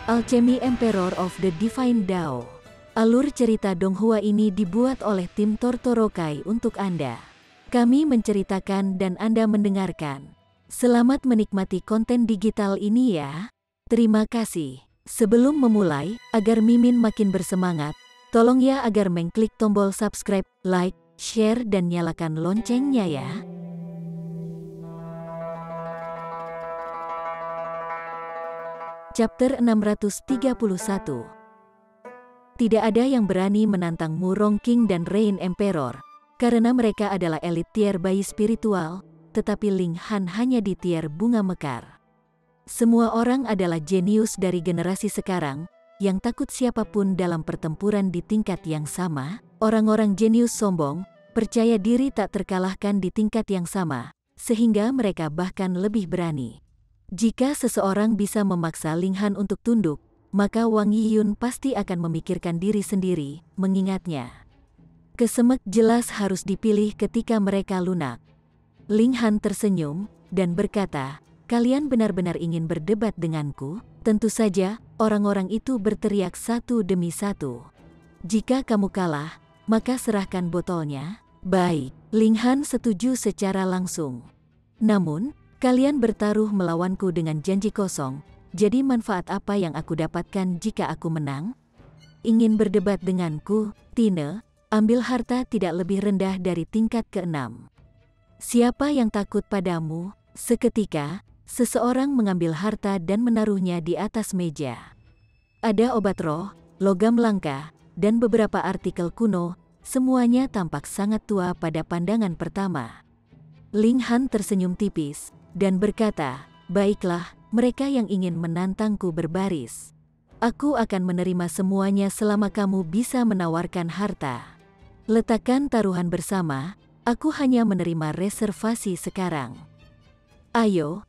Alchemy Emperor of the Divine Dao. Alur cerita Donghua ini dibuat oleh tim Tortorokai untuk Anda. Kami menceritakan dan Anda mendengarkan. Selamat menikmati konten digital ini ya. Terima kasih. Sebelum memulai, agar Mimin makin bersemangat, tolong ya agar mengklik tombol subscribe, like, share dan nyalakan loncengnya ya. Chapter 631. Tidak ada yang berani menantang Murong King dan Rain Emperor, karena mereka adalah elit tier bayi spiritual, tetapi Ling Han hanya di tier bunga mekar. Semua orang adalah jenius dari generasi sekarang, yang takut siapapun dalam pertempuran di tingkat yang sama. Orang-orang jenius sombong, percaya diri tak terkalahkan di tingkat yang sama, sehingga mereka bahkan lebih berani. Jika seseorang bisa memaksa Ling Han untuk tunduk, maka Wang Yiyun pasti akan memikirkan diri sendiri, mengingatnya. Kesemek jelas harus dipilih ketika mereka lunak. Ling Han tersenyum, dan berkata, "Kalian benar-benar ingin berdebat denganku?" Tentu saja, orang-orang itu berteriak satu demi satu. "Jika kamu kalah, maka serahkan botolnya." "Baik." Ling Han setuju secara langsung. "Namun, kalian bertaruh melawanku dengan janji kosong, jadi manfaat apa yang aku dapatkan jika aku menang? Ingin berdebat denganku, Tine, ambil harta tidak lebih rendah dari tingkat ke-6. Siapa yang takut padamu?" Seketika, seseorang mengambil harta dan menaruhnya di atas meja. Ada obat roh, logam langka, dan beberapa artikel kuno, semuanya tampak sangat tua pada pandangan pertama. Ling Han tersenyum tipis, dan berkata, "Baiklah, mereka yang ingin menantangku berbaris. Aku akan menerima semuanya selama kamu bisa menawarkan harta. Letakkan taruhan bersama, aku hanya menerima reservasi sekarang. Ayo,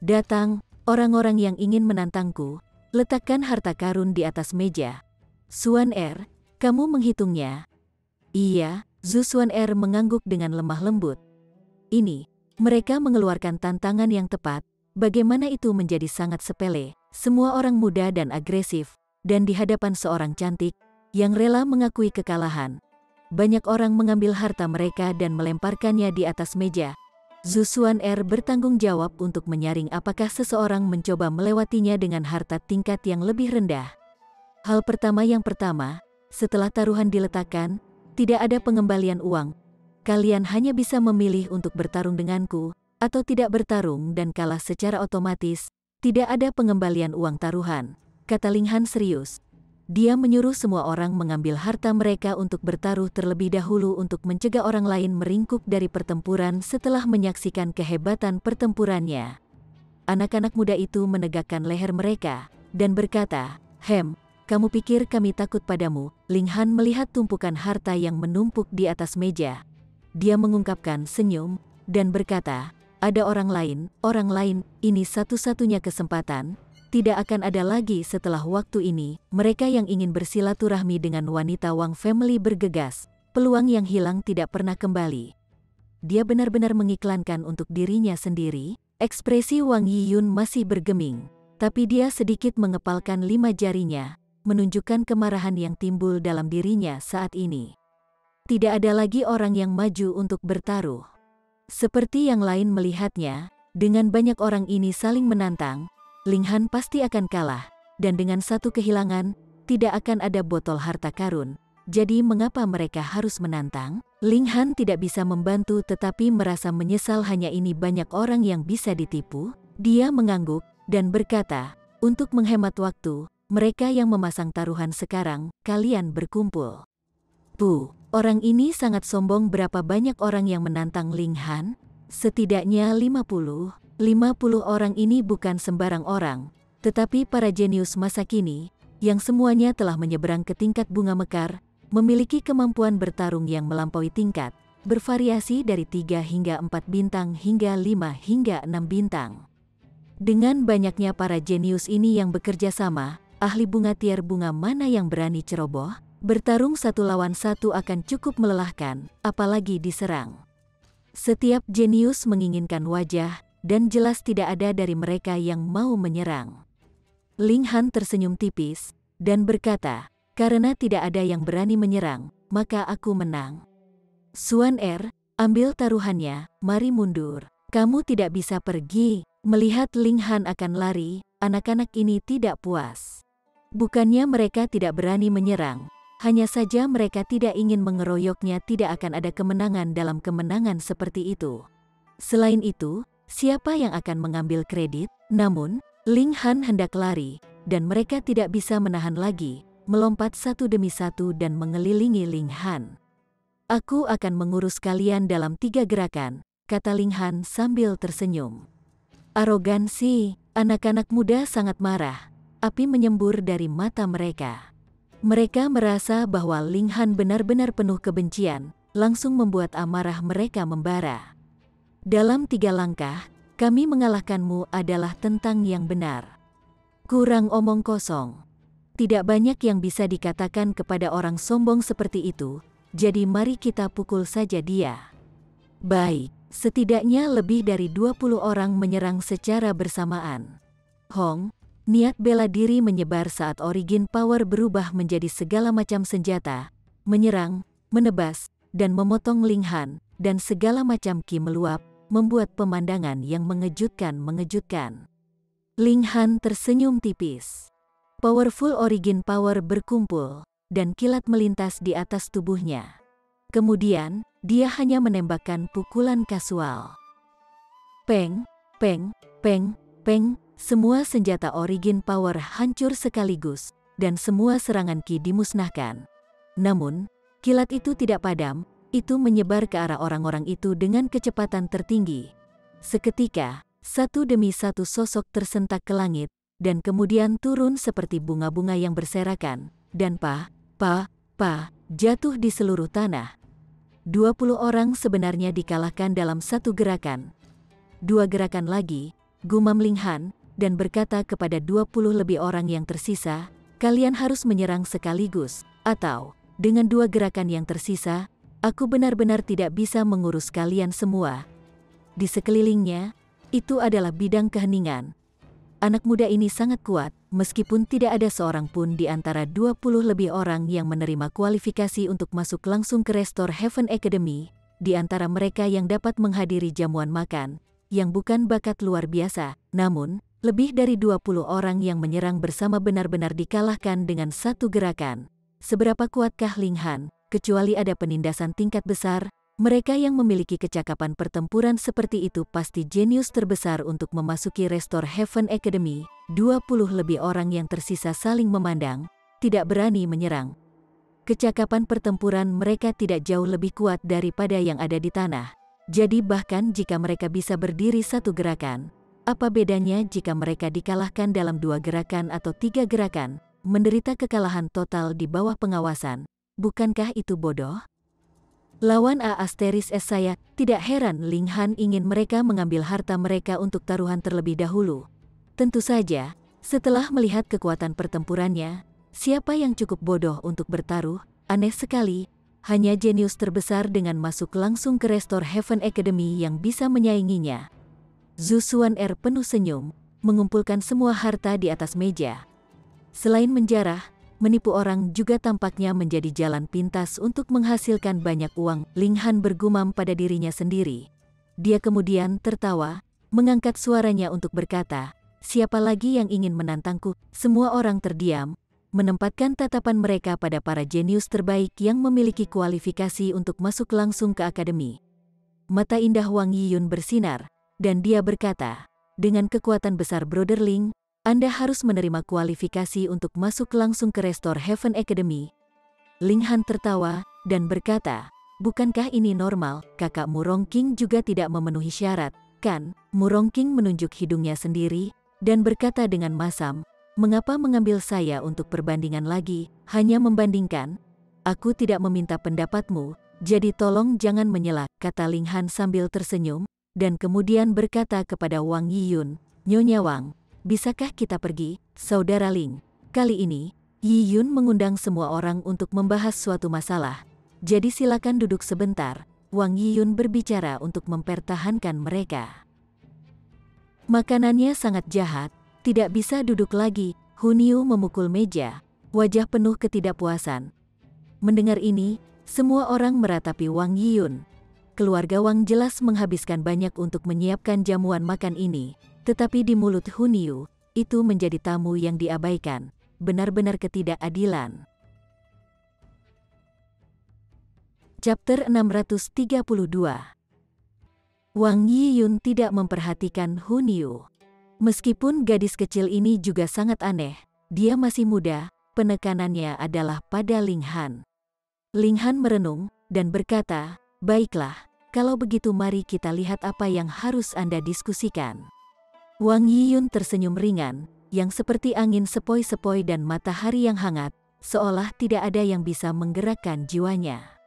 datang, orang-orang yang ingin menantangku, letakkan harta karun di atas meja. Xuan Er, kamu menghitungnya?" "Iya." Zhu Xuan Er mengangguk dengan lemah lembut. "Ini, mereka mengeluarkan tantangan yang tepat, bagaimana itu menjadi sangat sepele, semua orang muda dan agresif, dan di hadapan seorang cantik, yang rela mengakui kekalahan. Banyak orang mengambil harta mereka dan melemparkannya di atas meja." Zhu Xuan Er bertanggung jawab untuk menyaring apakah seseorang mencoba melewatinya dengan harta tingkat yang lebih rendah. Hal pertama yang pertama, setelah taruhan diletakkan, tidak ada pengembalian uang. Kalian hanya bisa memilih untuk bertarung denganku, atau tidak bertarung dan kalah secara otomatis, tidak ada pengembalian uang taruhan, kata Ling Han serius. Dia menyuruh semua orang mengambil harta mereka untuk bertaruh terlebih dahulu untuk mencegah orang lain meringkuk dari pertempuran setelah menyaksikan kehebatan pertempurannya. Anak-anak muda itu menegakkan leher mereka, dan berkata, kamu pikir kami takut padamu?" Ling Han melihat tumpukan harta yang menumpuk di atas meja. Dia mengungkapkan senyum, dan berkata, "Ada orang lain, ini satu-satunya kesempatan, tidak akan ada lagi setelah waktu ini." Mereka yang ingin bersilaturahmi dengan wanita Wang Family bergegas, peluang yang hilang tidak pernah kembali. Dia benar-benar mengiklankan untuk dirinya sendiri. Ekspresi Wang Yiyun masih bergeming, tapi dia sedikit mengepalkan 5 jarinya, menunjukkan kemarahan yang timbul dalam dirinya saat ini. Tidak ada lagi orang yang maju untuk bertaruh. Seperti yang lain melihatnya, dengan banyak orang ini saling menantang, Ling Han pasti akan kalah, dan dengan satu kehilangan, tidak akan ada botol harta karun. Jadi mengapa mereka harus menantang? Ling Han tidak bisa membantu tetapi merasa menyesal, hanya ini banyak orang yang bisa ditipu. Dia mengangguk, dan berkata, "Untuk menghemat waktu, mereka yang memasang taruhan sekarang, kalian berkumpul." Orang ini sangat sombong. Berapa banyak orang yang menantang Ling Han? Setidaknya 50 orang ini bukan sembarang orang, tetapi para jenius masa kini, yang semuanya telah menyeberang ke tingkat bunga mekar, memiliki kemampuan bertarung yang melampaui tingkat, bervariasi dari 3 hingga 4 bintang hingga 5 hingga 6 bintang. Dengan banyaknya para jenius ini yang bekerja sama, ahli bunga tier bunga mana yang berani ceroboh? Bertarung 1 lawan 1 akan cukup melelahkan, apalagi diserang. Setiap jenius menginginkan wajah, dan jelas tidak ada dari mereka yang mau menyerang. Ling Han tersenyum tipis, dan berkata, karena tidak ada yang berani menyerang, maka aku menang. Xuan Er, ambil taruhannya, mari mundur. Kamu tidak bisa pergi. Melihat Ling Han akan lari, anak-anak ini tidak puas. Bukannya mereka tidak berani menyerang, hanya saja mereka tidak ingin mengeroyoknya. Tidak akan ada kemenangan dalam kemenangan seperti itu. Selain itu, siapa yang akan mengambil kredit? Namun, Ling Han hendak lari, dan mereka tidak bisa menahan lagi, melompat satu demi satu dan mengelilingi Ling Han. Aku akan mengurus kalian dalam 3 gerakan, kata Ling Han sambil tersenyum. Arogansi, anak-anak muda sangat marah, api menyembur dari mata mereka. Mereka merasa bahwa Ling Han benar-benar penuh kebencian, langsung membuat amarah mereka membara. Dalam 3 langkah, kami mengalahkanmu adalah tentang yang benar. Kurang omong kosong. Tidak banyak yang bisa dikatakan kepada orang sombong seperti itu, jadi mari kita pukul saja dia. Baik, setidaknya lebih dari 20 orang menyerang secara bersamaan. Hong, niat bela diri menyebar saat Origin Power berubah menjadi segala macam senjata, menyerang, menebas, dan memotong Ling Han, dan segala macam ki meluap, membuat pemandangan yang mengejutkan. Ling Han tersenyum tipis. Powerful Origin Power berkumpul, dan kilat melintas di atas tubuhnya. Kemudian, dia hanya menembakkan pukulan kasual. Peng, peng, peng, peng, semua senjata Origin Power hancur sekaligus, dan semua serangan ki dimusnahkan. Namun, kilat itu tidak padam. Itu menyebar ke arah orang-orang itu dengan kecepatan tertinggi. Seketika, satu demi satu sosok tersentak ke langit, dan kemudian turun seperti bunga-bunga yang berserakan, dan jatuh di seluruh tanah. 20 orang sebenarnya dikalahkan dalam 1 gerakan. 2 gerakan lagi, gumam Ling Han, dan berkata kepada 20 lebih orang yang tersisa, kalian harus menyerang sekaligus, atau, dengan 2 gerakan yang tersisa, aku benar-benar tidak bisa mengurus kalian semua. Di sekelilingnya, itu adalah bidang keheningan. Anak muda ini sangat kuat, meskipun tidak ada seorang pun di antara 20 lebih orang yang menerima kualifikasi untuk masuk langsung ke Restore Heaven Academy, di antara mereka yang dapat menghadiri jamuan makan, yang bukan bakat luar biasa, namun, lebih dari 20 orang yang menyerang bersama benar-benar dikalahkan dengan 1 gerakan. Seberapa kuatkah Ling Han? Kecuali ada penindasan tingkat besar, mereka yang memiliki kecakapan pertempuran seperti itu pasti jenius terbesar untuk memasuki Restore Heaven Academy. 20 lebih orang yang tersisa saling memandang, tidak berani menyerang. Kecakapan pertempuran mereka tidak jauh lebih kuat daripada yang ada di tanah. Jadi bahkan jika mereka bisa berdiri 1 gerakan, apa bedanya jika mereka dikalahkan dalam 2 gerakan atau 3 gerakan, menderita kekalahan total di bawah pengawasan? Bukankah itu bodoh? Lawan A** S saya, tidak heran Ling Han ingin mereka mengambil harta mereka untuk taruhan terlebih dahulu. Tentu saja, setelah melihat kekuatan pertempurannya, siapa yang cukup bodoh untuk bertaruh? Aneh sekali, hanya jenius terbesar dengan masuk langsung ke Restore Heaven Academy yang bisa menyainginya. Zhu Xuan Er penuh senyum, mengumpulkan semua harta di atas meja. Selain menjarah, menipu orang juga tampaknya menjadi jalan pintas untuk menghasilkan banyak uang. Ling Han bergumam pada dirinya sendiri. Dia kemudian tertawa, mengangkat suaranya untuk berkata, siapa lagi yang ingin menantangku? Semua orang terdiam, menempatkan tatapan mereka pada para jenius terbaik yang memiliki kualifikasi untuk masuk langsung ke akademi. Mata indah Wang Yiyun bersinar, dan dia berkata, dengan kekuatan besar Brother Ling, Anda harus menerima kualifikasi untuk masuk langsung ke Restore Heaven Academy. Ling Han tertawa, dan berkata, bukankah ini normal? Kakak Murong King juga tidak memenuhi syarat, kan? Murong King menunjuk hidungnya sendiri, dan berkata dengan masam, mengapa mengambil saya untuk perbandingan lagi? Hanya membandingkan? Aku tidak meminta pendapatmu, jadi tolong jangan menyela, kata Ling Han sambil tersenyum, dan kemudian berkata kepada Wang Yiyun, Nyonya Wang, bisakah kita pergi, Saudara Ling? Kali ini, Yiyun mengundang semua orang untuk membahas suatu masalah. Jadi silakan duduk sebentar. Wang Yiyun berbicara untuk mempertahankan mereka. Makanannya sangat jahat, tidak bisa duduk lagi, Hunyu memukul meja, wajah penuh ketidakpuasan. Mendengar ini, semua orang meratapi Wang Yiyun. Keluarga Wang jelas menghabiskan banyak untuk menyiapkan jamuan makan ini, tetapi di mulut Hunyu, itu menjadi tamu yang diabaikan. Benar-benar ketidakadilan. Chapter 632. Wang Yiyun tidak memperhatikan Hunyu. Meskipun gadis kecil ini juga sangat aneh, dia masih muda, penekanannya adalah pada Ling Han. Ling Han merenung, dan berkata, "Baiklah, kalau begitu mari kita lihat apa yang harus Anda diskusikan." Wang Yiyun tersenyum ringan, yang seperti angin sepoi-sepoi dan matahari yang hangat, seolah tidak ada yang bisa menggerakkan jiwanya.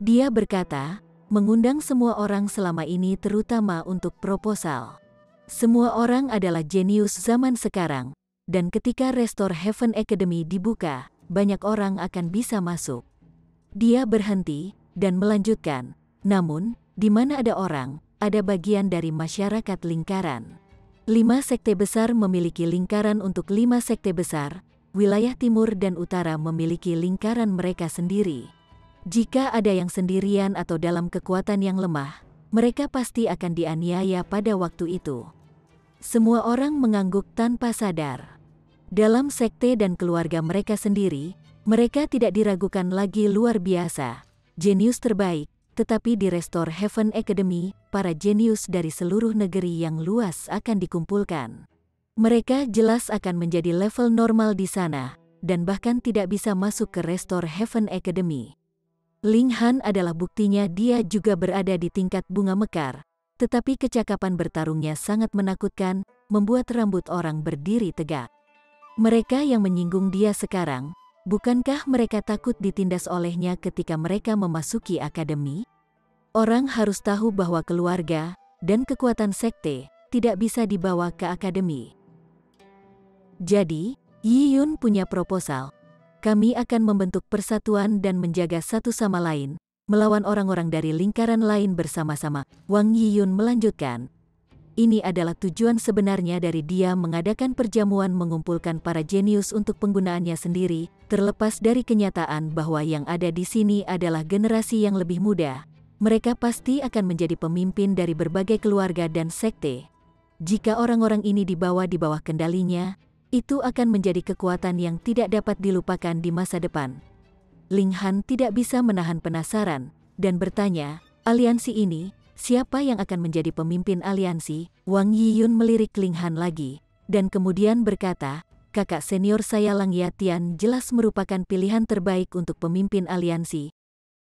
Dia berkata, mengundang semua orang selama ini terutama untuk proposal. Semua orang adalah jenius zaman sekarang, dan ketika Restore Heaven Academy dibuka, banyak orang akan bisa masuk. Dia berhenti, dan melanjutkan, namun, di mana ada orang, ada bagian dari masyarakat lingkaran. 5 sekte besar memiliki lingkaran untuk 5 sekte besar, wilayah timur dan utara memiliki lingkaran mereka sendiri. Jika ada yang sendirian atau dalam kekuatan yang lemah, mereka pasti akan dianiaya pada waktu itu. Semua orang mengangguk tanpa sadar. Dalam sekte dan keluarga mereka sendiri, mereka tidak diragukan lagi luar biasa, jenius terbaik, tetapi di Restore Heaven Academy, para jenius dari seluruh negeri yang luas akan dikumpulkan. Mereka jelas akan menjadi level normal di sana, dan bahkan tidak bisa masuk ke Restore Heaven Academy. Ling Han adalah buktinya dia juga berada di tingkat bunga mekar, tetapi kecakapan bertarungnya sangat menakutkan, membuat rambut orang berdiri tegak. Mereka yang menyinggung dia sekarang, bukankah mereka takut ditindas olehnya ketika mereka memasuki akademi? Orang harus tahu bahwa keluarga dan kekuatan sekte tidak bisa dibawa ke akademi. Jadi, Yiyun punya proposal. Kami akan membentuk persatuan dan menjaga satu sama lain, melawan orang-orang dari lingkaran lain bersama-sama. Wang Yiyun melanjutkan, ini adalah tujuan sebenarnya dari dia mengadakan perjamuan mengumpulkan para jenius untuk penggunaannya sendiri, terlepas dari kenyataan bahwa yang ada di sini adalah generasi yang lebih muda. Mereka pasti akan menjadi pemimpin dari berbagai keluarga dan sekte. Jika orang-orang ini dibawa di bawah kendalinya, itu akan menjadi kekuatan yang tidak dapat dilupakan di masa depan. Ling Han tidak bisa menahan penasaran, dan bertanya, aliansi ini, siapa yang akan menjadi pemimpin aliansi? Wang Yiyun melirik Ling Han lagi, dan kemudian berkata, kakak senior saya Lang Yatian jelas merupakan pilihan terbaik untuk pemimpin aliansi.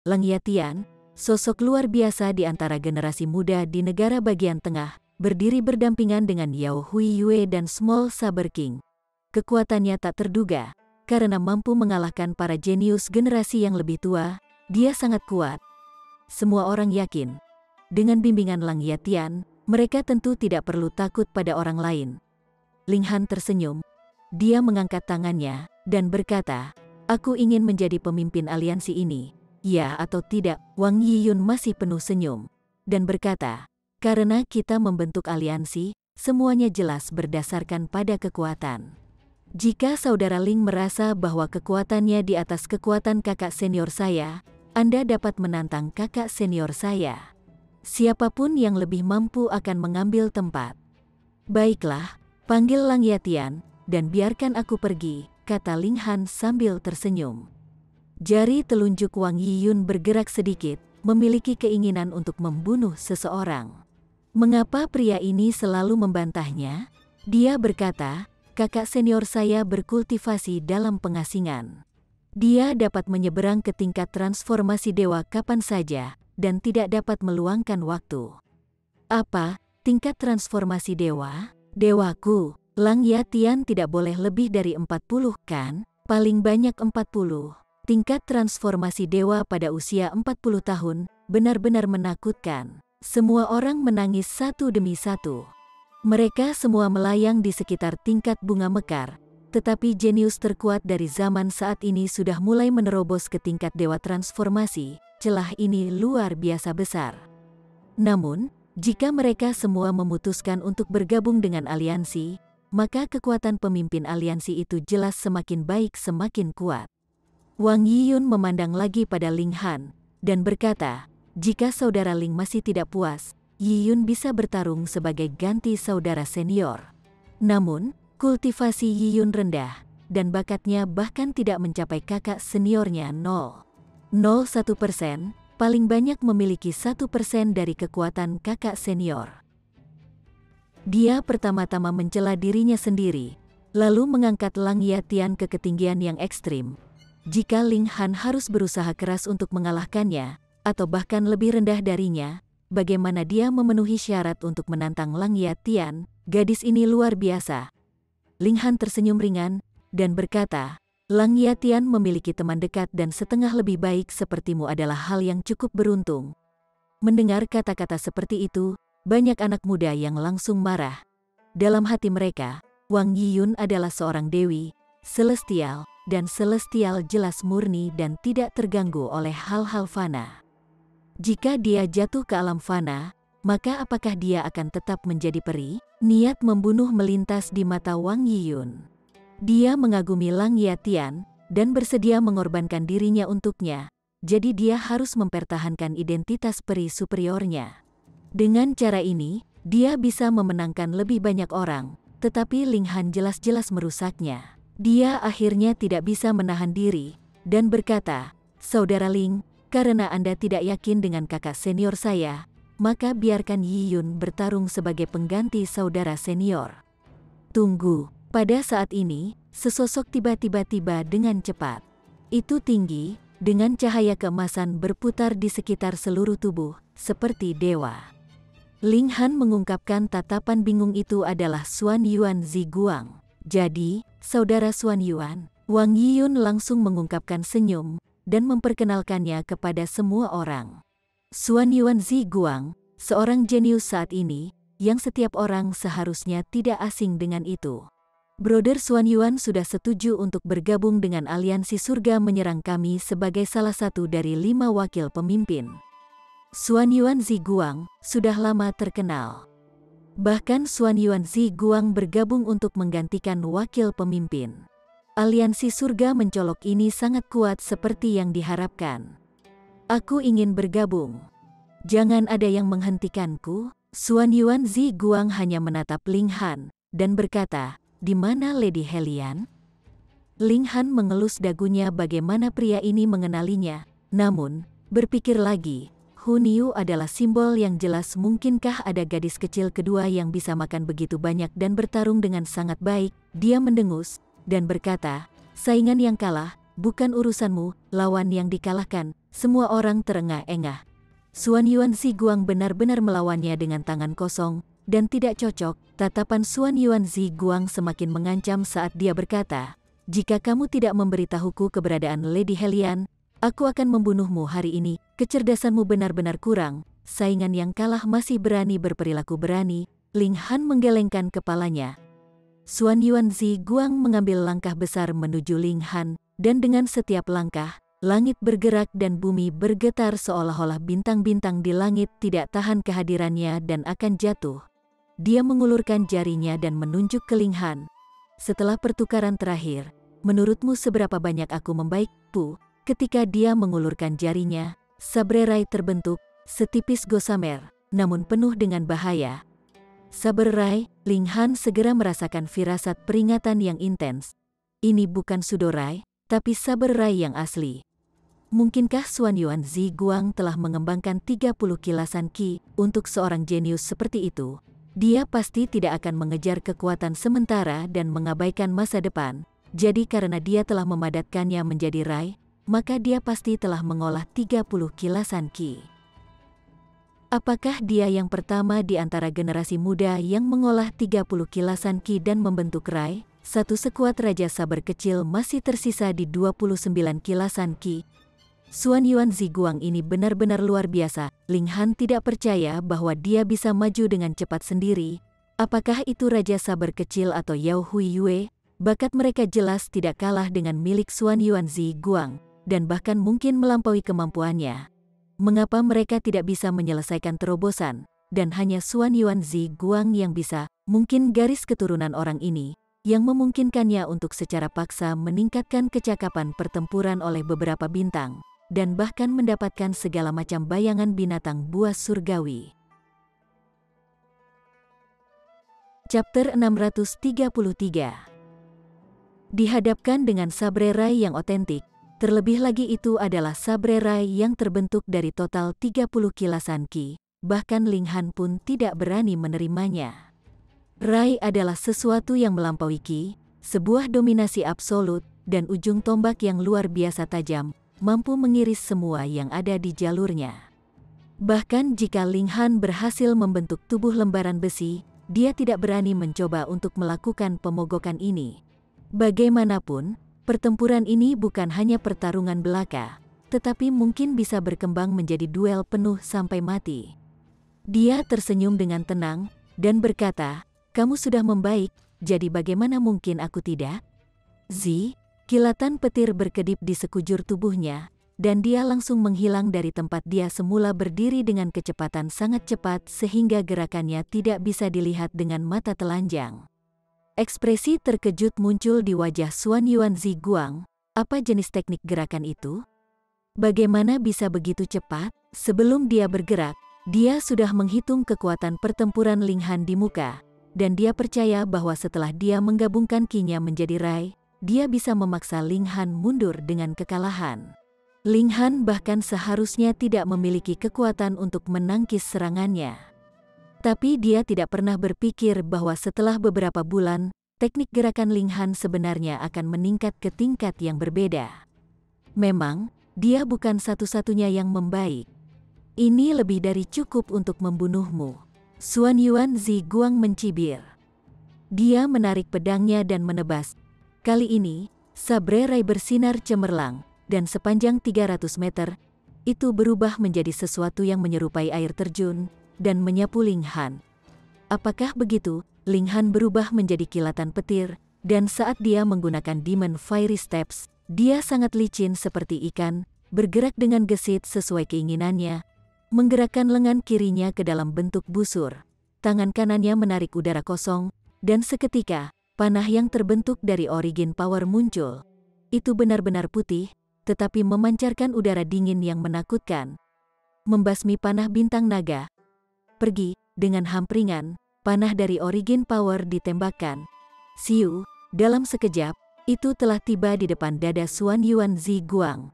Lang Yatian, sosok luar biasa di antara generasi muda di negara bagian tengah, berdiri berdampingan dengan Yao Hui Yue dan Small Saber King. Kekuatannya tak terduga, karena mampu mengalahkan para jenius generasi yang lebih tua, dia sangat kuat. Semua orang yakin, dengan bimbingan Lang Yatian, mereka tentu tidak perlu takut pada orang lain. Ling Han tersenyum, dia mengangkat tangannya, dan berkata, aku ingin menjadi pemimpin aliansi ini, ya atau tidak? Wang Yiyun masih penuh senyum, dan berkata, karena kita membentuk aliansi, semuanya jelas berdasarkan pada kekuatan. Jika saudara Ling merasa bahwa kekuatannya di atas kekuatan kakak senior saya, Anda dapat menantang kakak senior saya. Siapapun yang lebih mampu akan mengambil tempat. Baiklah, panggil Lang Yatian, dan biarkan aku pergi, kata Ling Han sambil tersenyum. Jari telunjuk Wang Yiyun bergerak sedikit, memiliki keinginan untuk membunuh seseorang. Mengapa pria ini selalu membantahnya? Dia berkata, kakak senior saya berkultivasi dalam pengasingan. Dia dapat menyeberang ke tingkat transformasi dewa kapan saja, dan tidak dapat meluangkan waktu. Apa, tingkat transformasi dewa? Dewaku, Lang Yatian tidak boleh lebih dari 40 kan? Paling banyak 40. Tingkat transformasi dewa pada usia 40 tahun, benar-benar menakutkan. Semua orang menangis satu demi satu. Mereka semua melayang di sekitar tingkat bunga mekar, tetapi jenius terkuat dari zaman saat ini sudah mulai menerobos ke tingkat dewa transformasi. Celah ini luar biasa besar. Namun, jika mereka semua memutuskan untuk bergabung dengan aliansi, maka kekuatan pemimpin aliansi itu jelas semakin baik semakin kuat. Wang Yiyun memandang lagi pada Ling Han, dan berkata, jika saudara Ling masih tidak puas, Yiyun bisa bertarung sebagai ganti saudara senior. Namun, kultivasi Yiyun rendah, dan bakatnya bahkan tidak mencapai kakak seniornya 0,01%, paling banyak memiliki 1% dari kekuatan kakak senior. Dia pertama-tama mencela dirinya sendiri, lalu mengangkat Lang Yatian ke ketinggian yang ekstrim. Jika Ling Han harus berusaha keras untuk mengalahkannya, atau bahkan lebih rendah darinya, bagaimana dia memenuhi syarat untuk menantang Lang Yatian? Gadis ini luar biasa. Ling Han tersenyum ringan, dan berkata, Lang Yatian memiliki teman dekat dan setengah lebih baik sepertimu adalah hal yang cukup beruntung. Mendengar kata-kata seperti itu, banyak anak muda yang langsung marah. Dalam hati mereka, Wang Yiyun adalah seorang dewi, celestial, dan celestial jelas murni dan tidak terganggu oleh hal-hal fana. Jika dia jatuh ke alam fana, maka apakah dia akan tetap menjadi peri? Niat membunuh melintas di mata Wang Yiyun. Dia mengagumi Lang Yatian, dan bersedia mengorbankan dirinya untuknya, jadi dia harus mempertahankan identitas peri superiornya. Dengan cara ini, dia bisa memenangkan lebih banyak orang, tetapi Ling Han jelas-jelas merusaknya. Dia akhirnya tidak bisa menahan diri, dan berkata, Saudara Ling, karena Anda tidak yakin dengan kakak senior saya, maka biarkan Yiyun bertarung sebagai pengganti saudara senior. Tunggu, pada saat ini, sesosok tiba-tiba tiba dengan cepat. Itu tinggi, dengan cahaya keemasan berputar di sekitar seluruh tubuh, seperti dewa. Ling Han mengungkapkan tatapan bingung itu adalah Xuan Yuan Ziguang. Jadi, saudara Xuan Yuan, Wang Yiyun langsung mengungkapkan senyum, dan memperkenalkannya kepada semua orang. Xuan Yuan Ziguang, seorang jenius saat ini, yang setiap orang seharusnya tidak asing dengan itu. Brother Xuan Yuan sudah setuju untuk bergabung dengan aliansi surga menyerang kami sebagai salah satu dari 5 wakil pemimpin. Xuan Yuan Ziguang sudah lama terkenal. Bahkan Xuan Yuan Ziguang bergabung untuk menggantikan wakil pemimpin. Aliansi surga mencolok ini sangat kuat seperti yang diharapkan. Aku ingin bergabung. Jangan ada yang menghentikanku. Xuan Yuan Ziguang hanya menatap Ling Han, dan berkata, di mana Lady Helian? Ling Han mengelus dagunya bagaimana pria ini mengenalinya, namun, berpikir lagi, Hun Yu adalah simbol yang jelas. Mungkinkah ada gadis kecil kedua yang bisa makan begitu banyak dan bertarung dengan sangat baik? Dia mendengus, dan berkata, saingan yang kalah, bukan urusanmu, lawan yang dikalahkan. Semua orang terengah-engah. Xuan Yuan Ziguang benar-benar melawannya dengan tangan kosong, dan tidak cocok. Tatapan Xuan Yuan Ziguang semakin mengancam saat dia berkata, jika kamu tidak memberitahuku keberadaan Lady Helian, aku akan membunuhmu hari ini. Kecerdasanmu benar-benar kurang. Saingan yang kalah masih berani berperilaku berani. Ling Han menggelengkan kepalanya. Xuan Yuan Ziguang mengambil langkah besar menuju Ling Han, dan dengan setiap langkah, langit bergerak dan bumi bergetar seolah-olah bintang-bintang di langit tidak tahan kehadirannya dan akan jatuh. Dia mengulurkan jarinya dan menunjuk ke Ling Han. Setelah pertukaran terakhir, menurutmu seberapa banyak aku membaik, Pu? Ketika dia mengulurkan jarinya, sabre rai terbentuk, setipis gossamer, namun penuh dengan bahaya. Sabre rai, Ling Han segera merasakan firasat peringatan yang intens. Ini bukan sudorai, tapi sabre rai yang asli. Mungkinkah Xuan Yuan Ziguang telah mengembangkan 30 kilasan Qi untuk seorang jenius seperti itu? Dia pasti tidak akan mengejar kekuatan sementara dan mengabaikan masa depan. Jadi karena dia telah memadatkannya menjadi rai, maka dia pasti telah mengolah 30 kilasan Qi. Apakah dia yang pertama di antara generasi muda yang mengolah 30 kilasan Qi dan membentuk rai? Satu sekuat Raja Saber kecil masih tersisa di 29 kilasan Qi. Xuan Yuan Ziguang ini benar-benar luar biasa. Ling Han tidak percaya bahwa dia bisa maju dengan cepat sendiri. Apakah itu Raja Saber kecil atau Yao Hui Yue? Bakat mereka jelas tidak kalah dengan milik Xuan Yuan Ziguang, dan bahkan mungkin melampaui kemampuannya. Mengapa mereka tidak bisa menyelesaikan terobosan? dan hanya Xuan Yuanzi Guang yang bisa, mungkin garis keturunan orang ini, yang memungkinkannya untuk secara paksa meningkatkan kecakapan pertempuran oleh beberapa bintang, dan bahkan mendapatkan segala macam bayangan binatang buas surgawi. Chapter 633. Dihadapkan dengan sabre rai yang otentik, terlebih lagi itu adalah sabre rai yang terbentuk dari total 30 kilasan ki, bahkan Ling Han pun tidak berani menerimanya. Rai adalah sesuatu yang melampaui ki, sebuah dominasi absolut, dan ujung tombak yang luar biasa tajam, mampu mengiris semua yang ada di jalurnya. Bahkan jika Ling Han berhasil membentuk tubuh lembaran besi, dia tidak berani mencoba untuk melakukan pemogokan ini. Bagaimanapun, pertempuran ini bukan hanya pertarungan belaka, tetapi mungkin bisa berkembang menjadi duel penuh sampai mati. Dia tersenyum dengan tenang, dan berkata, "Kamu sudah membaik, jadi bagaimana mungkin aku tidak?" Kilatan petir berkedip di sekujur tubuhnya, dan dia langsung menghilang dari tempat dia semula berdiri dengan kecepatan sangat cepat sehingga gerakannya tidak bisa dilihat dengan mata telanjang. Ekspresi terkejut muncul di wajah Xuan Yuanzi Guang. Apa jenis teknik gerakan itu? Bagaimana bisa begitu cepat? Sebelum dia bergerak, dia sudah menghitung kekuatan pertempuran Ling Han di muka, dan dia percaya bahwa setelah dia menggabungkan ki-nya menjadi rai, dia bisa memaksa Ling Han mundur dengan kekalahan. Ling Han bahkan seharusnya tidak memiliki kekuatan untuk menangkis serangannya. Tapi dia tidak pernah berpikir bahwa setelah beberapa bulan, teknik gerakan Ling Han sebenarnya akan meningkat ke tingkat yang berbeda. Memang, dia bukan satu-satunya yang membaik. Ini lebih dari cukup untuk membunuhmu. Xuan Yuanzi Guang mencibir. Dia menarik pedangnya dan menebas. Kali ini, sabre rai bersinar cemerlang, dan sepanjang 300 meter, itu berubah menjadi sesuatu yang menyerupai air terjun, dan menyapu Ling Han. Apakah begitu? Ling Han berubah menjadi kilatan petir, dan saat dia menggunakan Demon Fiery Steps, dia sangat licin seperti ikan, bergerak dengan gesit sesuai keinginannya, menggerakkan lengan kirinya ke dalam bentuk busur. Tangan kanannya menarik udara kosong, dan seketika, panah yang terbentuk dari Origin Power muncul. Itu benar-benar putih, tetapi memancarkan udara dingin yang menakutkan. Membasmi panah bintang naga. Pergi, dengan hampringan, panah dari Origin Power ditembakkan. Siu, dalam sekejap, itu telah tiba di depan dada Xuan Yuanzi Guang.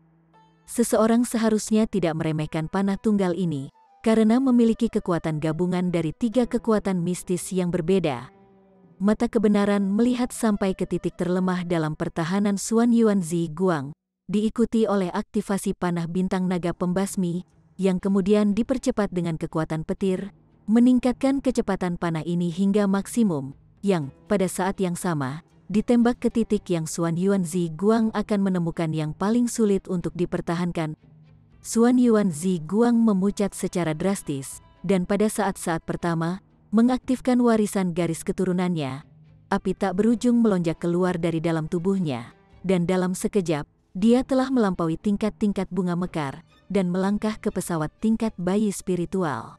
Seseorang seharusnya tidak meremehkan panah tunggal ini, karena memiliki kekuatan gabungan dari 3 kekuatan mistis yang berbeda. Mata kebenaran melihat sampai ke titik terlemah dalam pertahanan Xuan Yuanzi Guang, diikuti oleh aktivasi panah bintang naga pembasmi, yang kemudian dipercepat dengan kekuatan petir, meningkatkan kecepatan panah ini hingga maksimum, yang, pada saat yang sama, ditembak ke titik yang Xuan Yuanzi Guang akan menemukan yang paling sulit untuk dipertahankan. Xuan Yuanzi Guang memucat secara drastis, dan pada saat-saat pertama, mengaktifkan warisan garis keturunannya. Api tak berujung melonjak keluar dari dalam tubuhnya, dan dalam sekejap, dia telah melampaui tingkat-tingkat bunga mekar, dan melangkah ke pesawat tingkat bayi spiritual.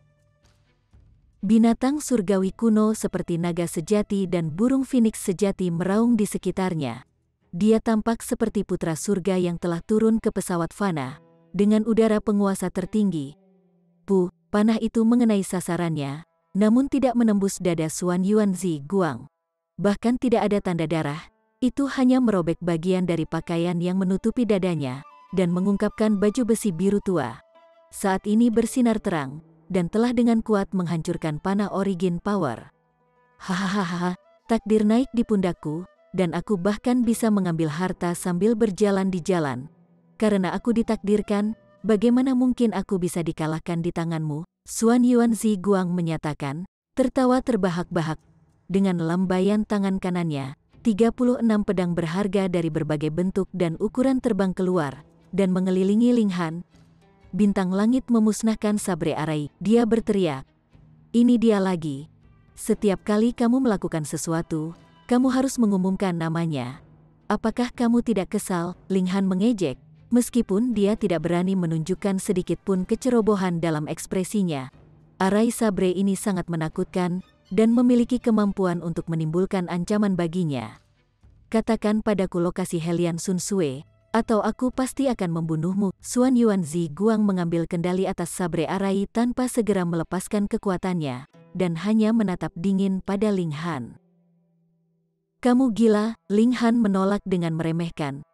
Binatang surgawi kuno seperti naga sejati dan burung phoenix sejati meraung di sekitarnya. Dia tampak seperti putra surga yang telah turun ke pesawat fana, dengan udara penguasa tertinggi. Panah itu mengenai sasarannya, namun tidak menembus dada Xuan Yuanzi Guang. Bahkan tidak ada tanda darah, itu hanya merobek bagian dari pakaian yang menutupi dadanya, dan mengungkapkan baju besi biru tua. Saat ini bersinar terang, dan telah dengan kuat menghancurkan panah Origin Power. Hahaha, takdir naik di pundakku, dan aku bahkan bisa mengambil harta sambil berjalan di jalan. Karena aku ditakdirkan, bagaimana mungkin aku bisa dikalahkan di tanganmu? Xuan Yuanzi Guang menyatakan, tertawa terbahak-bahak. Dengan lambaian tangan kanannya, 36 pedang berharga dari berbagai bentuk dan ukuran terbang keluar, dan mengelilingi Ling Han. Bintang langit memusnahkan sabre arai, dia berteriak. Ini dia lagi. Setiap kali kamu melakukan sesuatu, kamu harus mengumumkan namanya. Apakah kamu tidak kesal? Ling Han mengejek, meskipun dia tidak berani menunjukkan sedikit pun kecerobohan dalam ekspresinya. arai sabre ini sangat menakutkan dan memiliki kemampuan untuk menimbulkan ancaman baginya. Katakan padaku lokasi Helian Sun Sue, atau aku pasti akan membunuhmu. Xuan Yuanzi Guang mengambil kendali atas sabre arai tanpa segera melepaskan kekuatannya, dan hanya menatap dingin pada Ling Han. Kamu gila, Ling Han menolak dengan meremehkan.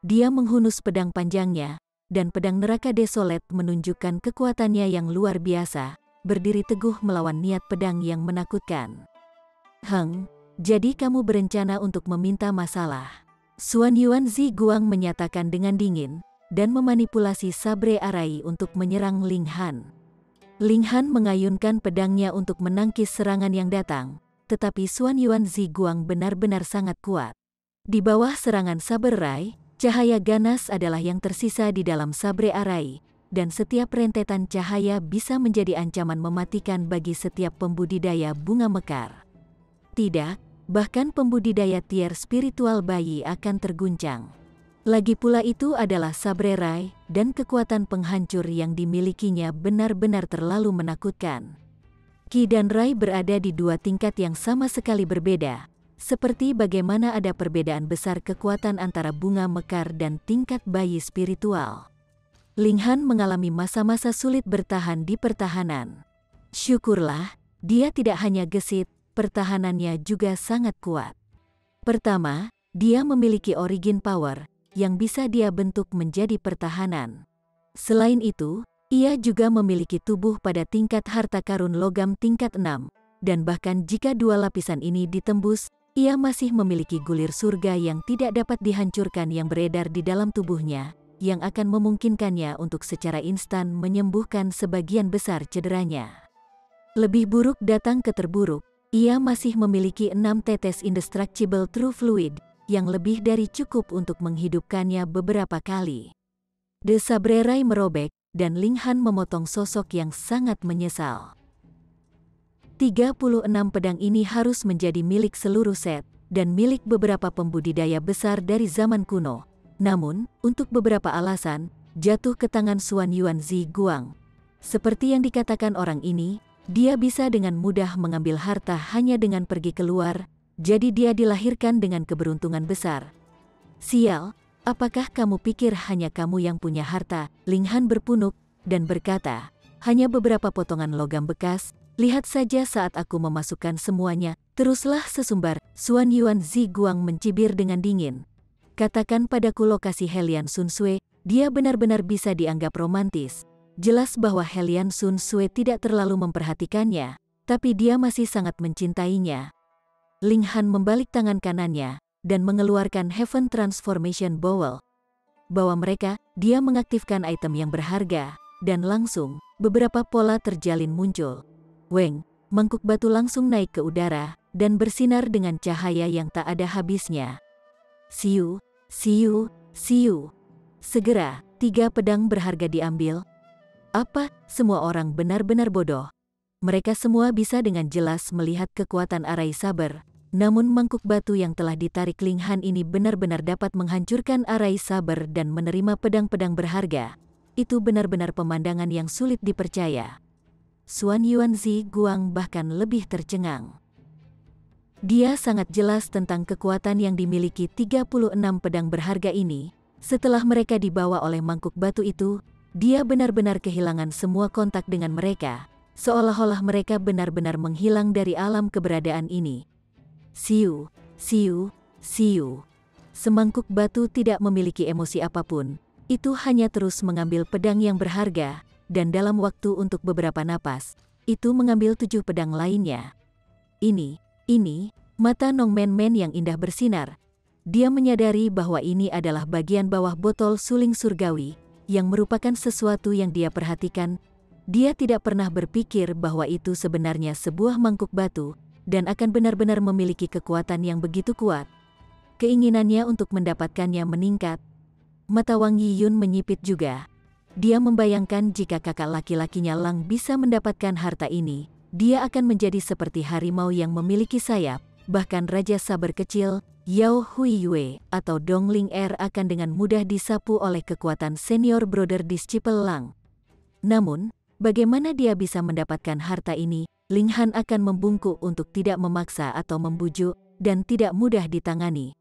Dia menghunus pedang panjangnya, dan pedang neraka desolet menunjukkan kekuatannya yang luar biasa, berdiri teguh melawan niat pedang yang menakutkan. Jadi kamu berencana untuk meminta masalah? Xuan Yuanzi Guang menyatakan dengan dingin, dan memanipulasi sabre arai untuk menyerang Ling Han. Ling Han mengayunkan pedangnya untuk menangkis serangan yang datang, tetapi Xuan Yuanzi Guang benar-benar sangat kuat. Di bawah serangan saber rai, cahaya ganas adalah yang tersisa di dalam sabre arai, dan setiap rentetan cahaya bisa menjadi ancaman mematikan bagi setiap pembudidaya bunga mekar. Tidak, bahkan pembudidaya tier spiritual bayi akan terguncang. Lagi pula itu adalah sabre rai, dan kekuatan penghancur yang dimilikinya benar-benar terlalu menakutkan. Qi dan rai berada di dua tingkat yang sama sekali berbeda. Seperti bagaimana ada perbedaan besar kekuatan antara bunga mekar dan tingkat bayi spiritual. Ling Han mengalami masa-masa sulit bertahan di pertahanan. Syukurlah, dia tidak hanya gesit, pertahanannya juga sangat kuat. Pertama, dia memiliki origin power, yang bisa dia bentuk menjadi pertahanan. Selain itu, ia juga memiliki tubuh pada tingkat harta karun logam tingkat 6, dan bahkan jika dua lapisan ini ditembus, ia masih memiliki gulir surga yang tidak dapat dihancurkan yang beredar di dalam tubuhnya, yang akan memungkinkannya untuk secara instan menyembuhkan sebagian besar cederanya. Lebih buruk datang ke terburuk, ia masih memiliki 6 tetes indestructible true fluid, yang lebih dari cukup untuk menghidupkannya beberapa kali. The sabre rai merobek, dan Ling Han memotong sosok yang sangat menyesal. 36 pedang ini harus menjadi milik seluruh set, dan milik beberapa pembudidaya besar dari zaman kuno. Namun, untuk beberapa alasan, jatuh ke tangan Xuan Yuanzi Guang. Seperti yang dikatakan orang ini, dia bisa dengan mudah mengambil harta hanya dengan pergi keluar, jadi dia dilahirkan dengan keberuntungan besar. Sial, apakah kamu pikir hanya kamu yang punya harta? Ling Han berpunuk, dan berkata, hanya beberapa potongan logam bekas. Lihat saja saat aku memasukkan semuanya, teruslah sesumbar. Xuan Yuanzi Guang mencibir dengan dingin. Katakan padaku lokasi Helian Sun Sue, dia benar-benar bisa dianggap romantis. Jelas bahwa Helian Sun Sue tidak terlalu memperhatikannya, tapi dia masih sangat mencintainya. Ling Han membalik tangan kanannya, dan mengeluarkan Heaven Transformation Bowl. Bawa mereka, dia mengaktifkan item yang berharga, dan langsung, beberapa pola terjalin muncul. Weng, mangkuk batu langsung naik ke udara, dan bersinar dengan cahaya yang tak ada habisnya. Siu, siu, siu. Segera, 3 pedang berharga diambil. Apa? Semua orang benar-benar bodoh. Mereka semua bisa dengan jelas melihat kekuatan arai saber, namun mangkuk batu yang telah ditarik Ling Han ini benar-benar dapat menghancurkan arai saber dan menerima pedang-pedang berharga. Itu benar-benar pemandangan yang sulit dipercaya. Xuan Yuanzi Guang bahkan lebih tercengang. Dia sangat jelas tentang kekuatan yang dimiliki 36 pedang berharga ini. Setelah mereka dibawa oleh mangkuk batu itu, dia benar-benar kehilangan semua kontak dengan mereka, seolah-olah mereka benar-benar menghilang dari alam keberadaan ini. Siu, siu, siu. Semangkuk batu tidak memiliki emosi apapun, itu hanya terus mengambil pedang yang berharga, dan dalam waktu untuk beberapa napas, itu mengambil 7 pedang lainnya. Ini, mata Nong Men Men yang indah bersinar. Dia menyadari bahwa ini adalah bagian bawah botol suling surgawi, yang merupakan sesuatu yang dia perhatikan. Dia tidak pernah berpikir bahwa itu sebenarnya sebuah mangkuk batu, dan akan benar-benar memiliki kekuatan yang begitu kuat. Keinginannya untuk mendapatkannya meningkat. Mata Wang Yiyun menyipit juga. Dia membayangkan jika kakak laki-lakinya Lang bisa mendapatkan harta ini, dia akan menjadi seperti harimau yang memiliki sayap, bahkan Raja Saber kecil, Yao Hui Yue, atau Dongling Er akan dengan mudah disapu oleh kekuatan senior brother Disciple Lang. Namun, Bagaimana dia bisa mendapatkan harta ini? Ling Han akan membungkuk untuk tidak memaksa atau membujuk, dan tidak mudah ditangani.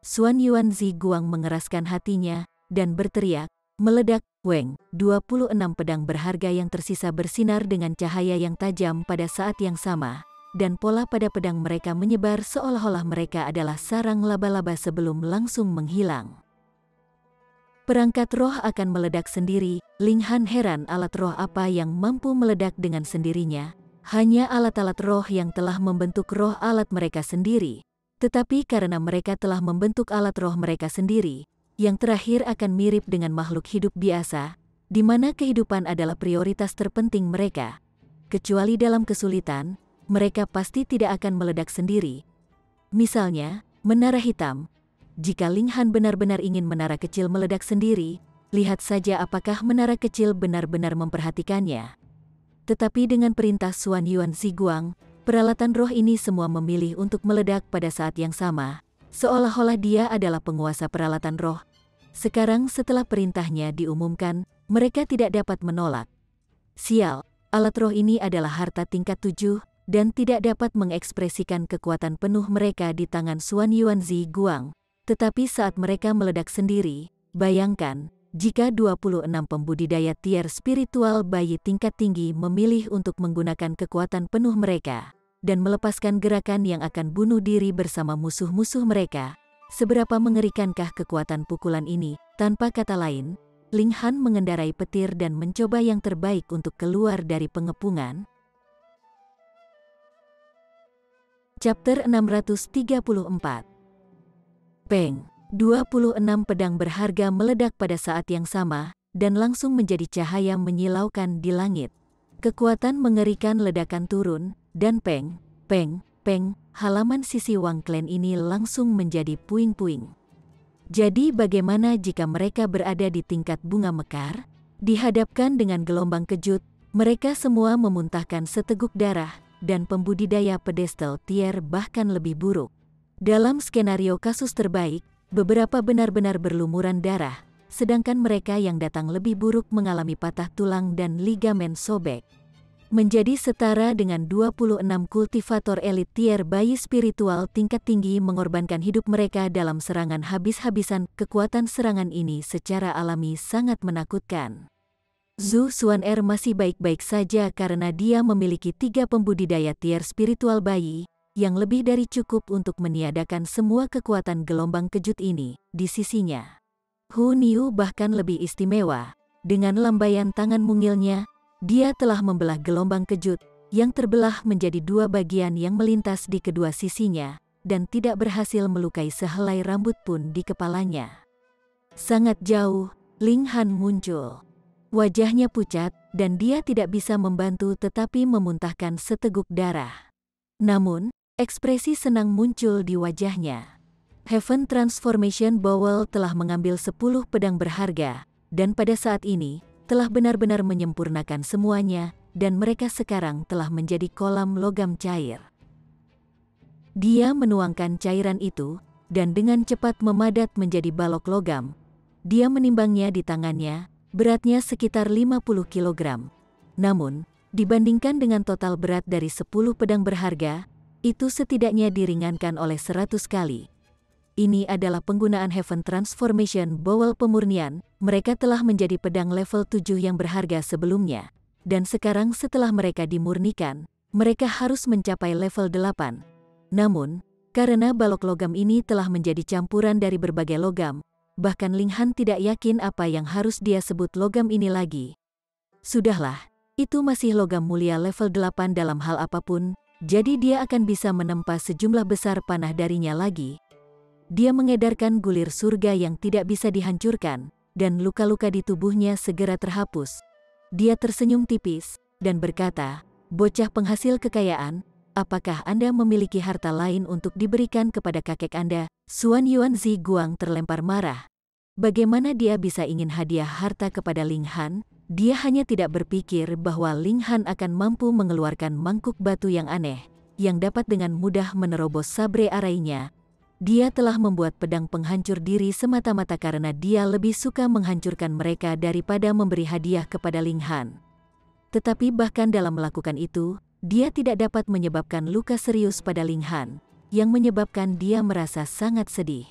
Xuan Yuan Ziguang mengeraskan hatinya, dan berteriak, meledak, Weng, 26 pedang berharga yang tersisa bersinar dengan cahaya yang tajam pada saat yang sama, dan pola pada pedang mereka menyebar seolah-olah mereka adalah sarang laba-laba sebelum langsung menghilang. Perangkat roh akan meledak sendiri. Ling Han heran alat roh apa yang mampu meledak dengan sendirinya. Hanya alat-alat roh yang telah membentuk roh alat mereka sendiri. Tetapi karena mereka telah membentuk alat roh mereka sendiri, yang terakhir akan mirip dengan makhluk hidup biasa, di mana kehidupan adalah prioritas terpenting mereka. Kecuali dalam kesulitan, mereka pasti tidak akan meledak sendiri. Misalnya, menara hitam. Jika Ling Han benar-benar ingin menara kecil meledak sendiri, lihat saja apakah menara kecil benar-benar memperhatikannya. Tetapi dengan perintah Xuan Yuan Ziguang, peralatan roh ini semua memilih untuk meledak pada saat yang sama, seolah-olah dia adalah penguasa peralatan roh. Sekarang setelah perintahnya diumumkan, mereka tidak dapat menolak. Sial, alat roh ini adalah harta tingkat 7, dan tidak dapat mengekspresikan kekuatan penuh mereka di tangan Xuan Yuan Ziguang. Tetapi saat mereka meledak sendiri, bayangkan, jika 26 pembudidaya tier spiritual bayi tingkat tinggi memilih untuk menggunakan kekuatan penuh mereka, dan melepaskan gerakan yang akan bunuh diri bersama musuh-musuh mereka, seberapa mengerikankah kekuatan pukulan ini? Tanpa kata lain, Ling Han mengendarai petir dan mencoba yang terbaik untuk keluar dari pengepungan. Chapter 634. Peng, 26 pedang berharga meledak pada saat yang sama, dan langsung menjadi cahaya menyilaukan di langit. Kekuatan mengerikan ledakan turun, dan peng, halaman sisi Wang Clan ini langsung menjadi puing-puing. Jadi bagaimana jika mereka berada di tingkat bunga mekar? Dihadapkan dengan gelombang kejut, mereka semua memuntahkan seteguk darah, dan pembudidaya pedestal tier bahkan lebih buruk. Dalam skenario kasus terbaik, beberapa benar-benar berlumuran darah, sedangkan mereka yang datang lebih buruk mengalami patah tulang dan ligamen sobek. Menjadi setara dengan 26 kultivator elit tier bayi spiritual tingkat tinggi mengorbankan hidup mereka dalam serangan habis-habisan. Kekuatan serangan ini secara alami sangat menakutkan. Zhu Xuan'er masih baik-baik saja karena dia memiliki 3 pembudidaya tier spiritual bayi, yang lebih dari cukup untuk meniadakan semua kekuatan gelombang kejut ini di sisinya. Hu Niu bahkan lebih istimewa. Dengan lambaian tangan mungilnya, dia telah membelah gelombang kejut, yang terbelah menjadi 2 bagian yang melintas di kedua sisinya, dan tidak berhasil melukai sehelai rambut pun di kepalanya. Sangat jauh, Ling Han muncul. Wajahnya pucat, dan dia tidak bisa membantu tetapi memuntahkan seteguk darah. Namun, ekspresi senang muncul di wajahnya. Heaven Transformation Bowl telah mengambil 10 pedang berharga, dan pada saat ini, telah benar-benar menyempurnakan semuanya, dan mereka sekarang telah menjadi kolam logam cair. Dia menuangkan cairan itu, dan dengan cepat memadat menjadi balok logam. Dia menimbangnya di tangannya, beratnya sekitar 50 kg. Namun, dibandingkan dengan total berat dari 10 pedang berharga, itu setidaknya diringankan oleh 100 kali. Ini adalah penggunaan Heaven Transformation Bowl pemurnian. Mereka telah menjadi pedang level 7 yang berharga sebelumnya. Dan sekarang setelah mereka dimurnikan, mereka harus mencapai level 8. Namun, karena balok logam ini telah menjadi campuran dari berbagai logam, bahkan Ling Han tidak yakin apa yang harus dia sebut logam ini lagi. Sudahlah, itu masih logam mulia level 8 dalam hal apapun. Jadi dia akan bisa menempa sejumlah besar panah darinya lagi. Dia mengedarkan gulir surga yang tidak bisa dihancurkan, dan luka-luka di tubuhnya segera terhapus. Dia tersenyum tipis, dan berkata, "Bocah penghasil kekayaan, apakah Anda memiliki harta lain untuk diberikan kepada kakek Anda?" Xuan Yuan Ziguang terlempar marah. Bagaimana dia bisa ingin hadiah harta kepada Ling Han? Dia hanya tidak berpikir bahwa Ling Han akan mampu mengeluarkan mangkuk batu yang aneh, yang dapat dengan mudah menerobos sabre arainya. Dia telah membuat pedang penghancur diri semata-mata karena dia lebih suka menghancurkan mereka daripada memberi hadiah kepada Ling Han. Tetapi bahkan dalam melakukan itu, dia tidak dapat menyebabkan luka serius pada Ling Han, yang menyebabkan dia merasa sangat sedih.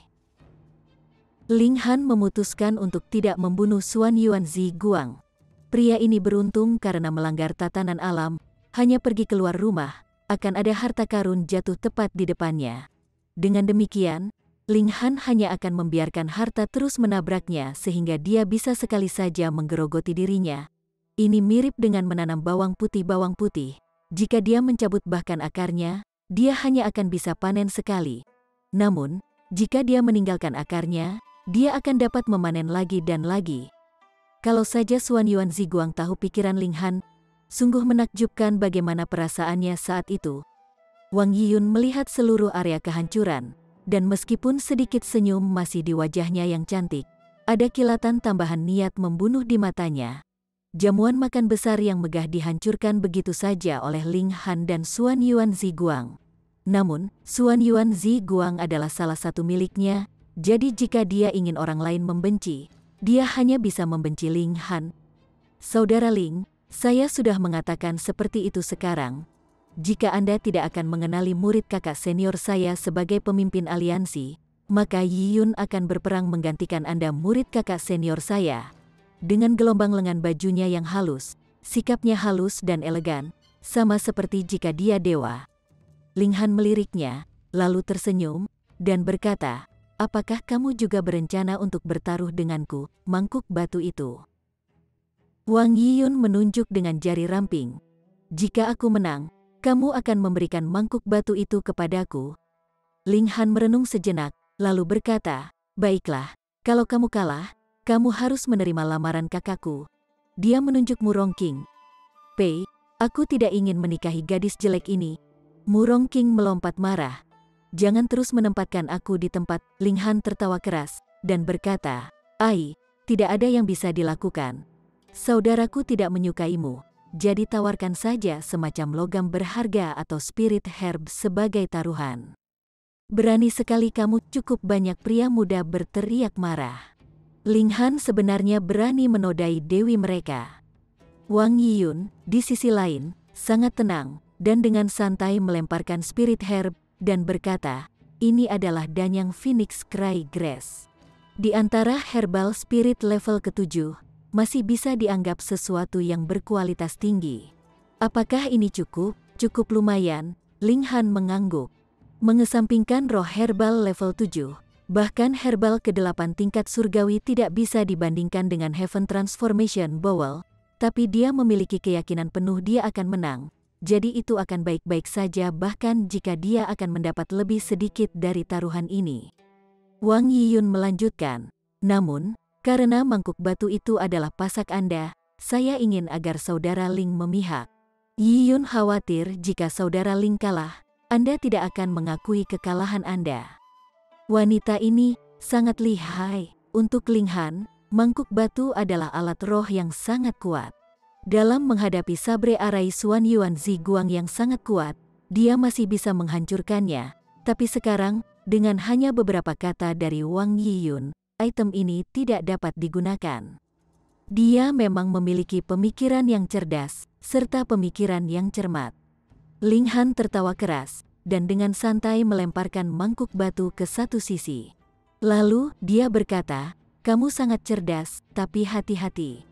Ling Han memutuskan untuk tidak membunuh Xuan Yuan Zi Guang. Pria ini beruntung karena melanggar tatanan alam, hanya pergi keluar rumah, akan ada harta karun jatuh tepat di depannya. Dengan demikian, Ling Han hanya akan membiarkan harta terus menabraknya sehingga dia bisa sekali saja menggerogoti dirinya. Ini mirip dengan menanam bawang putih. Jika dia mencabut bahkan akarnya, dia hanya akan bisa panen sekali. Namun, jika dia meninggalkan akarnya, dia akan dapat memanen lagi dan lagi. Kalau saja Xuan Yuan Zi Guang tahu pikiran Ling Han, sungguh menakjubkan bagaimana perasaannya saat itu. Wang Yiyun melihat seluruh area kehancuran, dan meskipun sedikit senyum masih di wajahnya yang cantik, ada kilatan tambahan niat membunuh di matanya. Jamuan makan besar yang megah dihancurkan begitu saja oleh Ling Han dan Xuan Yuan Zi Guang. Namun, Xuan Yuan Zi Guang adalah salah satu miliknya, jadi jika dia ingin orang lain membenci, dia hanya bisa membenci Ling Han. Saudara Ling, saya sudah mengatakan seperti itu sekarang. Jika Anda tidak akan mengenali murid kakak senior saya sebagai pemimpin aliansi, maka Yiyun akan berperang menggantikan Anda murid kakak senior saya. Dengan gelombang lengan bajunya yang halus, sikapnya halus dan elegan, sama seperti jika dia dewa. Ling Han meliriknya, lalu tersenyum, dan berkata, apakah kamu juga berencana untuk bertaruh denganku, mangkuk batu itu? Wang Yiyun menunjuk dengan jari ramping. Jika aku menang, kamu akan memberikan mangkuk batu itu kepadaku. Ling Han merenung sejenak, lalu berkata, baiklah, kalau kamu kalah, kamu harus menerima lamaran kakakku. Dia menunjuk Murong King. Pei, aku tidak ingin menikahi gadis jelek ini. Murong King melompat marah. Jangan terus menempatkan aku di tempat. Ling Han tertawa keras, dan berkata, Ai, tidak ada yang bisa dilakukan. Saudaraku tidak menyukaimu. Jadi tawarkan saja semacam logam berharga atau spirit herb sebagai taruhan. Berani sekali kamu, cukup banyak pria muda berteriak marah. Ling Han sebenarnya berani menodai dewi mereka. Wang Yiyun, di sisi lain, sangat tenang, dan dengan santai melemparkan spirit herb, dan berkata, ini adalah danyang Phoenix Cry Grass. Di antara herbal spirit level ke-7, masih bisa dianggap sesuatu yang berkualitas tinggi. Apakah ini cukup? Cukup lumayan, Ling Han mengangguk. Mengesampingkan roh herbal level 7, bahkan herbal ke-8 tingkat surgawi tidak bisa dibandingkan dengan Heaven Transformation Bowl, tapi dia memiliki keyakinan penuh dia akan menang, jadi itu akan baik-baik saja bahkan jika dia akan mendapat lebih sedikit dari taruhan ini. Wang Yiyun melanjutkan, namun, karena mangkuk batu itu adalah pasak Anda, saya ingin agar saudara Ling memihak. Yiyun khawatir jika saudara Ling kalah, Anda tidak akan mengakui kekalahan Anda. Wanita ini sangat lihai. Untuk Ling Han, mangkuk batu adalah alat roh yang sangat kuat. Dalam menghadapi sabre arai Xuan Yuan Zi Guang yang sangat kuat, dia masih bisa menghancurkannya. Tapi sekarang, dengan hanya beberapa kata dari Wang Yiyun, item ini tidak dapat digunakan. Dia memang memiliki pemikiran yang cerdas, serta pemikiran yang cermat. Ling Han tertawa keras, dan dengan santai melemparkan mangkuk batu ke satu sisi. Lalu, dia berkata, kamu sangat cerdas, tapi hati-hati.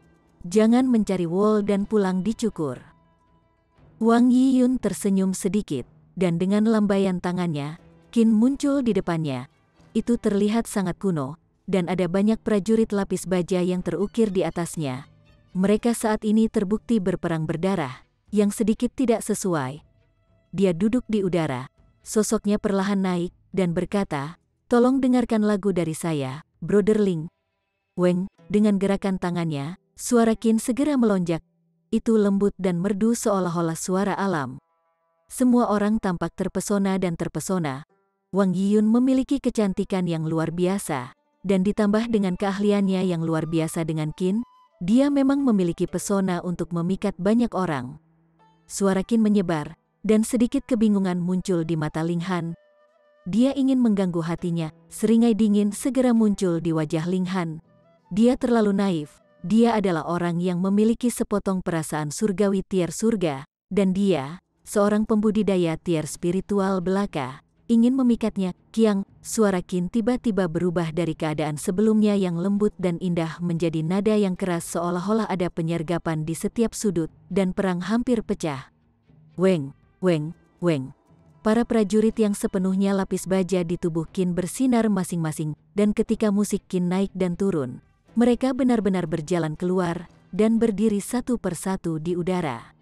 Jangan mencari wol dan pulang dicukur. Wang Yiyun tersenyum sedikit, dan dengan lambaian tangannya, Qin muncul di depannya. Itu terlihat sangat kuno, dan ada banyak prajurit lapis baja yang terukir di atasnya. Mereka saat ini terbukti berperang berdarah, yang sedikit tidak sesuai. Dia duduk di udara, sosoknya perlahan naik, dan berkata, tolong dengarkan lagu dari saya, Brother Ling. Weng, dengan gerakan tangannya, suara Qin segera melonjak. Itu lembut dan merdu seolah-olah suara alam. Semua orang tampak terpesona dan terpesona. Wang Yiyun memiliki kecantikan yang luar biasa, dan ditambah dengan keahliannya yang luar biasa dengan Qin, dia memang memiliki pesona untuk memikat banyak orang. Suara Qin menyebar, dan sedikit kebingungan muncul di mata Ling Han. Dia ingin mengganggu hatinya, seringai dingin segera muncul di wajah Ling Han. Dia terlalu naif, dia adalah orang yang memiliki sepotong perasaan surgawi tier surga, dan dia, seorang pembudidaya tier spiritual belaka, ingin memikatnya. Kiang, suara Qin tiba-tiba berubah dari keadaan sebelumnya yang lembut dan indah menjadi nada yang keras seolah-olah ada penyergapan di setiap sudut, dan perang hampir pecah. Weng, weng, weng. Para prajurit yang sepenuhnya lapis baja di tubuh Qin bersinar masing-masing, dan ketika musik Qin naik dan turun, mereka benar-benar berjalan keluar, dan berdiri satu persatu di udara.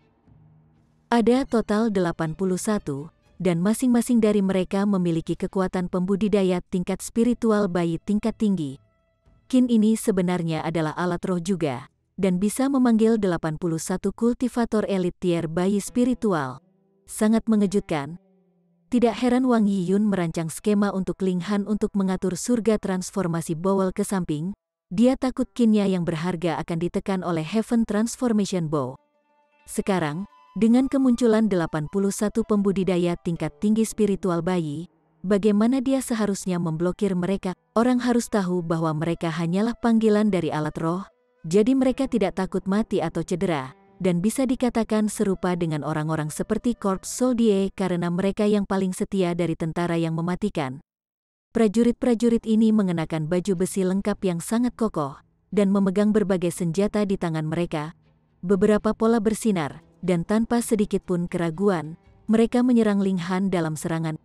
Ada total 81, dan masing-masing dari mereka memiliki kekuatan pembudidaya tingkat spiritual bayi tingkat tinggi. Qin ini sebenarnya adalah alat roh juga, dan bisa memanggil 81 kultivator elit tier bayi spiritual. Sangat mengejutkan. Tidak heran Wang Yiyun merancang skema untuk Ling Han untuk mengatur surga transformasi Bowl ke samping. Dia takut Qinnya yang berharga akan ditekan oleh Heaven Transformation Bow. Sekarang, dengan kemunculan 81 pembudidaya tingkat tinggi spiritual bayi, bagaimana dia seharusnya memblokir mereka? Orang harus tahu bahwa mereka hanyalah panggilan dari alat roh, jadi mereka tidak takut mati atau cedera, dan bisa dikatakan serupa dengan orang-orang seperti Corps Soldier karena mereka yang paling setia dari tentara yang mematikan. Prajurit-prajurit ini mengenakan baju besi lengkap yang sangat kokoh, dan memegang berbagai senjata di tangan mereka. Beberapa pola bersinar, dan tanpa sedikit pun keraguan, mereka menyerang Ling Han dalam serangan.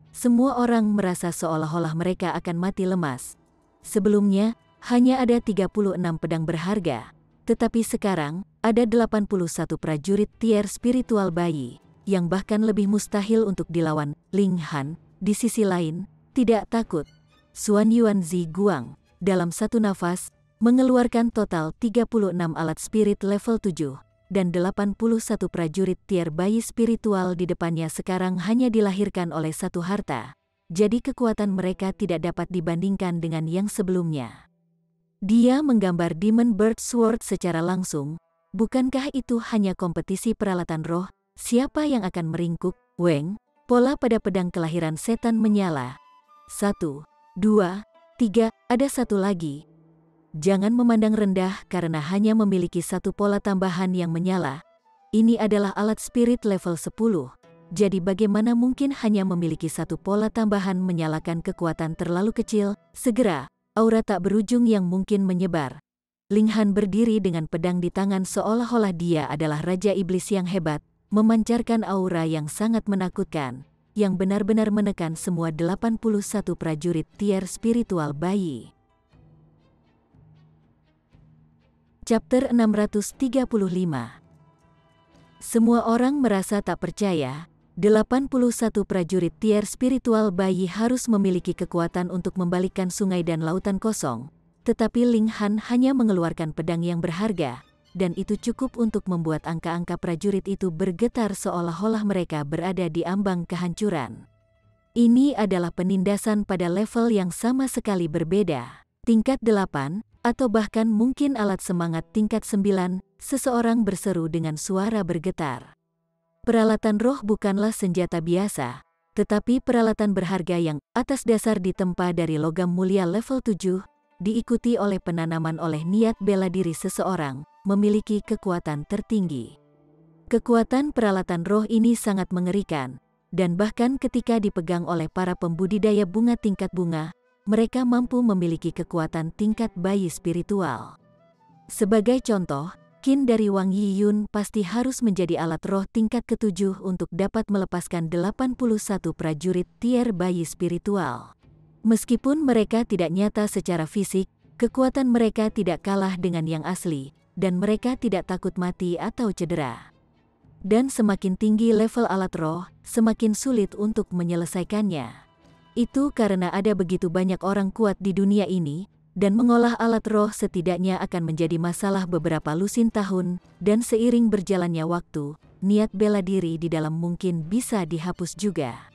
Semua orang merasa seolah-olah mereka akan mati lemas. Sebelumnya, hanya ada 36 pedang berharga, tetapi sekarang, ada 81 prajurit tier spiritual bayi, yang bahkan lebih mustahil untuk dilawan. Ling Han, di sisi lain, tidak takut. Xuan Yuan Zi Guang, dalam satu nafas, mengeluarkan total 36 alat spirit level 7, dan 81 prajurit tier bayi spiritual di depannya sekarang hanya dilahirkan oleh satu harta. Jadi kekuatan mereka tidak dapat dibandingkan dengan yang sebelumnya. Dia menggambar Demon Bird Sword secara langsung. Bukankah itu hanya kompetisi peralatan roh? Siapa yang akan meringkuk? Weng, pola pada pedang kelahiran setan menyala. 1, 2, 3, ada satu lagi. Jangan memandang rendah karena hanya memiliki satu pola tambahan yang menyala. Ini adalah alat spirit level 10. Jadi bagaimana mungkin hanya memiliki satu pola tambahan menyalakan kekuatan terlalu kecil? Segera, aura tak berujung yang mungkin menyebar. Ling Han berdiri dengan pedang di tangan seolah-olah dia adalah Raja Iblis yang hebat, memancarkan aura yang sangat menakutkan, yang benar-benar menekan semua 81 prajurit tier spiritual bayi. Chapter 635. Semua orang merasa tak percaya, 81 prajurit tier spiritual bayi harus memiliki kekuatan untuk membalikkan sungai dan lautan kosong. Tetapi Ling Han hanya mengeluarkan pedang yang berharga, dan itu cukup untuk membuat angka-angka prajurit itu bergetar seolah-olah mereka berada di ambang kehancuran. Ini adalah penindasan pada level yang sama sekali berbeda. Tingkat 8, atau bahkan mungkin alat semangat tingkat 9, seseorang berseru dengan suara bergetar. Peralatan roh bukanlah senjata biasa, tetapi peralatan berharga yang atas dasar ditempa dari logam mulia level 7, diikuti oleh penanaman oleh niat bela diri seseorang, memiliki kekuatan tertinggi. Kekuatan peralatan roh ini sangat mengerikan, dan bahkan ketika dipegang oleh para pembudidaya bunga tingkat bunga, mereka mampu memiliki kekuatan tingkat bayi spiritual. Sebagai contoh, Qin dari Wang Yiyun pasti harus menjadi alat roh tingkat ke-7 untuk dapat melepaskan 81 prajurit tier bayi spiritual. Meskipun mereka tidak nyata secara fisik, kekuatan mereka tidak kalah dengan yang asli, dan mereka tidak takut mati atau cedera. Dan semakin tinggi level alat roh, semakin sulit untuk menyelesaikannya. Itu karena ada begitu banyak orang kuat di dunia ini, dan mengolah alat roh setidaknya akan menjadi masalah beberapa lusin tahun, dan seiring berjalannya waktu, niat bela diri di dalam mungkin bisa dihapus juga.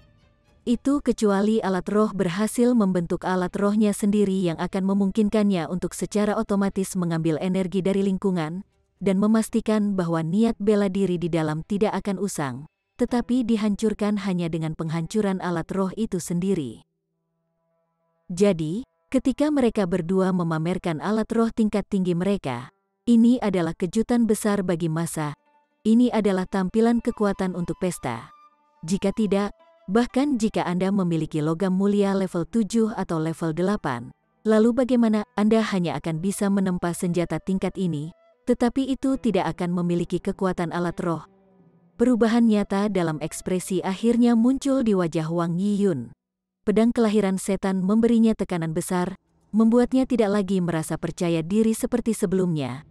Itu kecuali alat roh berhasil membentuk alat rohnya sendiri yang akan memungkinkannya untuk secara otomatis mengambil energi dari lingkungan, dan memastikan bahwa niat bela diri di dalam tidak akan usang, tetapi dihancurkan hanya dengan penghancuran alat roh itu sendiri. Jadi, ketika mereka berdua memamerkan alat roh tingkat tinggi mereka, Ini adalah kejutan besar bagi masa. Ini adalah tampilan kekuatan untuk pesta. Jika tidak, bahkan jika Anda memiliki logam mulia level 7 atau level 8, lalu bagaimana Anda hanya akan bisa menempa senjata tingkat ini, tetapi itu tidak akan memiliki kekuatan alat roh. Perubahan nyata dalam ekspresi akhirnya muncul di wajah Wang Yiyun. Pedang kelahiran setan memberinya tekanan besar, membuatnya tidak lagi merasa percaya diri seperti sebelumnya.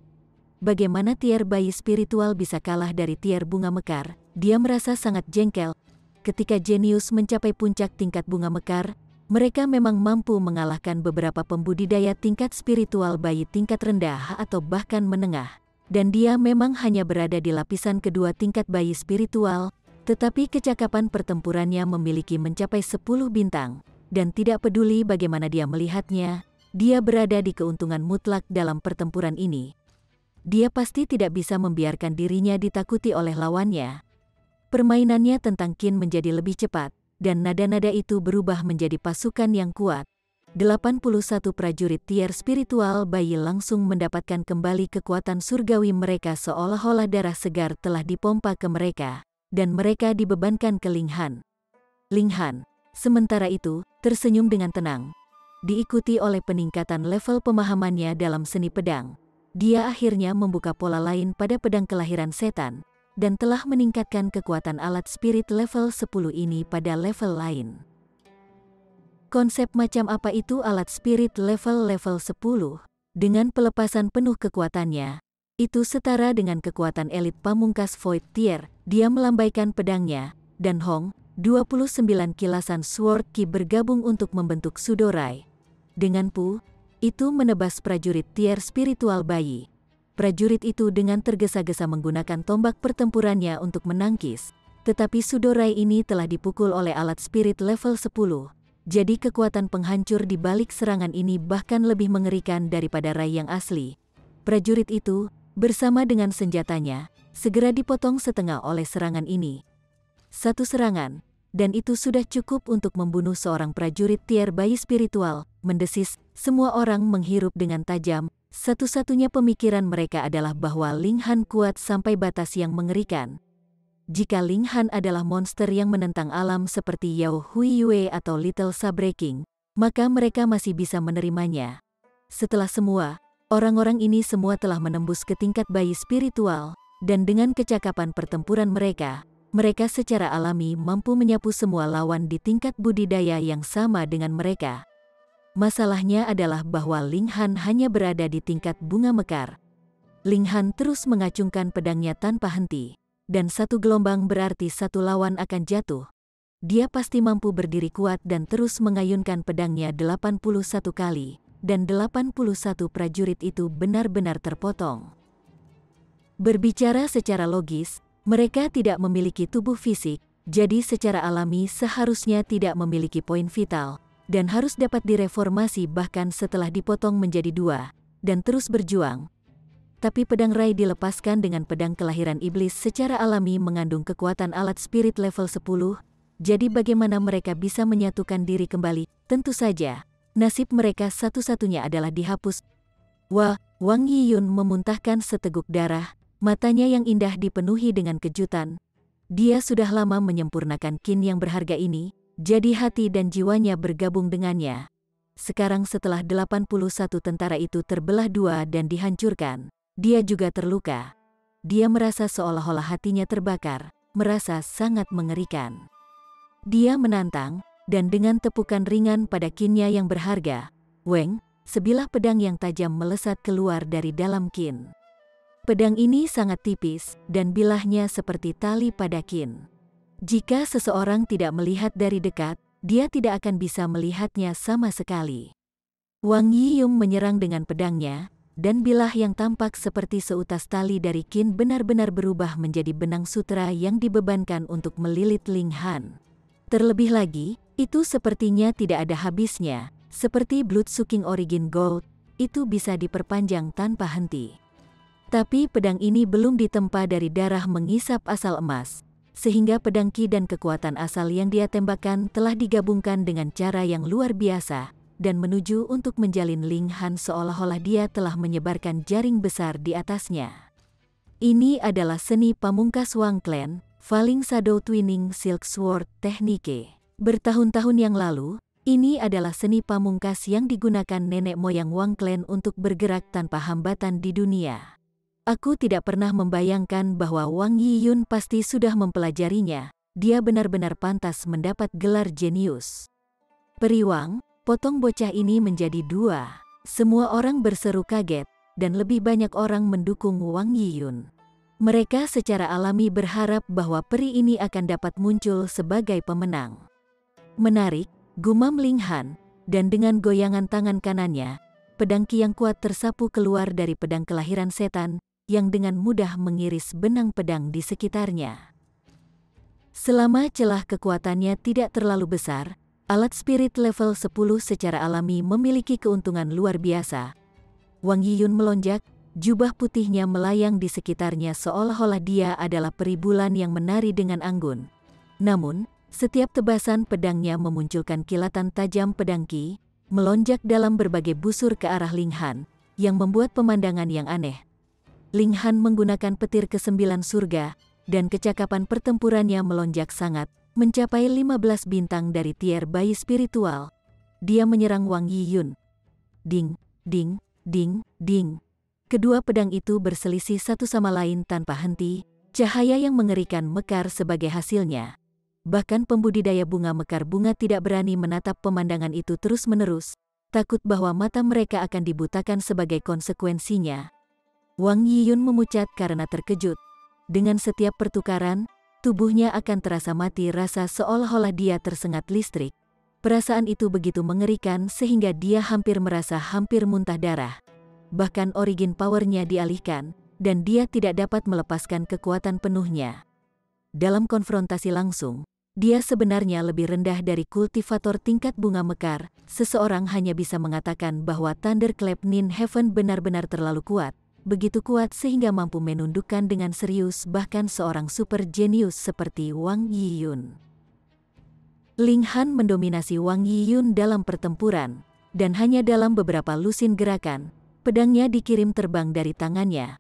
Bagaimana tier bayi spiritual bisa kalah dari tier bunga mekar? Dia merasa sangat jengkel. Ketika jenius mencapai puncak tingkat bunga mekar, mereka memang mampu mengalahkan beberapa pembudidaya tingkat spiritual bayi tingkat rendah atau bahkan menengah. Dan dia memang hanya berada di lapisan kedua tingkat bayi spiritual, tetapi kecakapan pertempurannya memiliki mencapai 10 bintang. Dan tidak peduli bagaimana dia melihatnya, dia berada di keuntungan mutlak dalam pertempuran ini. Dia pasti tidak bisa membiarkan dirinya ditakuti oleh lawannya. Permainannya tentang Qin menjadi lebih cepat, dan nada-nada itu berubah menjadi pasukan yang kuat. 81 prajurit tier spiritual bayi langsung mendapatkan kembali kekuatan surgawi mereka seolah-olah darah segar telah dipompa ke mereka, dan mereka dibebankan ke Ling Han. Ling Han, sementara itu, tersenyum dengan tenang. Diikuti oleh peningkatan level pemahamannya dalam seni pedang, dia akhirnya membuka pola lain pada pedang kelahiran setan, dan telah meningkatkan kekuatan alat spirit level 10 ini pada level lain. Konsep macam apa itu alat spirit level 10? Dengan pelepasan penuh kekuatannya, itu setara dengan kekuatan elit pamungkas Void Tier. Dia melambaikan pedangnya, dan Hong, 29 kilasan Sword Ki bergabung untuk membentuk Sudorai. Dengan Pu, itu menebas prajurit tier spiritual bayi. Prajurit itu dengan tergesa-gesa menggunakan tombak pertempurannya untuk menangkis, tetapi Sudorai ini telah dipukul oleh alat spirit level 10. Jadi kekuatan penghancur di balik serangan ini bahkan lebih mengerikan daripada Rai yang asli. Prajurit itu, bersama dengan senjatanya, segera dipotong setengah oleh serangan ini. Satu serangan, dan itu sudah cukup untuk membunuh seorang prajurit tier bayi spiritual, mendesis. Semua orang menghirup dengan tajam. Satu-satunya pemikiran mereka adalah bahwa Ling Han kuat sampai batas yang mengerikan. Jika Ling Han adalah monster yang menentang alam seperti Yao Hui Yue atau Little Sabre King, maka mereka masih bisa menerimanya. Setelah semua, orang-orang ini semua telah menembus ke tingkat bayi spiritual, dan dengan kecakapan pertempuran mereka, mereka secara alami mampu menyapu semua lawan di tingkat budidaya yang sama dengan mereka. Masalahnya adalah bahwa Ling Han hanya berada di tingkat bunga mekar. Ling Han terus mengacungkan pedangnya tanpa henti, dan satu gelombang berarti satu lawan akan jatuh. Dia pasti mampu berdiri kuat dan terus mengayunkan pedangnya 81 kali, dan 81 prajurit itu benar-benar terpotong. Berbicara secara logis, mereka tidak memiliki tubuh fisik, jadi secara alami seharusnya tidak memiliki poin vital, dan harus dapat direformasi bahkan setelah dipotong menjadi dua, dan terus berjuang. Tapi pedang Rai dilepaskan dengan pedang kelahiran iblis secara alami mengandung kekuatan alat spirit level 10, jadi bagaimana mereka bisa menyatukan diri kembali? Tentu saja, nasib mereka satu-satunya adalah dihapus. Wah, Wang Yiyun memuntahkan seteguk darah, matanya yang indah dipenuhi dengan kejutan. Dia sudah lama menyempurnakan Qin yang berharga ini, jadi hati dan jiwanya bergabung dengannya. Sekarang setelah 81 tentara itu terbelah dua dan dihancurkan, dia juga terluka. Dia merasa seolah-olah hatinya terbakar, merasa sangat mengerikan. Dia menantang, dan dengan tepukan ringan pada Qinnya yang berharga, Weng, sebilah pedang yang tajam melesat keluar dari dalam Qin. Pedang ini sangat tipis, dan bilahnya seperti tali pada Qin. Jika seseorang tidak melihat dari dekat, dia tidak akan bisa melihatnya sama sekali. Wang Yiyun menyerang dengan pedangnya, dan bilah yang tampak seperti seutas tali dari Qin benar-benar berubah menjadi benang sutra yang dibebankan untuk melilit Ling Han. Terlebih lagi, itu sepertinya tidak ada habisnya, seperti Blood Sucking Origin Gold, itu bisa diperpanjang tanpa henti. Tapi pedang ini belum ditempa dari darah mengisap asal emas, sehingga pedang Qi dan kekuatan asal yang dia tembakkan telah digabungkan dengan cara yang luar biasa, dan menuju untuk menjalin Ling Han seolah-olah dia telah menyebarkan jaring besar di atasnya. Ini adalah seni pamungkas Wang Clan, Falling Shadow Twinning Silk Sword Technique. Bertahun-tahun yang lalu, ini adalah seni pamungkas yang digunakan nenek moyang Wang Clan untuk bergerak tanpa hambatan di dunia. Aku tidak pernah membayangkan bahwa Wang Yiyun pasti sudah mempelajarinya. Dia benar-benar pantas mendapat gelar jenius. Periwang, potong bocah ini menjadi dua. Semua orang berseru kaget, dan lebih banyak orang mendukung Wang Yiyun. Mereka secara alami berharap bahwa peri ini akan dapat muncul sebagai pemenang. Menarik, gumam Ling Han, dan dengan goyangan tangan kanannya, pedang Qi yang kuat tersapu keluar dari pedang kelahiran setan, yang dengan mudah mengiris benang pedang di sekitarnya. Selama celah kekuatannya tidak terlalu besar, alat spirit level 10 secara alami memiliki keuntungan luar biasa. Wang Yiyun melonjak, jubah putihnya melayang di sekitarnya seolah-olah dia adalah peri bulan yang menari dengan anggun. Namun, setiap tebasan pedangnya memunculkan kilatan tajam pedang Qi, melonjak dalam berbagai busur ke arah Ling Han, yang membuat pemandangan yang aneh. Ling Han menggunakan petir ke-9 surga, dan kecakapan pertempurannya melonjak sangat, mencapai 15 bintang dari tier bayi spiritual. Dia menyerang Wang Yiyun. Ding, ding, ding, ding. Kedua pedang itu berselisih satu sama lain tanpa henti, cahaya yang mengerikan mekar sebagai hasilnya. Bahkan pembudidaya bunga mekar bunga tidak berani menatap pemandangan itu terus-menerus, takut bahwa mata mereka akan dibutakan sebagai konsekuensinya. Wang Yiyun memucat karena terkejut. Dengan setiap pertukaran, tubuhnya akan terasa mati rasa seolah-olah dia tersengat listrik. Perasaan itu begitu mengerikan sehingga dia hampir merasa hampir muntah darah. Bahkan origin powernya dialihkan, dan dia tidak dapat melepaskan kekuatan penuhnya. Dalam konfrontasi langsung, dia sebenarnya lebih rendah dari kultivator tingkat bunga mekar. Seseorang hanya bisa mengatakan bahwa Thunderclap Nin Heaven benar-benar terlalu kuat. Begitu kuat sehingga mampu menundukkan dengan serius bahkan seorang super jenius seperti Wang Yiyun. Ling Han mendominasi Wang Yiyun dalam pertempuran, dan hanya dalam beberapa lusin gerakan, pedangnya dikirim terbang dari tangannya.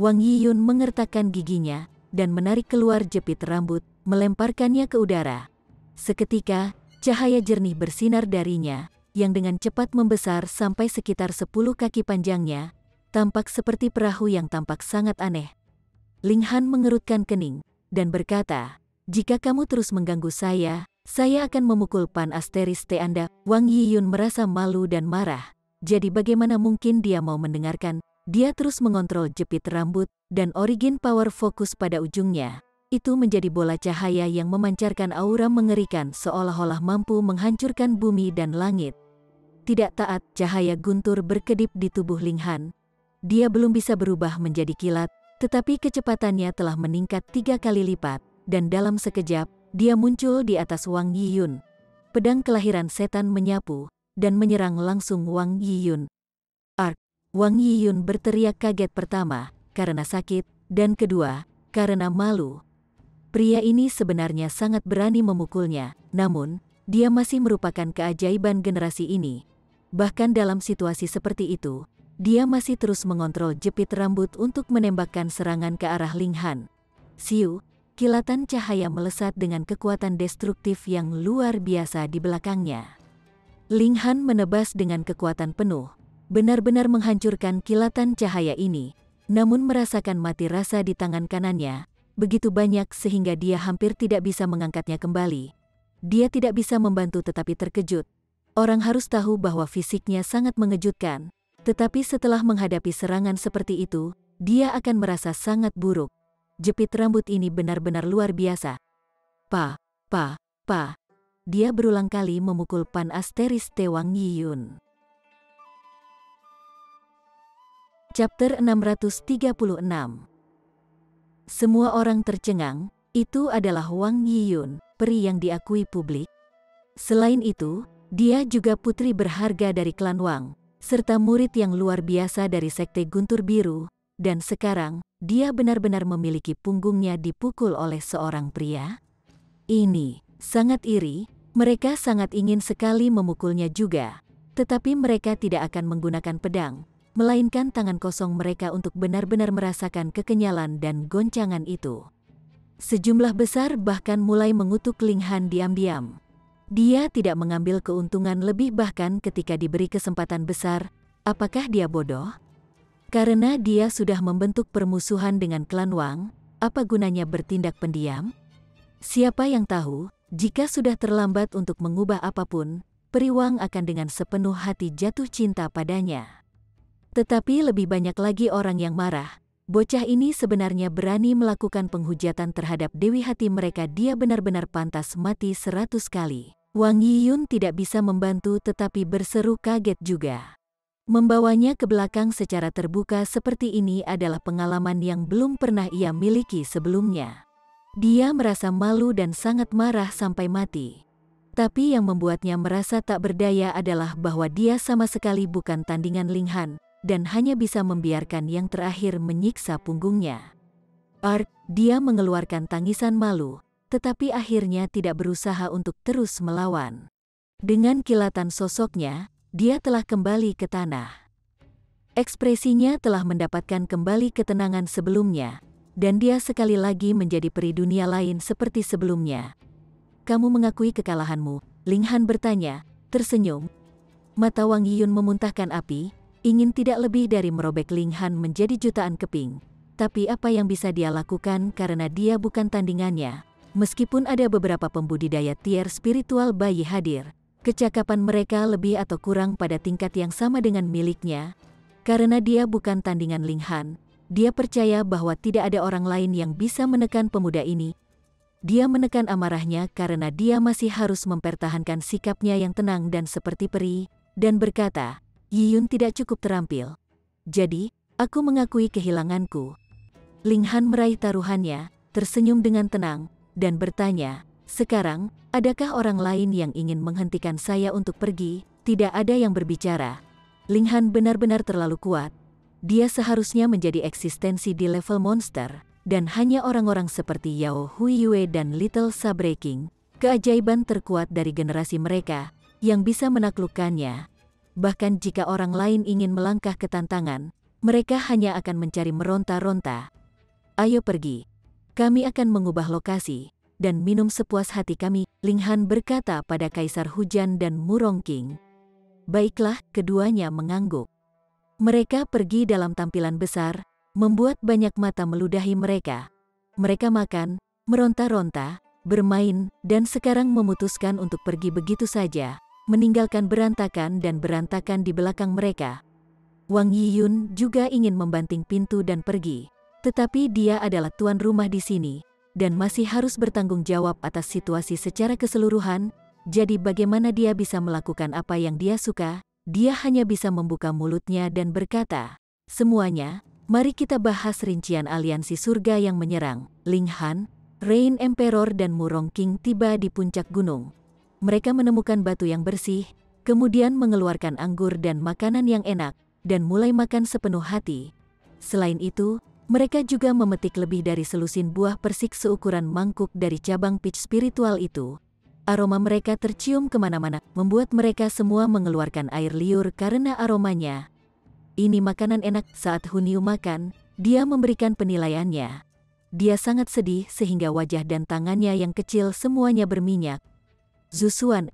Wang Yiyun mengertakkan giginya, dan menarik keluar jepit rambut, melemparkannya ke udara. Seketika, cahaya jernih bersinar darinya, yang dengan cepat membesar sampai sekitar 10 kaki panjangnya, tampak seperti perahu yang tampak sangat aneh. Ling Han mengerutkan kening, dan berkata, "Jika kamu terus mengganggu saya akan memukul pan asteriste Anda." Wang Yiyun merasa malu dan marah. Jadi bagaimana mungkin dia mau mendengarkan? Dia terus mengontrol jepit rambut, dan origin power fokus pada ujungnya. Itu menjadi bola cahaya yang memancarkan aura mengerikan seolah-olah mampu menghancurkan bumi dan langit. Tidak taat, cahaya guntur berkedip di tubuh Ling Han. Dia belum bisa berubah menjadi kilat, tetapi kecepatannya telah meningkat 3 kali lipat, dan dalam sekejap, dia muncul di atas Wang Yiyun. Pedang kelahiran setan menyapu, dan menyerang langsung Wang Yiyun. Ark! Wang Yiyun berteriak kaget pertama, karena sakit, dan kedua, karena malu. Pria ini sebenarnya sangat berani memukulnya, namun, dia masih merupakan keajaiban generasi ini. Bahkan dalam situasi seperti itu, dia masih terus mengontrol jepit rambut untuk menembakkan serangan ke arah Ling Han. Siu, kilatan cahaya melesat dengan kekuatan destruktif yang luar biasa di belakangnya. Ling Han menebas dengan kekuatan penuh, benar-benar menghancurkan kilatan cahaya ini, namun merasakan mati rasa di tangan kanannya, begitu banyak sehingga dia hampir tidak bisa mengangkatnya kembali. Dia tidak bisa membantu tetapi terkejut. Orang harus tahu bahwa fisiknya sangat mengejutkan. Tetapi setelah menghadapi serangan seperti itu, dia akan merasa sangat buruk. Jepit rambut ini benar-benar luar biasa. Pa. Dia berulang kali memukul pan asteriste Wang Yiyun. Chapter 636. Semua orang tercengang, itu adalah Wang Yiyun, peri yang diakui publik. Selain itu, dia juga putri berharga dari klan Wang, serta murid yang luar biasa dari Sekte Guntur Biru, dan sekarang, dia benar-benar memiliki punggungnya dipukul oleh seorang pria. Ini sangat iri, mereka sangat ingin sekali memukulnya juga. Tetapi mereka tidak akan menggunakan pedang, melainkan tangan kosong mereka untuk benar-benar merasakan kekenyalan dan goncangan itu. Sejumlah besar bahkan mulai mengutuk Ling Han diam-diam. Dia tidak mengambil keuntungan lebih bahkan ketika diberi kesempatan besar. Apakah dia bodoh? Karena dia sudah membentuk permusuhan dengan klan Wang, apa gunanya bertindak pendiam? Siapa yang tahu, jika sudah terlambat untuk mengubah apapun, Peri Wang akan dengan sepenuh hati jatuh cinta padanya. Tetapi lebih banyak lagi orang yang marah. Bocah ini sebenarnya berani melakukan penghujatan terhadap dewi hati mereka. Dia benar-benar pantas mati 100 kali. Wang Yiyun tidak bisa membantu tetapi berseru kaget juga. Membawanya ke belakang secara terbuka seperti ini adalah pengalaman yang belum pernah ia miliki sebelumnya. Dia merasa malu dan sangat marah sampai mati. Tapi yang membuatnya merasa tak berdaya adalah bahwa dia sama sekali bukan tandingan Ling Han, dan hanya bisa membiarkan yang terakhir menyiksa punggungnya. Dia mengeluarkan tangisan malu, tetapi akhirnya tidak berusaha untuk terus melawan. Dengan kilatan sosoknya, dia telah kembali ke tanah. Ekspresinya telah mendapatkan kembali ketenangan sebelumnya, dan dia sekali lagi menjadi peri dunia lain seperti sebelumnya. Kamu mengakui kekalahanmu, Ling Han bertanya, tersenyum. Mata Wang Yiyun memuntahkan api, ingin tidak lebih dari merobek Ling Han menjadi jutaan keping. Tapi apa yang bisa dia lakukan karena dia bukan tandingannya. Meskipun ada beberapa pembudidaya tier spiritual bayi hadir, kecakapan mereka lebih atau kurang pada tingkat yang sama dengan miliknya. Karena dia bukan tandingan Ling Han, dia percaya bahwa tidak ada orang lain yang bisa menekan pemuda ini. Dia menekan amarahnya karena dia masih harus mempertahankan sikapnya yang tenang dan seperti peri, dan berkata, Yiyun tidak cukup terampil. Jadi, aku mengakui kehilanganku. Ling Han meraih taruhannya, tersenyum dengan tenang, dan bertanya, sekarang, adakah orang lain yang ingin menghentikan saya untuk pergi? Tidak ada yang berbicara. Ling Han benar-benar terlalu kuat. Dia seharusnya menjadi eksistensi di level monster. Dan hanya orang-orang seperti Yao Huiyue dan Little Sabre King, keajaiban terkuat dari generasi mereka, yang bisa menaklukkannya. Bahkan jika orang lain ingin melangkah ke tantangan, mereka hanya akan mencari meronta-ronta. Ayo pergi. Kami akan mengubah lokasi, dan minum sepuas hati kami, Ling Han berkata pada Kaisar Hujan dan Murong King. Baiklah, keduanya mengangguk. Mereka pergi dalam tampilan besar, membuat banyak mata meludahi mereka. Mereka makan, meronta-ronta, bermain, dan sekarang memutuskan untuk pergi begitu saja, meninggalkan berantakan dan berantakan di belakang mereka. Wang Yiyun juga ingin membanting pintu dan pergi, tetapi dia adalah tuan rumah di sini, dan masih harus bertanggung jawab atas situasi secara keseluruhan. Jadi bagaimana dia bisa melakukan apa yang dia suka? Dia hanya bisa membuka mulutnya dan berkata, semuanya, mari kita bahas rincian aliansi surga yang menyerang. Ling Han, Rain Emperor dan Murong King tiba di puncak gunung. Mereka menemukan batu yang bersih, kemudian mengeluarkan anggur dan makanan yang enak, dan mulai makan sepenuh hati. Selain itu, mereka juga memetik lebih dari selusin buah persik seukuran mangkuk dari cabang peach spiritual itu. Aroma mereka tercium kemana-mana, membuat mereka semua mengeluarkan air liur karena aromanya. Ini makanan enak. Saat Hun Yu makan, dia memberikan penilaiannya. Dia sangat sedih sehingga wajah dan tangannya yang kecil semuanya berminyak. Zhu Xuan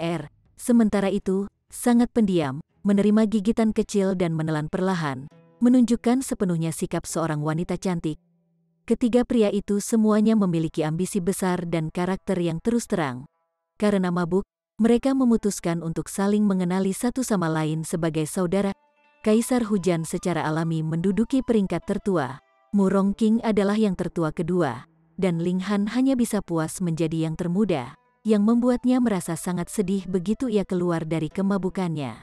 sementara itu, sangat pendiam, menerima gigitan kecil dan menelan perlahan, menunjukkan sepenuhnya sikap seorang wanita cantik. Ketiga pria itu semuanya memiliki ambisi besar dan karakter yang terus terang. Karena mabuk, mereka memutuskan untuk saling mengenali satu sama lain sebagai saudara. Kaisar Hujan secara alami menduduki peringkat tertua. Murong King adalah yang tertua kedua, dan Ling Han hanya bisa puas menjadi yang termuda, yang membuatnya merasa sangat sedih begitu ia keluar dari kemabukannya.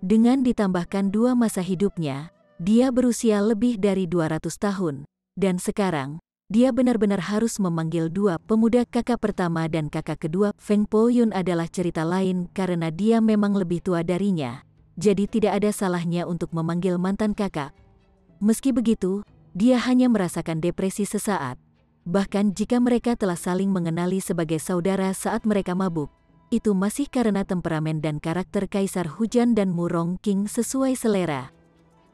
Dengan ditambahkan 2 masa hidupnya, dia berusia lebih dari 200 tahun, dan sekarang, dia benar-benar harus memanggil 2 pemuda kakak pertama dan kakak kedua. Feng Po Yun adalah cerita lain karena dia memang lebih tua darinya, jadi tidak ada salahnya untuk memanggil mantan kakak. Meski begitu, dia hanya merasakan depresi sesaat. Bahkan jika mereka telah saling mengenali sebagai saudara saat mereka mabuk, itu masih karena temperamen dan karakter Kaisar Hujan dan Murong King sesuai selera.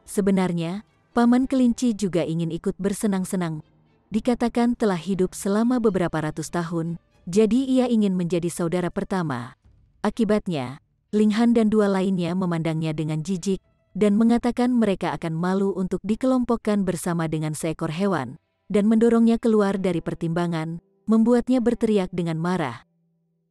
Sebenarnya, Paman Kelinci juga ingin ikut bersenang-senang. Dikatakan telah hidup selama beberapa ratus tahun, jadi ia ingin menjadi saudara pertama. Akibatnya, Ling Han dan dua lainnya memandangnya dengan jijik, dan mengatakan mereka akan malu untuk dikelompokkan bersama dengan seekor hewan, dan mendorongnya keluar dari pertimbangan, membuatnya berteriak dengan marah.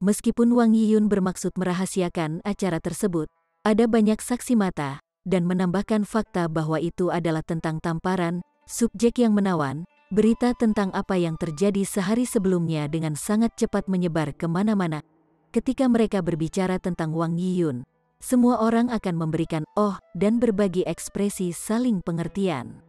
Meskipun Wang Yiyun bermaksud merahasiakan acara tersebut, ada banyak saksi mata, dan menambahkan fakta bahwa itu adalah tentang tamparan, subjek yang menawan, berita tentang apa yang terjadi sehari sebelumnya dengan sangat cepat menyebar kemana-mana. Ketika mereka berbicara tentang Wang Yiyun, semua orang akan memberikan "oh" dan berbagi ekspresi saling pengertian.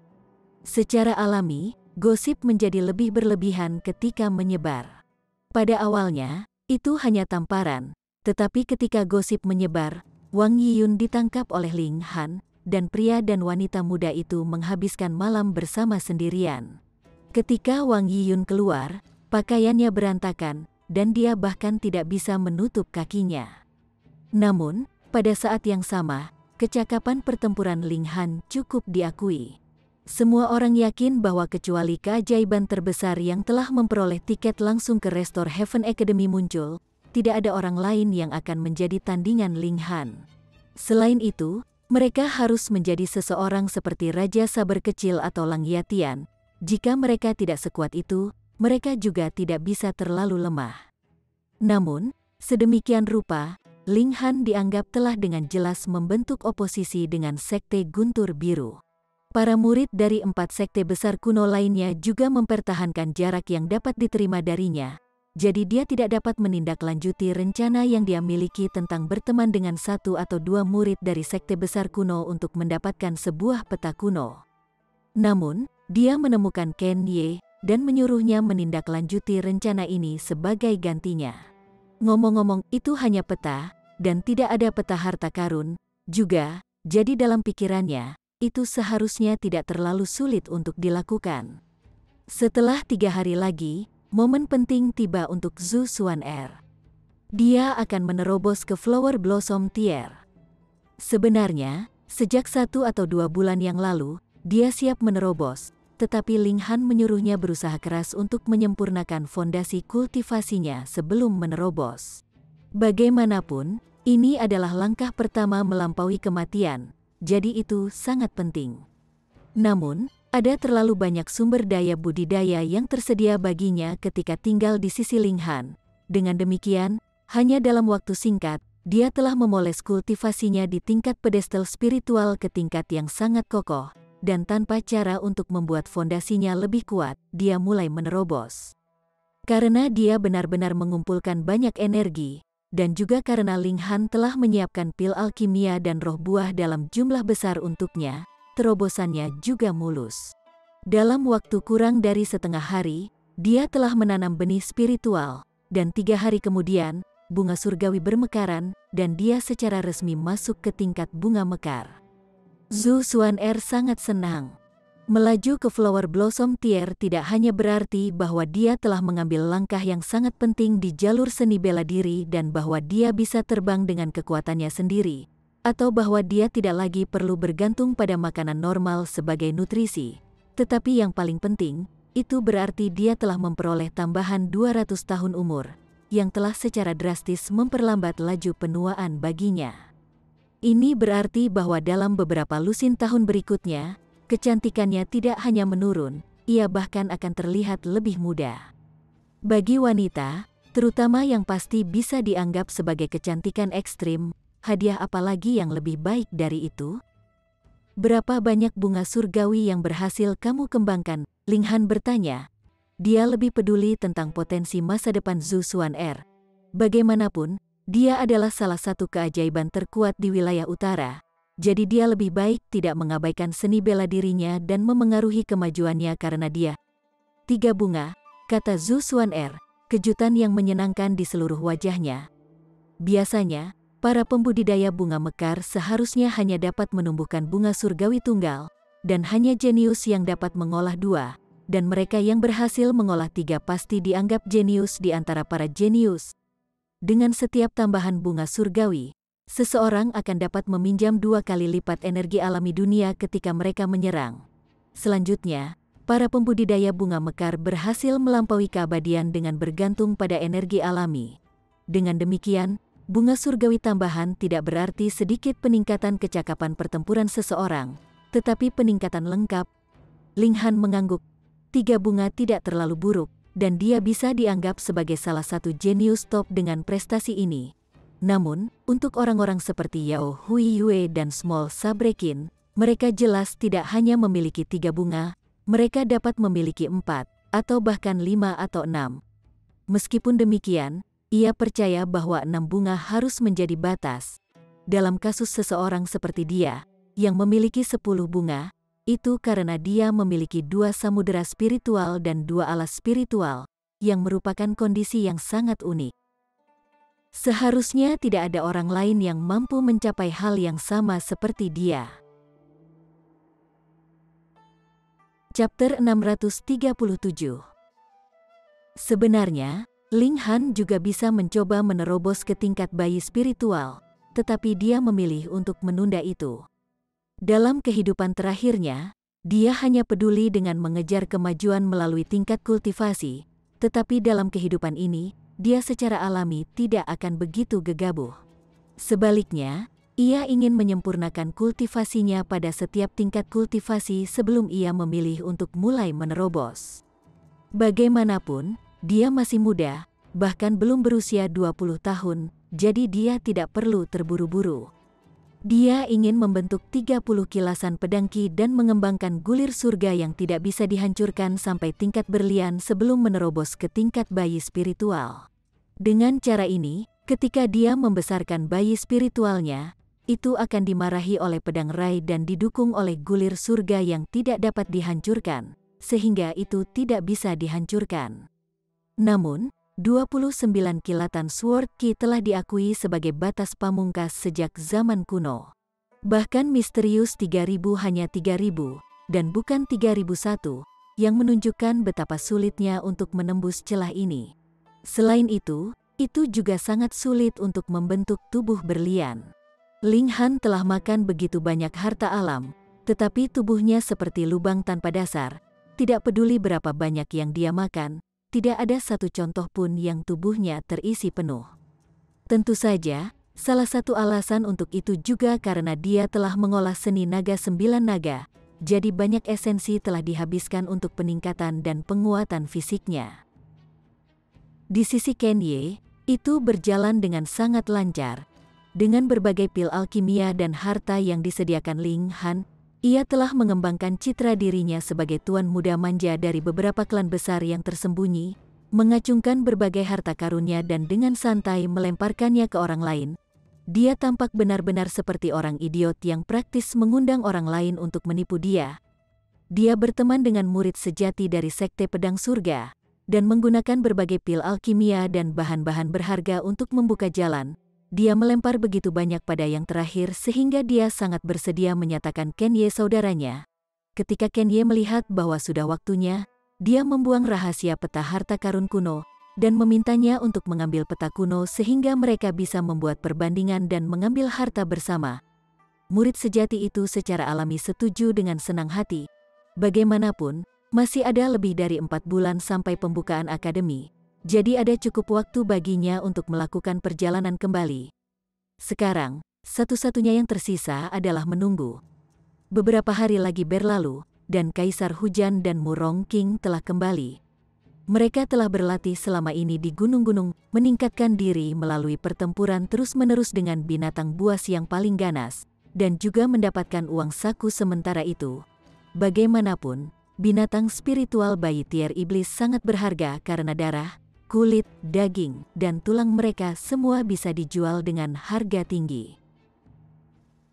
Secara alami, gosip menjadi lebih berlebihan ketika menyebar. Pada awalnya, itu hanya tamparan, tetapi ketika gosip menyebar, Wang Yiyun ditangkap oleh Ling Han, dan pria dan wanita muda itu menghabiskan malam bersama sendirian. Ketika Wang Yiyun keluar, pakaiannya berantakan, dan dia bahkan tidak bisa menutup kakinya. Namun, pada saat yang sama, kecakapan pertempuran Ling Han cukup diakui. Semua orang yakin bahwa kecuali keajaiban terbesar yang telah memperoleh tiket langsung ke Restore Heaven Academy muncul, tidak ada orang lain yang akan menjadi tandingan Ling Han. Selain itu, mereka harus menjadi seseorang seperti Raja Saber Kecil atau Lang Yatian. Jika mereka tidak sekuat itu, mereka juga tidak bisa terlalu lemah. Namun, sedemikian rupa, Ling Han dianggap telah dengan jelas membentuk oposisi dengan Sekte Guntur Biru. Para murid dari 4 sekte besar kuno lainnya juga mempertahankan jarak yang dapat diterima darinya, jadi dia tidak dapat menindaklanjuti rencana yang dia miliki tentang berteman dengan 1 atau 2 murid dari sekte besar kuno untuk mendapatkan sebuah peta kuno. Namun, dia menemukan Ken Ye dan menyuruhnya menindaklanjuti rencana ini sebagai gantinya. Ngomong-ngomong, itu hanya peta, dan tidak ada peta harta karun, juga, jadi dalam pikirannya, itu seharusnya tidak terlalu sulit untuk dilakukan. Setelah 3 hari lagi, momen penting tiba untuk Zhu Xuan'er. Dia akan menerobos ke Flower Blossom Tier. Sebenarnya, sejak 1 atau 2 bulan yang lalu, dia siap menerobos, tetapi Ling Han menyuruhnya berusaha keras untuk menyempurnakan fondasi kultivasinya sebelum menerobos. Bagaimanapun, ini adalah langkah pertama melampaui kematian, jadi itu sangat penting. Namun, ada terlalu banyak sumber daya budidaya yang tersedia baginya ketika tinggal di sisi Ling Han. Dengan demikian, hanya dalam waktu singkat, dia telah memoles kultivasinya di tingkat pedestal spiritual ke tingkat yang sangat kokoh, dan tanpa cara untuk membuat fondasinya lebih kuat, dia mulai menerobos. Karena dia benar-benar mengumpulkan banyak energi, dan juga karena Ling Han telah menyiapkan pil alkimia dan roh buah dalam jumlah besar untuknya, terobosannya juga mulus. Dalam waktu kurang dari setengah hari, dia telah menanam benih spiritual, dan 3 hari kemudian, bunga surgawi bermekaran, dan dia secara resmi masuk ke tingkat bunga mekar. Zhu Xuan'er sangat senang. Melaju ke Flower Blossom Tier tidak hanya berarti bahwa dia telah mengambil langkah yang sangat penting di jalur seni bela diri dan bahwa dia bisa terbang dengan kekuatannya sendiri, atau bahwa dia tidak lagi perlu bergantung pada makanan normal sebagai nutrisi. Tetapi yang paling penting, itu berarti dia telah memperoleh tambahan 200 tahun umur, yang telah secara drastis memperlambat laju penuaan baginya. Ini berarti bahwa dalam beberapa lusin tahun berikutnya, kecantikannya tidak hanya menurun, ia bahkan akan terlihat lebih muda. Bagi wanita, terutama yang pasti bisa dianggap sebagai kecantikan ekstrim, hadiah apalagi yang lebih baik dari itu? Berapa banyak bunga surgawi yang berhasil kamu kembangkan? Ling Han bertanya. Dia lebih peduli tentang potensi masa depan Zhu Xuan'er. Bagaimanapun, dia adalah salah satu keajaiban terkuat di wilayah utara. Jadi dia lebih baik tidak mengabaikan seni bela dirinya dan memengaruhi kemajuannya karena dia. 3 bunga, kata Zhu Xuan'er, kejutan yang menyenangkan di seluruh wajahnya. Biasanya, para pembudidaya bunga mekar seharusnya hanya dapat menumbuhkan bunga surgawi tunggal, dan hanya jenius yang dapat mengolah 2, dan mereka yang berhasil mengolah 3 pasti dianggap jenius di antara para jenius. dengan setiap tambahan bunga surgawi, seseorang akan dapat meminjam 2 kali lipat energi alami dunia ketika mereka menyerang. Selanjutnya, para pembudidaya bunga mekar berhasil melampaui keabadian dengan bergantung pada energi alami. Dengan demikian, bunga surgawi tambahan tidak berarti sedikit peningkatan kecakapan pertempuran seseorang, tetapi peningkatan lengkap. Ling Han mengangguk. 3 bunga tidak terlalu buruk, dan dia bisa dianggap sebagai salah satu jenius top dengan prestasi ini. Namun, untuk orang-orang seperti Yao Hui Yue dan Small Sabrekin, mereka jelas tidak hanya memiliki 3 bunga, mereka dapat memiliki 4, atau bahkan 5 atau 6. Meskipun demikian, ia percaya bahwa 6 bunga harus menjadi batas. Dalam kasus seseorang seperti dia, yang memiliki 10 bunga, itu karena dia memiliki 2 samudera spiritual dan 2 alas spiritual, yang merupakan kondisi yang sangat unik. Seharusnya tidak ada orang lain yang mampu mencapai hal yang sama seperti dia. Chapter 637. Sebenarnya, Ling Han juga bisa mencoba menerobos ke tingkat bayi spiritual, tetapi dia memilih untuk menunda itu. Dalam kehidupan terakhirnya, dia hanya peduli dengan mengejar kemajuan melalui tingkat kultivasi, tetapi dalam kehidupan ini, dia secara alami tidak akan begitu gegabah. Sebaliknya, ia ingin menyempurnakan kultivasinya pada setiap tingkat kultivasi sebelum ia memilih untuk mulai menerobos. Bagaimanapun, dia masih muda, bahkan belum berusia 20 tahun, jadi dia tidak perlu terburu-buru. Dia ingin membentuk 30 kilasan pedang Qi dan mengembangkan gulir surga yang tidak bisa dihancurkan sampai tingkat berlian sebelum menerobos ke tingkat bayi spiritual. Dengan cara ini, ketika dia membesarkan bayi spiritualnya, itu akan dimarahi oleh pedang Rai dan didukung oleh gulir surga yang tidak dapat dihancurkan, sehingga itu tidak bisa dihancurkan. Namun, 29 kilatan Sword Qi telah diakui sebagai batas pamungkas sejak zaman kuno. Bahkan misterius 3000 hanya 3000, dan bukan 3001, yang menunjukkan betapa sulitnya untuk menembus celah ini. Selain itu juga sangat sulit untuk membentuk tubuh berlian. Ling Han telah makan begitu banyak harta alam, tetapi tubuhnya seperti lubang tanpa dasar, tidak peduli berapa banyak yang dia makan, tidak ada satu contoh pun yang tubuhnya terisi penuh. Tentu saja, salah satu alasan untuk itu juga karena dia telah mengolah seni naga 9 naga, jadi banyak esensi telah dihabiskan untuk peningkatan dan penguatan fisiknya. Di sisi Kenye, itu berjalan dengan sangat lancar. Dengan berbagai pil alkimia dan harta yang disediakan Ling Han, ia telah mengembangkan citra dirinya sebagai tuan muda manja dari beberapa klan besar yang tersembunyi, mengacungkan berbagai harta karunia dan dengan santai melemparkannya ke orang lain. Dia tampak benar-benar seperti orang idiot yang praktis mengundang orang lain untuk menipu dia. Dia berteman dengan murid sejati dari Sekte Pedang Surga, dan menggunakan berbagai pil alkimia dan bahan-bahan berharga untuk membuka jalan. Dia melempar begitu banyak pada yang terakhir sehingga dia sangat bersedia menyatakan Kenye saudaranya. Ketika Kenye melihat bahwa sudah waktunya, dia membuang rahasia peta harta karun kuno, dan memintanya untuk mengambil peta kuno sehingga mereka bisa membuat perbandingan dan mengambil harta bersama. Murid sejati itu secara alami setuju dengan senang hati. Bagaimanapun, masih ada lebih dari 4 bulan sampai pembukaan akademi, jadi ada cukup waktu baginya untuk melakukan perjalanan kembali. Sekarang, satu-satunya yang tersisa adalah menunggu. Beberapa hari lagi berlalu, dan Kaisar Hujan dan Murong King telah kembali. Mereka telah berlatih selama ini di gunung-gunung, meningkatkan diri melalui pertempuran terus-menerus dengan binatang buas yang paling ganas, dan juga mendapatkan uang saku sementara itu. Bagaimanapun, binatang spiritual bayi tier iblis sangat berharga karena darah, kulit, daging, dan tulang mereka semua bisa dijual dengan harga tinggi.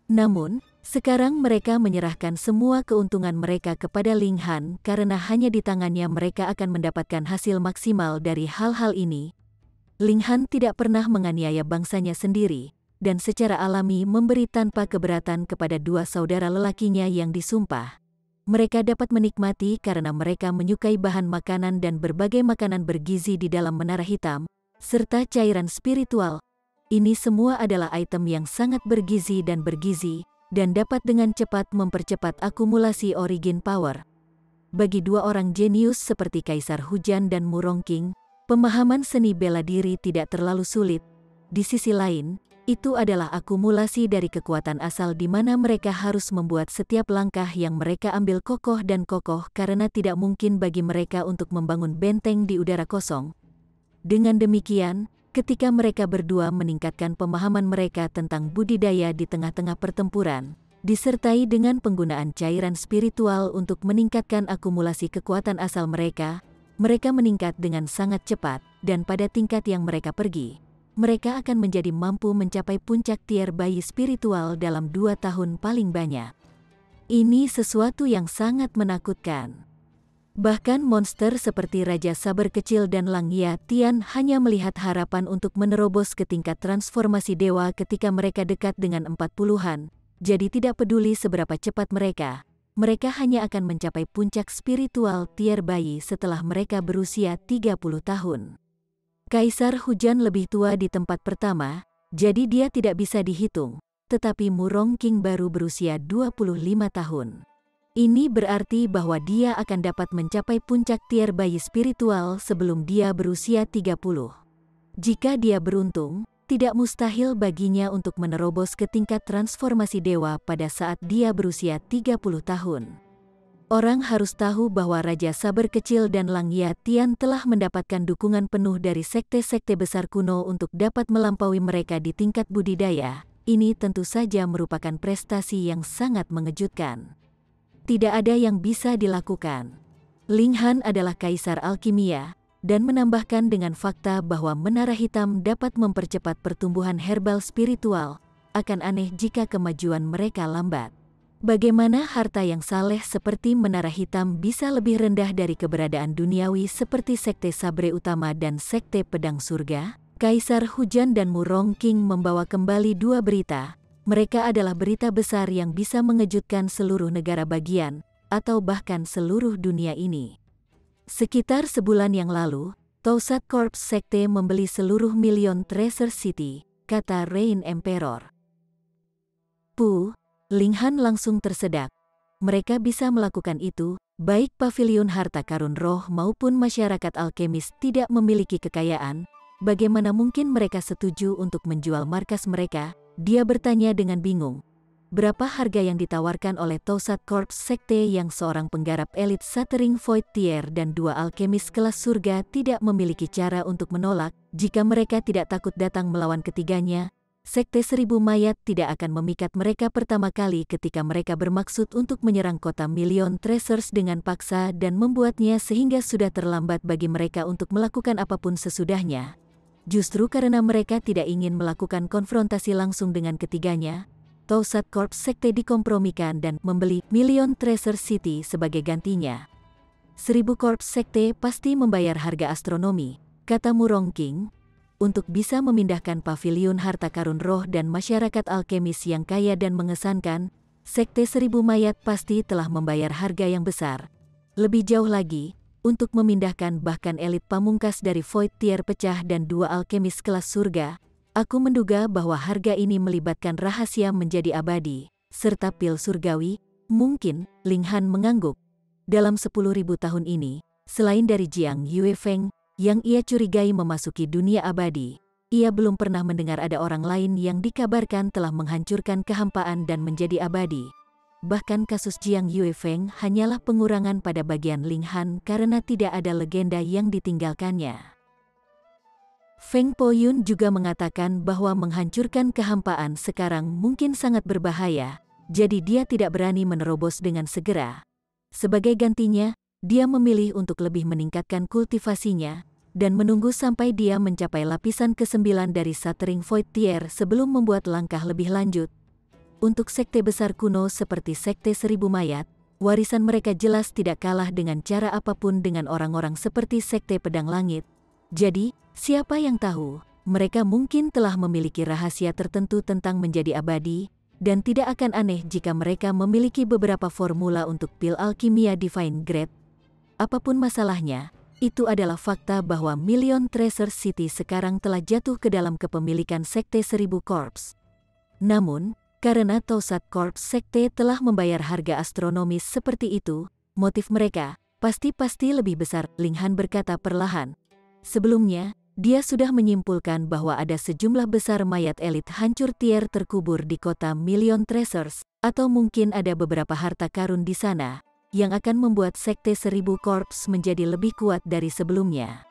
Namun, sekarang mereka menyerahkan semua keuntungan mereka kepada Ling Han karena hanya di tangannya mereka akan mendapatkan hasil maksimal dari hal-hal ini. Ling Han tidak pernah menganiaya bangsanya sendiri, dan secara alami memberi tanpa keberatan kepada 2 saudara lelakinya yang disumpah. Mereka dapat menikmati karena mereka menyukai bahan makanan dan berbagai makanan bergizi di dalam menara hitam, serta cairan spiritual. Ini semua adalah item yang sangat bergizi dan dapat dengan cepat mempercepat akumulasi origin power. Bagi dua orang jenius seperti Kaisar Hujan dan Murong King, pemahaman seni bela diri tidak terlalu sulit. Di sisi lain, itu adalah akumulasi dari kekuatan asal di mana mereka harus membuat setiap langkah yang mereka ambil kokoh karena tidak mungkin bagi mereka untuk membangun benteng di udara kosong. Dengan demikian, ketika mereka berdua meningkatkan pemahaman mereka tentang budidaya di tengah-tengah pertempuran, disertai dengan penggunaan cairan spiritual untuk meningkatkan akumulasi kekuatan asal mereka meningkat dengan sangat cepat, dan pada tingkat yang mereka pergi, mereka akan menjadi mampu mencapai puncak tier bayi spiritual dalam 2 tahun paling banyak. Ini sesuatu yang sangat menakutkan. Bahkan monster seperti Raja Saber Kecil dan Lang Ya Tian hanya melihat harapan untuk menerobos ke tingkat transformasi dewa ketika mereka dekat dengan 40-an, jadi tidak peduli seberapa cepat mereka hanya akan mencapai puncak spiritual tier bayi setelah mereka berusia 30 tahun. Kaisar Hujan lebih tua di tempat pertama, jadi dia tidak bisa dihitung, tetapi Murong King baru berusia 25 tahun. Ini berarti bahwa dia akan dapat mencapai puncak tier bayi spiritual sebelum dia berusia 30. Jika dia beruntung, tidak mustahil baginya untuk menerobos ke tingkat transformasi dewa pada saat dia berusia 30 tahun. Orang harus tahu bahwa Raja Saber Kecil dan Lang Ya Tian telah mendapatkan dukungan penuh dari sekte-sekte besar kuno untuk dapat melampaui mereka di tingkat budidaya. Ini tentu saja merupakan prestasi yang sangat mengejutkan. Tidak ada yang bisa dilakukan. Ling Han adalah kaisar alkimia, dan menambahkan dengan fakta bahwa menara hitam dapat mempercepat pertumbuhan herbal spiritual. Akan aneh jika kemajuan mereka lambat. Bagaimana harta yang saleh seperti menara hitam bisa lebih rendah dari keberadaan duniawi seperti sekte Sabre Utama dan sekte Pedang Surga? Kaisar Hujan dan Murong King membawa kembali dua berita. Mereka adalah berita besar yang bisa mengejutkan seluruh negara bagian, atau bahkan seluruh dunia ini. Sekitar sebulan yang lalu, Toussaint Corps Sekte membeli seluruh Million Treasure City, kata Rain Emperor. Ling Han langsung tersedak. Mereka bisa melakukan itu, baik pavilion harta karun roh maupun masyarakat alkemis tidak memiliki kekayaan. Bagaimana mungkin mereka setuju untuk menjual markas mereka? Dia bertanya dengan bingung. Berapa harga yang ditawarkan oleh Toussaint Corps Sekte yang seorang penggarap elit Shattering Void Tier dan dua alkemis kelas surga tidak memiliki cara untuk menolak? Jika mereka tidak takut datang melawan ketiganya, Sekte Seribu Mayat tidak akan memikat mereka pertama kali ketika mereka bermaksud untuk menyerang kota Million Treasures dengan paksa dan membuatnya sehingga sudah terlambat bagi mereka untuk melakukan apapun sesudahnya. Justru karena mereka tidak ingin melakukan konfrontasi langsung dengan ketiganya, Toussaint Corps Sekte dikompromikan dan membeli Million Treasure City sebagai gantinya. 1000 Corps Sekte pasti membayar harga astronomi, kata Murong King. Untuk bisa memindahkan pavilion harta karun roh dan masyarakat alkemis yang kaya dan mengesankan, Sekte Seribu Mayat pasti telah membayar harga yang besar. Lebih jauh lagi, untuk memindahkan bahkan elit pamungkas dari Void Tier pecah dan dua alkemis kelas surga, aku menduga bahwa harga ini melibatkan rahasia menjadi abadi, serta pil surgawi. Mungkin, Ling Han mengangguk. Dalam 10.000 tahun ini, selain dari Jiang Yuefeng, yang ia curigai memasuki dunia abadi, ia belum pernah mendengar ada orang lain yang dikabarkan telah menghancurkan kehampaan dan menjadi abadi. Bahkan kasus Jiang Yuefeng hanyalah pengurangan pada bagian Ling Han karena tidak ada legenda yang ditinggalkannya. Feng Poyun juga mengatakan bahwa menghancurkan kehampaan sekarang mungkin sangat berbahaya, jadi dia tidak berani menerobos dengan segera. Sebagai gantinya, dia memilih untuk lebih meningkatkan kultivasinya, dan menunggu sampai dia mencapai lapisan ke-9 dari Shattering Void Tier sebelum membuat langkah lebih lanjut. Untuk sekte besar kuno seperti Sekte Seribu Mayat, warisan mereka jelas tidak kalah dengan cara apapun dengan orang-orang seperti Sekte Pedang Langit. Jadi, siapa yang tahu, mereka mungkin telah memiliki rahasia tertentu tentang menjadi abadi, dan tidak akan aneh jika mereka memiliki beberapa formula untuk pil alkimia Divine Grade. Apapun masalahnya, itu adalah fakta bahwa Million Treasure City sekarang telah jatuh ke dalam kepemilikan Sekte Seribu Corps. Namun, karena Tausat Corps Sekte telah membayar harga astronomis seperti itu, motif mereka pasti lebih besar, Ling Han berkata perlahan. Sebelumnya, dia sudah menyimpulkan bahwa ada sejumlah besar mayat elit hancur tier terkubur di kota Million Treasures, atau mungkin ada beberapa harta karun di sana, yang akan membuat Sekte Seribu Corps menjadi lebih kuat dari sebelumnya.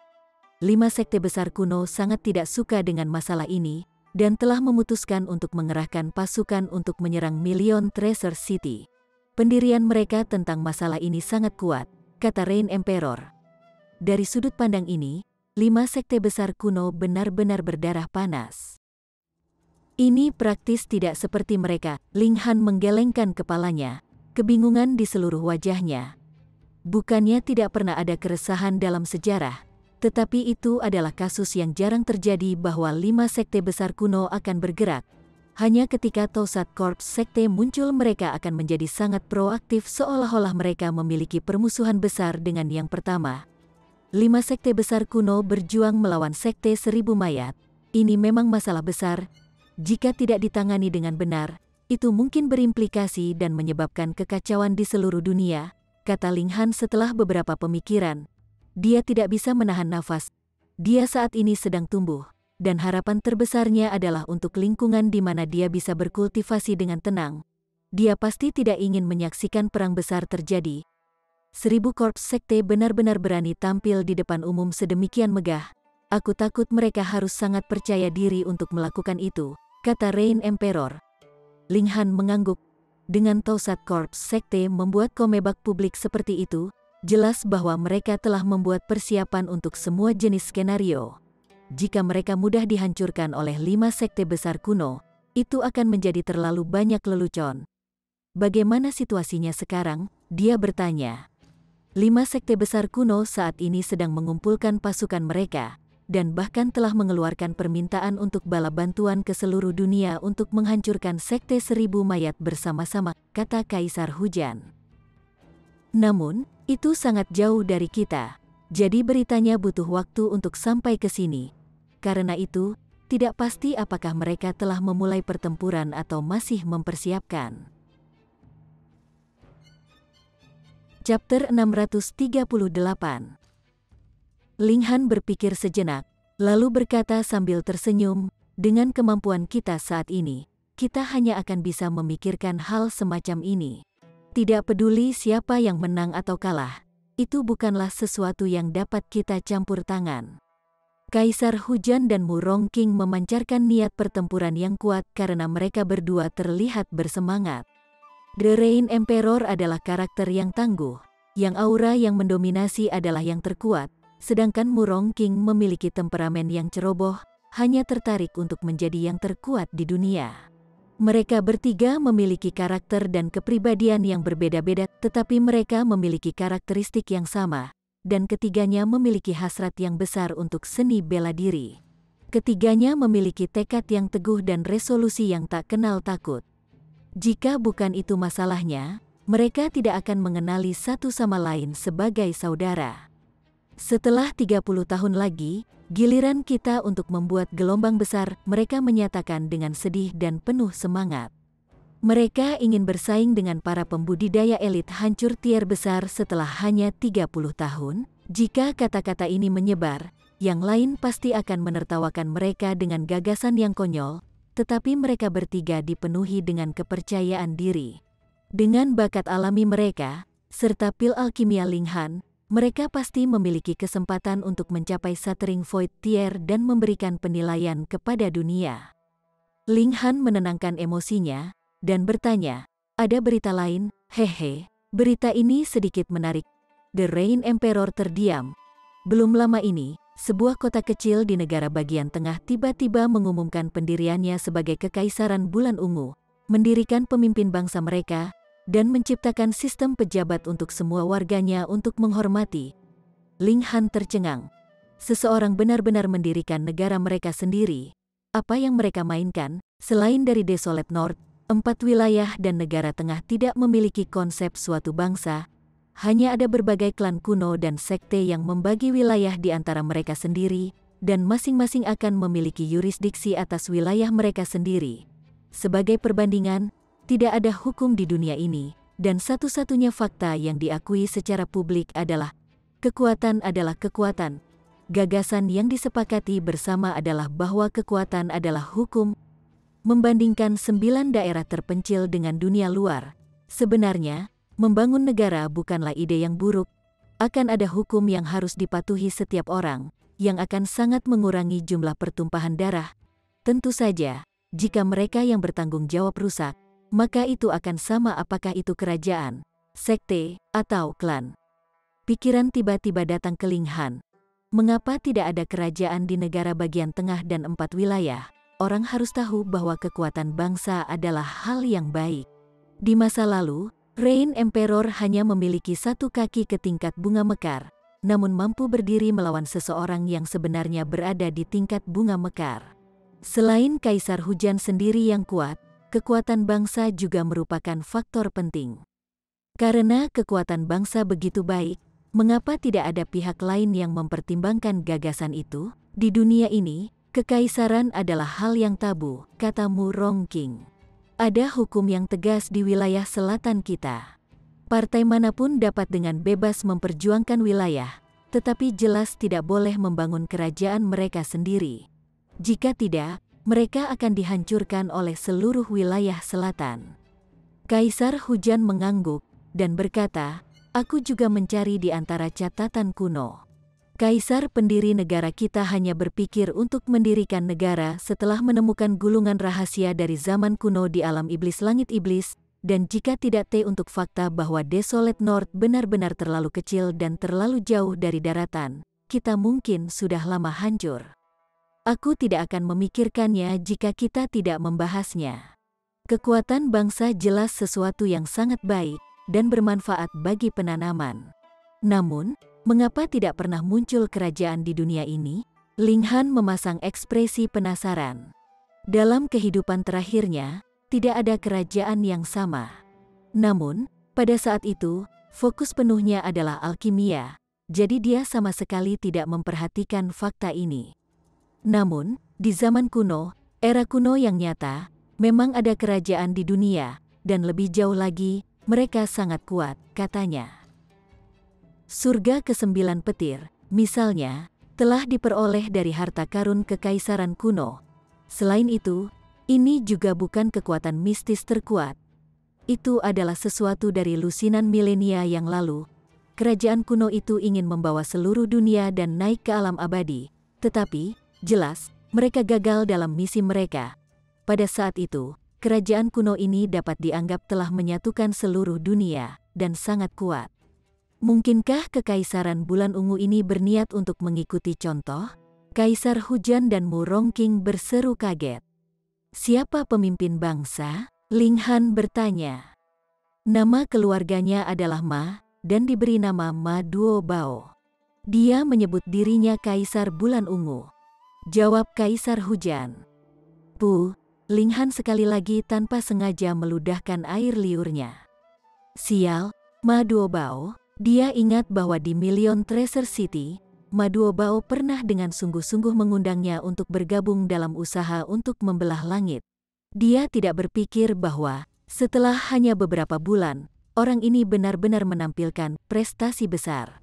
5 sekte besar kuno sangat tidak suka dengan masalah ini, dan telah memutuskan untuk mengerahkan pasukan untuk menyerang Million Treasure City. Pendirian mereka tentang masalah ini sangat kuat, kata Rain Emperor. Dari sudut pandang ini, 5 sekte besar kuno benar-benar berdarah panas. Ini praktis tidak seperti mereka, Ling Han menggelengkan kepalanya, kebingungan di seluruh wajahnya. Bukannya tidak pernah ada keresahan dalam sejarah, tetapi itu adalah kasus yang jarang terjadi bahwa 5 sekte besar kuno akan bergerak. Hanya ketika Tausat Corps Sekte muncul mereka akan menjadi sangat proaktif seolah-olah mereka memiliki permusuhan besar dengan yang pertama. 5 sekte besar kuno berjuang melawan Sekte Seribu Mayat. Ini memang masalah besar. Jika tidak ditangani dengan benar, itu mungkin berimplikasi dan menyebabkan kekacauan di seluruh dunia, kata Ling Han setelah beberapa pemikiran. Dia tidak bisa menahan nafas. Dia saat ini sedang tumbuh, dan harapan terbesarnya adalah untuk lingkungan di mana dia bisa berkultivasi dengan tenang. Dia pasti tidak ingin menyaksikan perang besar terjadi. 1000 Korps Sekte benar-benar berani tampil di depan umum sedemikian megah. Aku takut mereka harus sangat percaya diri untuk melakukan itu, kata Rain Emperor. Ling Han mengangguk. Dengan Tausat Korps Sekte membuat komebak publik seperti itu, jelas bahwa mereka telah membuat persiapan untuk semua jenis skenario. Jika mereka mudah dihancurkan oleh 5 sekte besar kuno, itu akan menjadi terlalu banyak lelucon. Bagaimana situasinya sekarang? Dia bertanya. 5 sekte besar kuno saat ini sedang mengumpulkan pasukan mereka, dan bahkan telah mengeluarkan permintaan untuk bala bantuan ke seluruh dunia untuk menghancurkan Sekte Seribu Mayat bersama-sama, kata Kaisar Hujan. Namun, itu sangat jauh dari kita, jadi beritanya butuh waktu untuk sampai ke sini. Karena itu, tidak pasti apakah mereka telah memulai pertempuran atau masih mempersiapkan. Chapter 638. Ling Han berpikir sejenak, lalu berkata sambil tersenyum, dengan kemampuan kita saat ini, kita hanya akan bisa memikirkan hal semacam ini. Tidak peduli siapa yang menang atau kalah, itu bukanlah sesuatu yang dapat kita campur tangan. Kaisar Hujan dan Murong King memancarkan niat pertempuran yang kuat karena mereka berdua terlihat bersemangat. The Rain Emperor adalah karakter yang tangguh, yang aura yang mendominasi adalah yang terkuat, sedangkan Murong King memiliki temperamen yang ceroboh, hanya tertarik untuk menjadi yang terkuat di dunia. Mereka bertiga memiliki karakter dan kepribadian yang berbeda-beda, tetapi mereka memiliki karakteristik yang sama, dan ketiganya memiliki hasrat yang besar untuk seni bela diri. Ketiganya memiliki tekad yang teguh dan resolusi yang tak kenal takut. Jika bukan itu masalahnya, mereka tidak akan mengenali satu sama lain sebagai saudara. Setelah 30 tahun lagi, giliran kita untuk membuat gelombang besar, mereka menyatakan dengan sedih dan penuh semangat. Mereka ingin bersaing dengan para pembudidaya elit hancur tier besar setelah hanya 30 tahun. Jika kata-kata ini menyebar, yang lain pasti akan menertawakan mereka dengan gagasan yang konyol, tetapi mereka bertiga dipenuhi dengan kepercayaan diri. Dengan bakat alami mereka, serta pil alkimia Ling Han, mereka pasti memiliki kesempatan untuk mencapai Shattering Void Tier dan memberikan penilaian kepada dunia. Ling Han menenangkan emosinya, dan bertanya, ada berita lain? Hehe, berita ini sedikit menarik. The Rain Emperor terdiam. Belum lama ini, sebuah kota kecil di negara bagian tengah tiba-tiba mengumumkan pendiriannya sebagai Kekaisaran Bulan Ungu, mendirikan pemimpin bangsa mereka, dan menciptakan sistem pejabat untuk semua warganya untuk menghormati. Ling Han tercengang. Seseorang benar-benar mendirikan negara mereka sendiri. Apa yang mereka mainkan, selain dari Desolate North, 4 wilayah dan negara tengah tidak memiliki konsep suatu bangsa. hanya ada berbagai klan kuno dan sekte yang membagi wilayah di antara mereka sendiri, dan masing-masing akan memiliki yurisdiksi atas wilayah mereka sendiri. Sebagai perbandingan, tidak ada hukum di dunia ini, dan satu-satunya fakta yang diakui secara publik adalah kekuatan adalah kekuatan. Gagasan yang disepakati bersama adalah bahwa kekuatan adalah hukum. Membandingkan 9 daerah terpencil dengan dunia luar, sebenarnya, membangun negara bukanlah ide yang buruk. Akan ada hukum yang harus dipatuhi setiap orang, yang akan sangat mengurangi jumlah pertumpahan darah. Tentu saja, jika mereka yang bertanggung jawab rusak, maka itu akan sama apakah itu kerajaan, sekte, atau klan. Pikiran tiba-tiba datang ke Ling Han. Mengapa tidak ada kerajaan di negara bagian tengah dan 4 wilayah? Orang harus tahu bahwa kekuatan bangsa adalah hal yang baik. Di masa lalu, Rain Emperor hanya memiliki 1 kaki ke tingkat bunga mekar, namun mampu berdiri melawan seseorang yang sebenarnya berada di tingkat bunga mekar. Selain Kaisar Hujan sendiri yang kuat, kekuatan bangsa juga merupakan faktor penting. Karena kekuatan bangsa begitu baik, mengapa tidak ada pihak lain yang mempertimbangkan gagasan itu? Di dunia ini, kekaisaran adalah hal yang tabu, kata Mu Rongking. Ada hukum yang tegas di wilayah selatan kita. Partai manapun dapat dengan bebas memperjuangkan wilayah, tetapi jelas tidak boleh membangun kerajaan mereka sendiri. Jika tidak, mereka akan dihancurkan oleh seluruh wilayah selatan. Kaisar Hujan mengangguk dan berkata, "Aku juga mencari di antara catatan kuno. Kaisar pendiri negara kita hanya berpikir untuk mendirikan negara setelah menemukan gulungan rahasia dari zaman kuno di alam iblis langit iblis, dan jika tidak untuk fakta bahwa Desolate North benar-benar terlalu kecil dan terlalu jauh dari daratan, kita mungkin sudah lama hancur. Aku tidak akan memikirkannya jika kita tidak membahasnya. Kekuatan bangsa jelas sesuatu yang sangat baik dan bermanfaat bagi penanaman. Namun, mengapa tidak pernah muncul kerajaan di dunia ini?" Ling Han memasang ekspresi penasaran. Dalam kehidupan terakhirnya, tidak ada kerajaan yang sama. Namun, pada saat itu, fokus penuhnya adalah alkimia, jadi dia sama sekali tidak memperhatikan fakta ini. Namun, di zaman kuno, era kuno yang nyata, memang ada kerajaan di dunia, dan lebih jauh lagi, mereka sangat kuat, katanya. Surga ke-9 petir, misalnya, telah diperoleh dari harta karun kekaisaran kuno. Selain itu, ini juga bukan kekuatan mistis terkuat. Itu adalah sesuatu dari lusinan milenia yang lalu. Kerajaan kuno itu ingin membawa seluruh dunia dan naik ke alam abadi. Tetapi, jelas, mereka gagal dalam misi mereka. Pada saat itu, kerajaan kuno ini dapat dianggap telah menyatukan seluruh dunia, dan sangat kuat. Mungkinkah kekaisaran bulan ungu ini berniat untuk mengikuti contoh? Kaisar Hujan dan Mu Rongking berseru kaget. Siapa pemimpin bangsa? Ling Han bertanya. Nama keluarganya adalah Ma, dan diberi nama Ma Duo Bao. Dia menyebut dirinya Kaisar Bulan Ungu. Jawab Kaisar Hujan. Ling Han sekali lagi tanpa sengaja meludahkan air liurnya. Sial, Ma Duo Bao. Dia ingat bahwa di Million Treasure City, Ma Duo Bao pernah dengan sungguh-sungguh mengundangnya untuk bergabung dalam usaha untuk membelah langit. Dia tidak berpikir bahwa, setelah hanya beberapa bulan, orang ini benar-benar menampilkan prestasi besar.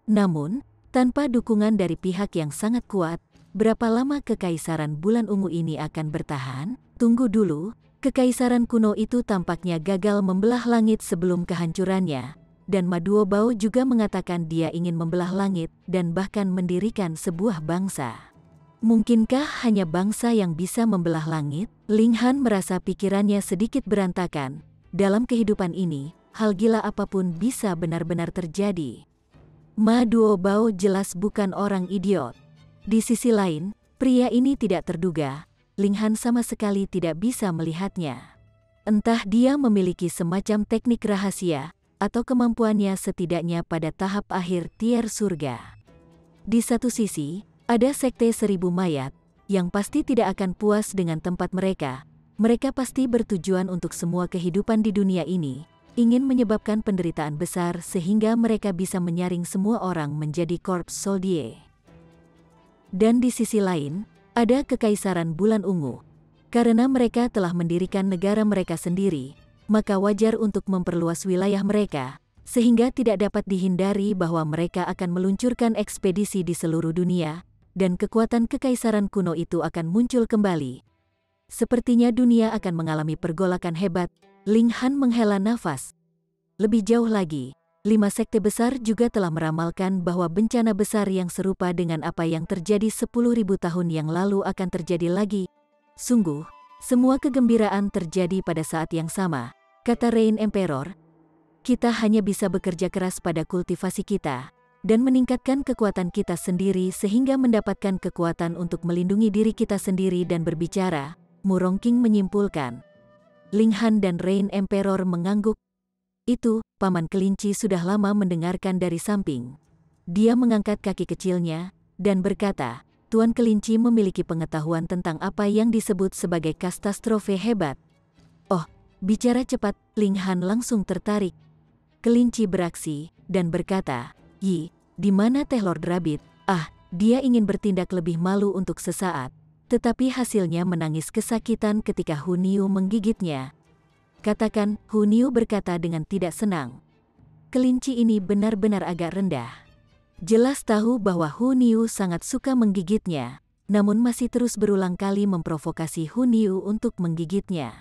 Namun, tanpa dukungan dari pihak yang sangat kuat, berapa lama kekaisaran bulan ungu ini akan bertahan? Tunggu dulu, kekaisaran kuno itu tampaknya gagal membelah langit sebelum kehancurannya. Dan Ma Duo Bao juga mengatakan dia ingin membelah langit dan bahkan mendirikan sebuah bangsa. Mungkinkah hanya bangsa yang bisa membelah langit? Ling Han merasa pikirannya sedikit berantakan. Dalam kehidupan ini, hal gila apapun bisa benar-benar terjadi. Ma Duo Bao jelas bukan orang idiot. Di sisi lain, pria ini tidak terduga. Ling Han sama sekali tidak bisa melihatnya. Entah dia memiliki semacam teknik rahasia, atau kemampuannya setidaknya pada tahap akhir tier surga. Di satu sisi, ada sekte 1000 mayat, yang pasti tidak akan puas dengan tempat mereka. Mereka pasti bertujuan untuk semua kehidupan di dunia ini, ingin menyebabkan penderitaan besar sehingga mereka bisa menyaring semua orang menjadi corpse soldier. Dan di sisi lain, ada Kekaisaran Bulan Ungu. Karena mereka telah mendirikan negara mereka sendiri, maka wajar untuk memperluas wilayah mereka, sehingga tidak dapat dihindari bahwa mereka akan meluncurkan ekspedisi di seluruh dunia, dan kekuatan kekaisaran kuno itu akan muncul kembali. Sepertinya dunia akan mengalami pergolakan hebat. Ling Han menghela nafas. Lebih jauh lagi, 5 sekte besar juga telah meramalkan bahwa bencana besar yang serupa dengan apa yang terjadi 10.000 tahun yang lalu akan terjadi lagi. Sungguh, semua kegembiraan terjadi pada saat yang sama, kata Rain Emperor. Kita hanya bisa bekerja keras pada kultivasi kita, dan meningkatkan kekuatan kita sendiri sehingga mendapatkan kekuatan untuk melindungi diri kita sendiri dan berbicara, Murong King menyimpulkan. Ling Han dan Rain Emperor mengangguk. Itu, Paman Kelinci sudah lama mendengarkan dari samping. Dia mengangkat kaki kecilnya, dan berkata, Tuan Kelinci memiliki pengetahuan tentang apa yang disebut sebagai katastrofe hebat. Oh, bicara cepat, Ling Han langsung tertarik. Kelinci beraksi, dan berkata, Yi, di mana Teh Lord Rabbit? Dia ingin bertindak lebih malu untuk sesaat. Tetapi hasilnya menangis kesakitan ketika Hu Niu menggigitnya. Katakan, Hu Niu berkata dengan tidak senang. Kelinci ini benar-benar agak rendah. Jelas tahu bahwa Hu Niu sangat suka menggigitnya, namun masih terus berulang kali memprovokasi Hu Niu untuk menggigitnya.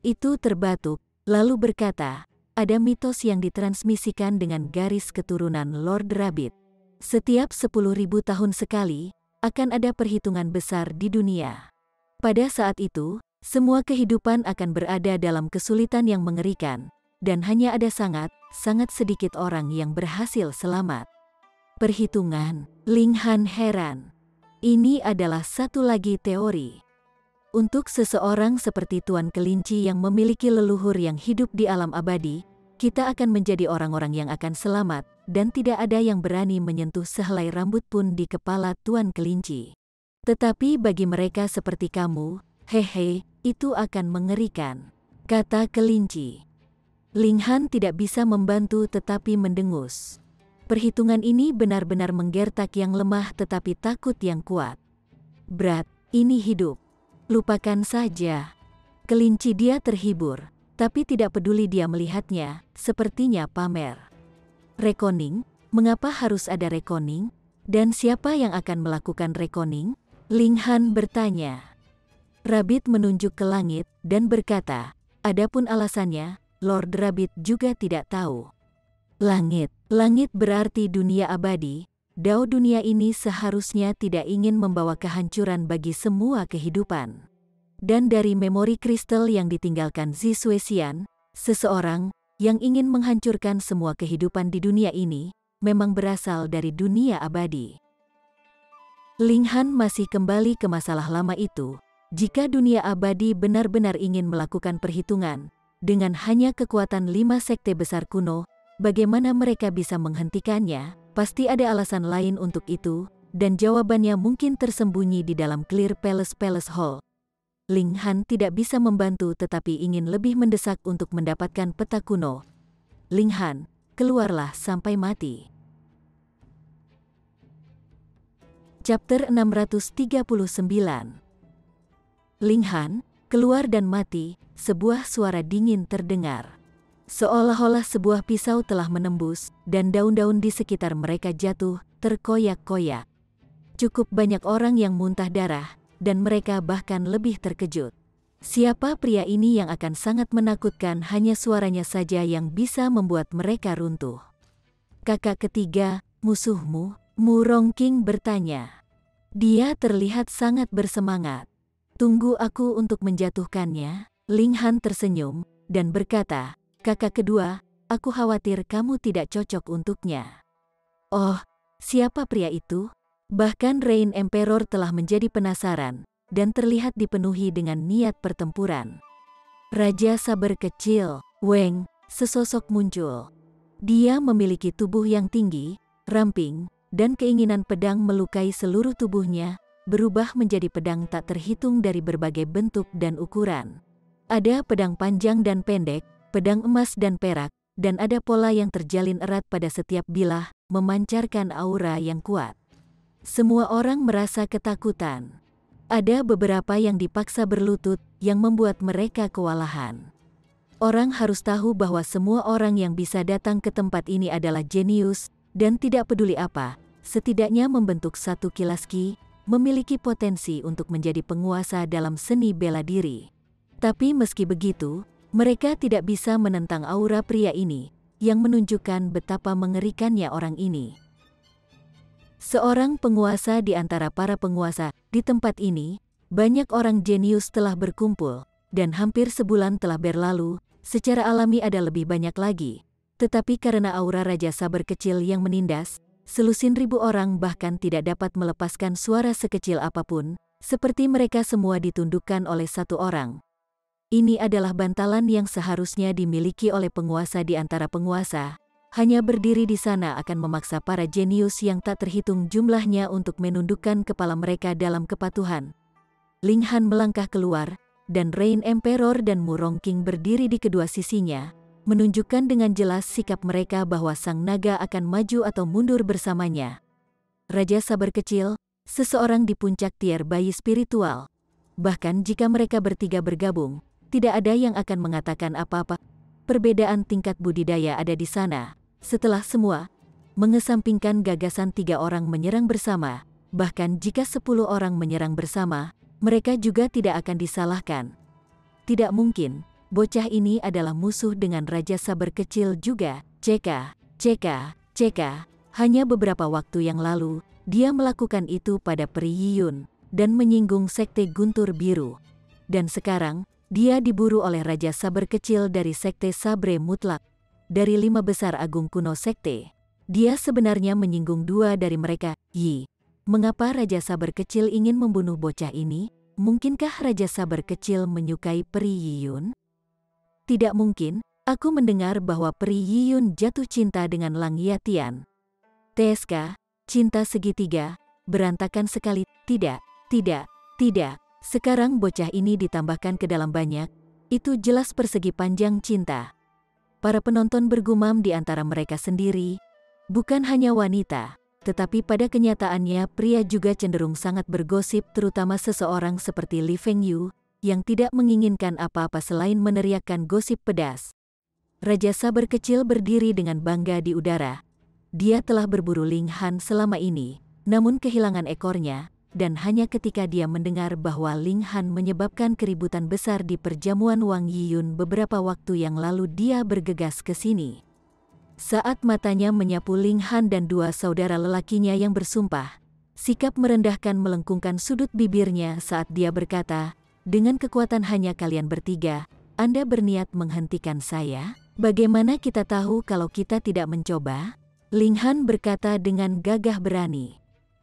Itu terbatuk, lalu berkata, ada mitos yang ditransmisikan dengan garis keturunan Lord Rabbit. Setiap 10.000 tahun sekali, akan ada perhitungan besar di dunia. Pada saat itu, semua kehidupan akan berada dalam kesulitan yang mengerikan, dan hanya ada sangat sedikit orang yang berhasil selamat. Perhitungan, Ling Han heran. Ini adalah satu lagi teori. Untuk seseorang seperti Tuan Kelinci yang memiliki leluhur yang hidup di alam abadi, kita akan menjadi orang-orang yang akan selamat, dan tidak ada yang berani menyentuh sehelai rambut pun di kepala Tuan Kelinci. Tetapi bagi mereka seperti kamu, hehe, itu akan mengerikan, kata Kelinci. Ling Han tidak bisa membantu tetapi mendengus. Perhitungan ini benar-benar menggertak yang lemah tetapi takut yang kuat. Berat, ini hidup. Lupakan saja. Kelinci dia terhibur. Tapi tidak peduli dia melihatnya, sepertinya pamer. Rekoning, mengapa harus ada rekoning? Dan siapa yang akan melakukan rekoning? Ling Han bertanya. Rabbit menunjuk ke langit, dan berkata, adapun alasannya, Lord Rabbit juga tidak tahu. Langit berarti dunia abadi, dao dunia ini seharusnya tidak ingin membawa kehancuran bagi semua kehidupan. Dan dari memori kristal yang ditinggalkan Zi Suesian, seseorang yang ingin menghancurkan semua kehidupan di dunia ini, memang berasal dari dunia abadi. Ling Han masih kembali ke masalah lama itu. Jika dunia abadi benar-benar ingin melakukan perhitungan, dengan hanya kekuatan 5 sekte besar kuno, bagaimana mereka bisa menghentikannya? Pasti ada alasan lain untuk itu, dan jawabannya mungkin tersembunyi di dalam Clear Palace Hall. Ling Han tidak bisa membantu tetapi ingin lebih mendesak untuk mendapatkan peta kuno. Ling Han, keluarlah sampai mati. Chapter 639. Ling Han, keluar dan mati, sebuah suara dingin terdengar. Seolah-olah sebuah pisau telah menembus, dan daun-daun di sekitar mereka jatuh, terkoyak-koyak. Cukup banyak orang yang muntah darah, dan mereka bahkan lebih terkejut. Siapa pria ini yang akan sangat menakutkan? Hanya suaranya saja yang bisa membuat mereka runtuh. Kakak ketiga, musuhmu? Murong King bertanya. Dia terlihat sangat bersemangat. Tunggu aku untuk menjatuhkannya. Ling Han tersenyum, dan berkata, kakak kedua, aku khawatir kamu tidak cocok untuknya. Oh, siapa pria itu? Bahkan Rain Emperor telah menjadi penasaran, dan terlihat dipenuhi dengan niat pertempuran. Raja Saber kecil, Weng, sesosok muncul. Dia memiliki tubuh yang tinggi, ramping, dan keinginan pedang melukai seluruh tubuhnya, berubah menjadi pedang tak terhitung dari berbagai bentuk dan ukuran. Ada pedang panjang dan pendek, pedang emas dan perak, dan ada pola yang terjalin erat pada setiap bilah, memancarkan aura yang kuat. Semua orang merasa ketakutan. Ada beberapa yang dipaksa berlutut, yang membuat mereka kewalahan. Orang harus tahu bahwa semua orang yang bisa datang ke tempat ini adalah jenius, dan tidak peduli apa, setidaknya membentuk satu kilas ki, memiliki potensi untuk menjadi penguasa dalam seni bela diri. Tapi meski begitu, mereka tidak bisa menentang aura pria ini, yang menunjukkan betapa mengerikannya orang ini. Seorang penguasa di antara para penguasa di tempat ini, banyak orang jenius telah berkumpul, dan hampir sebulan telah berlalu, secara alami ada lebih banyak lagi. Tetapi karena aura Raja Sabar kecil yang menindas, selusin ribu orang bahkan tidak dapat melepaskan suara sekecil apapun, seperti mereka semua ditundukkan oleh satu orang. Ini adalah bantalan yang seharusnya dimiliki oleh penguasa di antara penguasa. Hanya berdiri di sana akan memaksa para jenius yang tak terhitung jumlahnya untuk menundukkan kepala mereka dalam kepatuhan. Ling Han melangkah keluar, dan Rain Emperor dan Murong King berdiri di kedua sisinya, menunjukkan dengan jelas sikap mereka bahwa sang naga akan maju atau mundur bersamanya. Raja Sabar kecil, seseorang di puncak tier bayi spiritual. Bahkan jika mereka bertiga bergabung, tidak ada yang akan mengatakan apa-apa. Perbedaan tingkat budidaya ada di sana. Setelah semua, mengesampingkan gagasan 3 orang menyerang bersama, bahkan jika 10 orang menyerang bersama, mereka juga tidak akan disalahkan. Tidak mungkin, bocah ini adalah musuh dengan Raja Sabar kecil juga. CK. Hanya beberapa waktu yang lalu, dia melakukan itu pada Pri Yiyun, dan menyinggung Sekte Guntur Biru. Dan sekarang, dia diburu oleh Raja Sabar kecil dari Sekte Sabre Mutlak. Dari 5 besar agung kuno sekte, dia sebenarnya menyinggung 2 dari mereka. Mengapa Raja Sabar kecil ingin membunuh bocah ini? Mungkinkah Raja Sabar kecil menyukai Pri Yiyun? Tidak mungkin, aku mendengar bahwa Pri Yiyun jatuh cinta dengan Lang Yatian. TSK, cinta segitiga, berantakan sekali. Tidak. Sekarang bocah ini ditambahkan ke dalam banyak, itu jelas persegi panjang cinta. Para penonton bergumam di antara mereka sendiri, bukan hanya wanita, tetapi pada kenyataannya pria juga cenderung sangat bergosip, terutama seseorang seperti Li Fengyu, yang tidak menginginkan apa-apa selain meneriakkan gosip pedas. Raja Sabar kecil berdiri dengan bangga di udara. Dia telah berburu Ling Han selama ini, namun kehilangan ekornya, dan hanya ketika dia mendengar bahwa Ling Han menyebabkan keributan besar di perjamuan Wang Yiyun beberapa waktu yang lalu, dia bergegas ke sini. Saat matanya menyapu Ling Han dan 2 saudara lelakinya yang bersumpah, sikap merendahkan melengkungkan sudut bibirnya saat dia berkata, "Dengan kekuatan hanya kalian bertiga, Anda berniat menghentikan saya? Bagaimana kita tahu kalau kita tidak mencoba?" Ling Han berkata dengan gagah berani.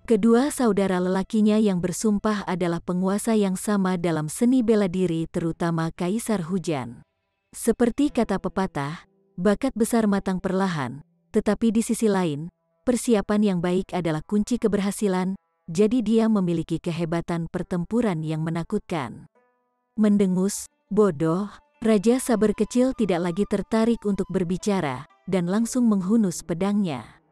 Kedua saudara lelakinya yang bersumpah adalah penguasa yang sama dalam seni bela diri, terutama Kaisar Hujan. Seperti kata pepatah, bakat besar matang perlahan, tetapi di sisi lain, persiapan yang baik adalah kunci keberhasilan, jadi dia memiliki kehebatan pertempuran yang menakutkan. Mendengus, bodoh, Raja Sabar kecil tidak lagi tertarik untuk berbicara, dan langsung menghunus pedangnya.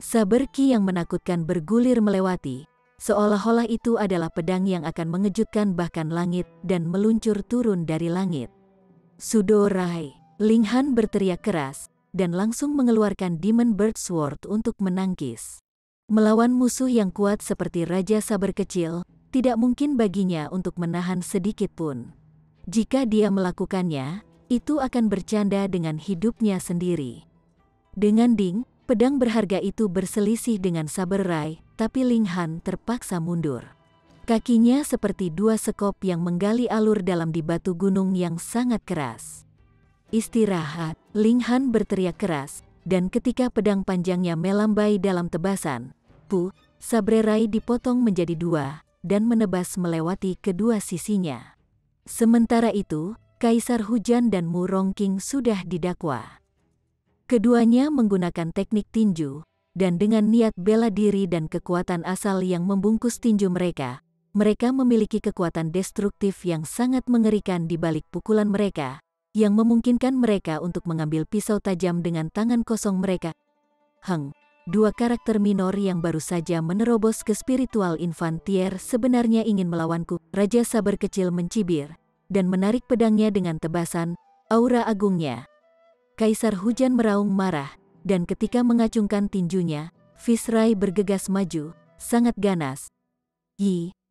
Saber ki yang menakutkan bergulir melewati, seolah-olah itu adalah pedang yang akan mengejutkan bahkan langit dan meluncur turun dari langit. Sudorai, Ling Han berteriak keras, dan langsung mengeluarkan Demon Bird Sword untuk menangkis. Melawan musuh yang kuat seperti Raja Sabar kecil, tidak mungkin baginya untuk menahan sedikit pun. Jika dia melakukannya, itu akan bercanda dengan hidupnya sendiri. Dengan ding, pedang berharga itu berselisih dengan saber Rai, tapi Ling Han terpaksa mundur. Kakinya seperti 2 sekop yang menggali alur dalam di batu gunung yang sangat keras. Istirahat, Ling Han berteriak keras, dan ketika pedang panjangnya melambai dalam tebasan, sabre Rai dipotong menjadi 2, dan menebas melewati kedua sisinya. Sementara itu, Kaisar Hujan dan Murong King sudah didakwa. Keduanya menggunakan teknik tinju, dan dengan niat bela diri dan kekuatan asal yang membungkus tinju mereka, mereka memiliki kekuatan destruktif yang sangat mengerikan di balik pukulan mereka, yang memungkinkan mereka untuk mengambil pisau tajam dengan tangan kosong mereka. Dua karakter minor yang baru saja menerobos ke spiritual infantier sebenarnya ingin melawanku. Raja Saber kecil mencibir dan menarik pedangnya dengan tebasan aura agungnya. Kaisar Hujan meraung marah, dan ketika mengacungkan tinjunya, Fitzroy bergegas maju, sangat ganas.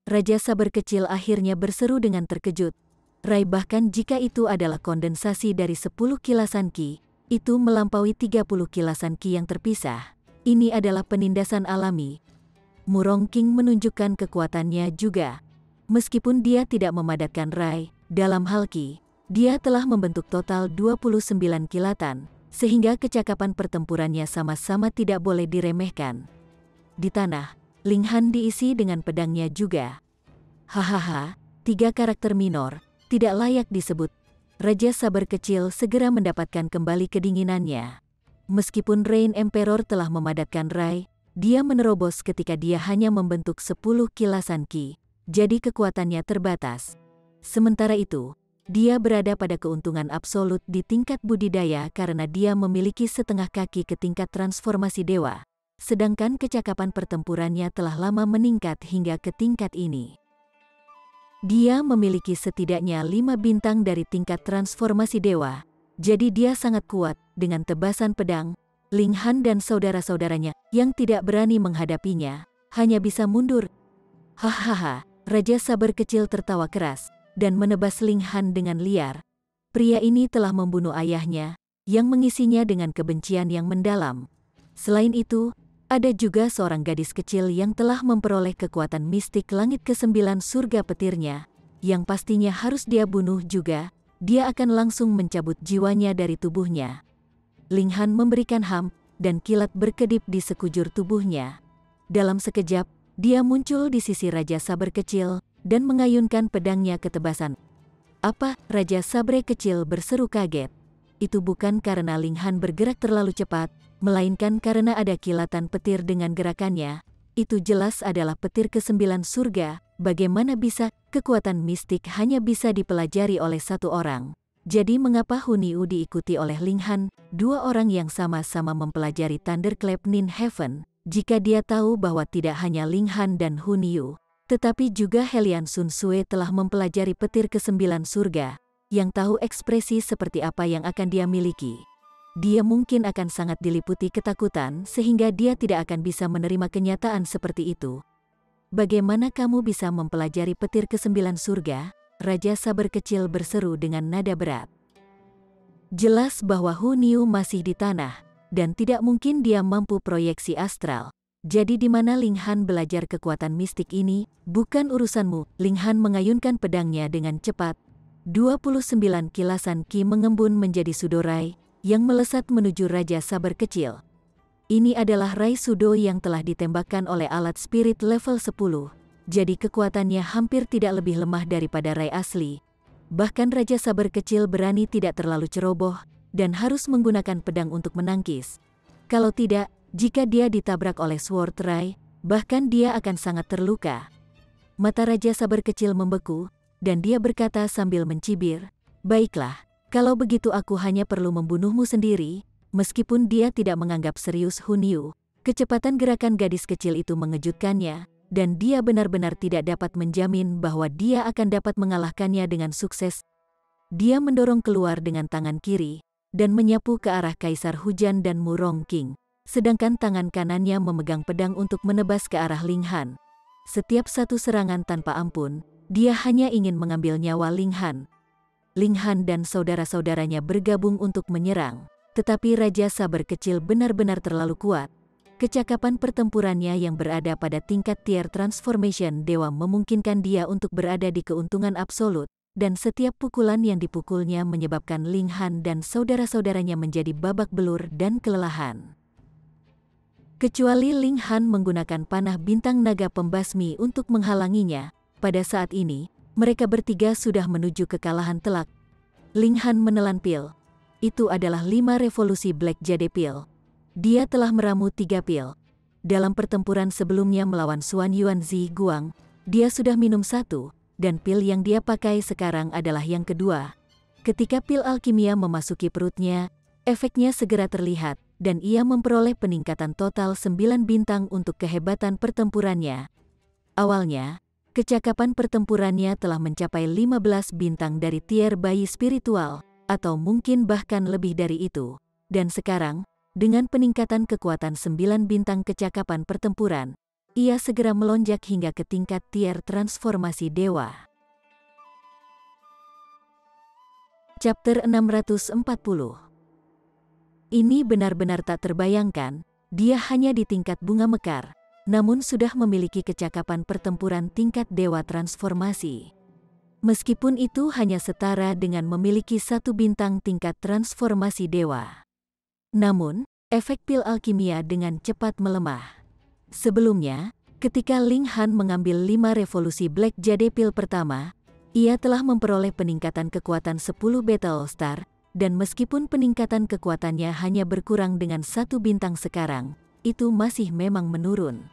Raja Saber kecil akhirnya berseru dengan terkejut. Rai, bahkan jika itu adalah kondensasi dari 10 kilasan Ki, itu melampaui 30 kilasan Ki yang terpisah. Ini adalah penindasan alami. Murong King menunjukkan kekuatannya juga. Meskipun dia tidak memadatkan Rai, dalam hal Ki, dia telah membentuk total 29 kilatan, sehingga kecakapan pertempurannya sama-sama tidak boleh diremehkan. Di tanah, Ling Han diisi dengan pedangnya juga. Hahaha, 3 karakter minor, tidak layak disebut. Raja Saber kecil segera mendapatkan kembali kedinginannya. Meskipun Rain Emperor telah memadatkan Rai, dia menerobos ketika dia hanya membentuk 10 kilasan Ki, jadi kekuatannya terbatas. Sementara itu, dia berada pada keuntungan absolut di tingkat budidaya karena dia memiliki setengah kaki ke tingkat transformasi dewa, sedangkan kecakapan pertempurannya telah lama meningkat hingga ke tingkat ini. Dia memiliki setidaknya 5 bintang dari tingkat transformasi dewa, jadi dia sangat kuat. Dengan tebasan pedang, Ling Han dan saudara-saudaranya yang tidak berani menghadapinya, hanya bisa mundur. Hahaha, Raja Saber kecil tertawa keras, dan menebas Ling Han dengan liar. Pria ini telah membunuh ayahnya, yang mengisinya dengan kebencian yang mendalam. Selain itu, ada juga seorang gadis kecil yang telah memperoleh kekuatan mistik langit ke-9 surga petirnya, yang pastinya harus dia bunuh juga. Dia akan langsung mencabut jiwanya dari tubuhnya. Ling Han memberikan dan kilat berkedip di sekujur tubuhnya. Dalam sekejap, dia muncul di sisi Raja Saber kecil dan mengayunkan pedangnya ke tebasan. Apa? Raja Sabre kecil berseru kaget. Itu bukan karena Ling Han bergerak terlalu cepat, melainkan karena ada kilatan petir dengan gerakannya. Itu jelas adalah petir ke-9 surga. Bagaimana bisa kekuatan mistik hanya bisa dipelajari oleh satu orang? Jadi mengapa Huniu diikuti oleh Ling Han, 2 orang yang sama-sama mempelajari Thunderclap Nin Heaven, jika dia tahu bahwa tidak hanya Ling Han dan Huniu, tetapi juga Helian Sun Sue telah mempelajari petir ke-9 surga, yang tahu ekspresi seperti apa yang akan dia miliki. Dia mungkin akan sangat diliputi ketakutan sehingga dia tidak akan bisa menerima kenyataan seperti itu. Bagaimana kamu bisa mempelajari petir ke-9 surga? Raja Saber kecil berseru dengan nada berat. Jelas bahwa Huniu masih di tanah, dan tidak mungkin dia mampu proyeksi astral. Jadi di mana Ling Han belajar kekuatan mistik ini? Bukan urusanmu. Ling Han mengayunkan pedangnya dengan cepat. 29 kilasan Ki mengembun menjadi sudorai, yang melesat menuju Raja Saber kecil. Ini adalah Rai Sudo yang telah ditembakkan oleh alat spirit level 10, jadi kekuatannya hampir tidak lebih lemah daripada Rai asli. Bahkan Raja Saber kecil berani tidak terlalu ceroboh, dan harus menggunakan pedang untuk menangkis. Kalau tidak, jika dia ditabrak oleh Sword Rai, bahkan dia akan sangat terluka. Mata Raja Saber kecil membeku, dan dia berkata sambil mencibir, "Baiklah. Kalau begitu aku hanya perlu membunuhmu sendiri." Meskipun dia tidak menganggap serius Huniu, kecepatan gerakan gadis kecil itu mengejutkannya, dan dia benar-benar tidak dapat menjamin bahwa dia akan dapat mengalahkannya dengan sukses. Dia mendorong keluar dengan tangan kiri, dan menyapu ke arah Kaisar Hujan dan Murong King, sedangkan tangan kanannya memegang pedang untuk menebas ke arah Ling Han. Setiap satu serangan tanpa ampun, dia hanya ingin mengambil nyawa Ling Han. Ling Han dan saudara-saudaranya bergabung untuk menyerang. Tetapi Raja Saber kecil benar-benar terlalu kuat. Kecakapan pertempurannya yang berada pada tingkat tier transformation dewa memungkinkan dia untuk berada di keuntungan absolut, dan setiap pukulan yang dipukulnya menyebabkan Ling Han dan saudara-saudaranya menjadi babak belur dan kelelahan. Kecuali Ling Han menggunakan panah bintang naga pembasmi untuk menghalanginya, pada saat ini, mereka bertiga sudah menuju kekalahan telak. Ling Han menelan pil. Itu adalah 5 revolusi Black Jade Pil. Dia telah meramu 3 pil. Dalam pertempuran sebelumnya melawan Xuan Yuan Zi Guang, dia sudah minum 1, dan pil yang dia pakai sekarang adalah yang kedua. Ketika pil alkimia memasuki perutnya, efeknya segera terlihat, dan ia memperoleh peningkatan total 9 bintang untuk kehebatan pertempurannya. Awalnya, kecakapan pertempurannya telah mencapai 15 bintang dari tier bayi spiritual, atau mungkin bahkan lebih dari itu. Dan sekarang, dengan peningkatan kekuatan 9 bintang kecakapan pertempuran, ia segera melonjak hingga ke tingkat tier transformasi dewa. Chapter 640. Ini benar-benar tak terbayangkan, dia hanya di tingkat bunga mekar, namun sudah memiliki kecakapan pertempuran tingkat dewa transformasi. Meskipun itu hanya setara dengan memiliki 1 bintang tingkat transformasi dewa. Namun, efek pil alkimia dengan cepat melemah. Sebelumnya, ketika Ling Han mengambil 5 revolusi Black Jade Pil pertama, ia telah memperoleh peningkatan kekuatan 10 Battle Star, dan meskipun peningkatan kekuatannya hanya berkurang dengan 1 bintang sekarang, itu masih memang menurun.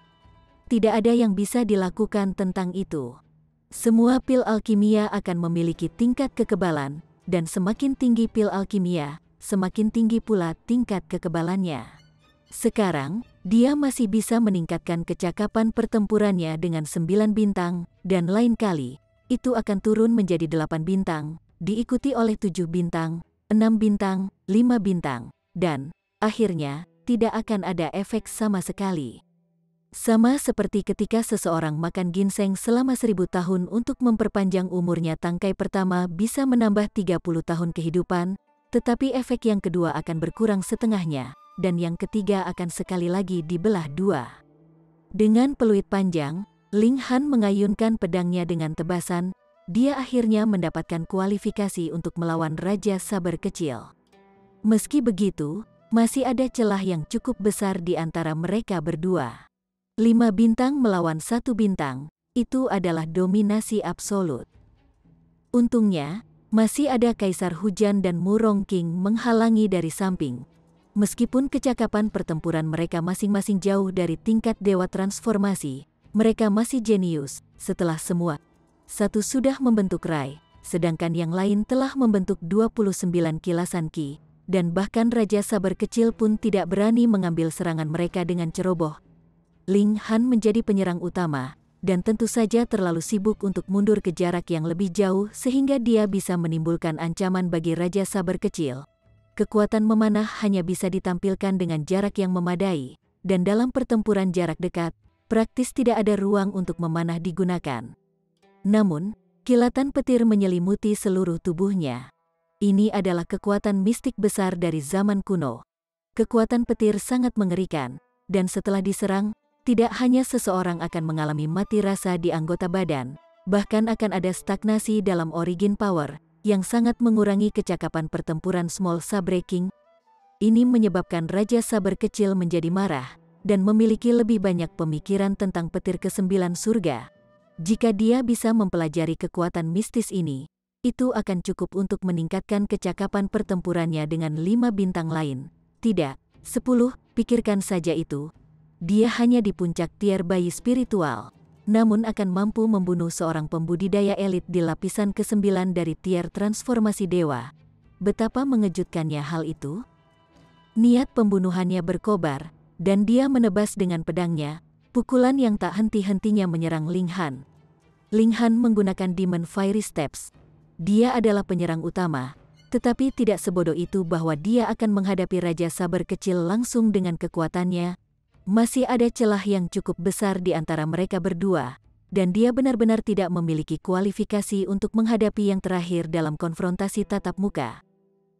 Tidak ada yang bisa dilakukan tentang itu. Semua pil alkimia akan memiliki tingkat kekebalan, dan semakin tinggi pil alkimia, semakin tinggi pula tingkat kekebalannya. Sekarang, dia masih bisa meningkatkan kecakapan pertempurannya dengan 9 bintang, dan lain kali, itu akan turun menjadi 8 bintang, diikuti oleh 7 bintang, 6 bintang, 5 bintang, dan, akhirnya, tidak akan ada efek sama sekali. Sama seperti ketika seseorang makan ginseng selama 1000 tahun untuk memperpanjang umurnya, tangkai pertama bisa menambah 30 tahun kehidupan, tetapi efek yang kedua akan berkurang setengahnya, dan yang ketiga akan sekali lagi dibelah 2. Dengan peluit panjang, Ling Han mengayunkan pedangnya dengan tebasan, dia akhirnya mendapatkan kualifikasi untuk melawan Raja Sabar Kecil. Meski begitu, masih ada celah yang cukup besar di antara mereka berdua. 5 bintang melawan 1 bintang, itu adalah dominasi absolut. Untungnya, masih ada Kaisar Hujan dan Murong King menghalangi dari samping. Meskipun kecakapan pertempuran mereka masing-masing jauh dari tingkat dewa transformasi, mereka masih jenius. Setelah semua, satu sudah membentuk Rai, sedangkan yang lain telah membentuk 29 kilasan Ki, dan bahkan Raja Sabar Kecil pun tidak berani mengambil serangan mereka dengan ceroboh. Ling Han menjadi penyerang utama, dan tentu saja terlalu sibuk untuk mundur ke jarak yang lebih jauh sehingga dia bisa menimbulkan ancaman bagi Raja Sabar Kecil. Kekuatan memanah hanya bisa ditampilkan dengan jarak yang memadai, dan dalam pertempuran jarak dekat, praktis tidak ada ruang untuk memanah digunakan. Namun, kilatan petir menyelimuti seluruh tubuhnya. Ini adalah kekuatan mistik besar dari zaman kuno. Kekuatan petir sangat mengerikan, dan setelah diserang, tidak hanya seseorang akan mengalami mati rasa di anggota badan, bahkan akan ada stagnasi dalam origin power, yang sangat mengurangi kecakapan pertempuran Small Sabre King. Ini menyebabkan Raja Sabar Kecil menjadi marah, dan memiliki lebih banyak pemikiran tentang petir ke-9 surga. Jika dia bisa mempelajari kekuatan mistis ini, itu akan cukup untuk meningkatkan kecakapan pertempurannya dengan 5 bintang lain. Tidak, 10, pikirkan saja itu. Dia hanya di puncak tier bayi spiritual, namun akan mampu membunuh seorang pembudidaya elit di lapisan ke-9 dari tier transformasi dewa. Betapa mengejutkannya hal itu. Niat pembunuhannya berkobar, dan dia menebas dengan pedangnya, pukulan yang tak henti-hentinya menyerang Ling Han. Ling Han menggunakan Demon Fiery Steps. Dia adalah penyerang utama, tetapi tidak sebodoh itu bahwa dia akan menghadapi Raja Sabar Kecil langsung dengan kekuatannya. Masih ada celah yang cukup besar di antara mereka berdua, dan dia benar-benar tidak memiliki kualifikasi untuk menghadapi yang terakhir dalam konfrontasi tatap muka.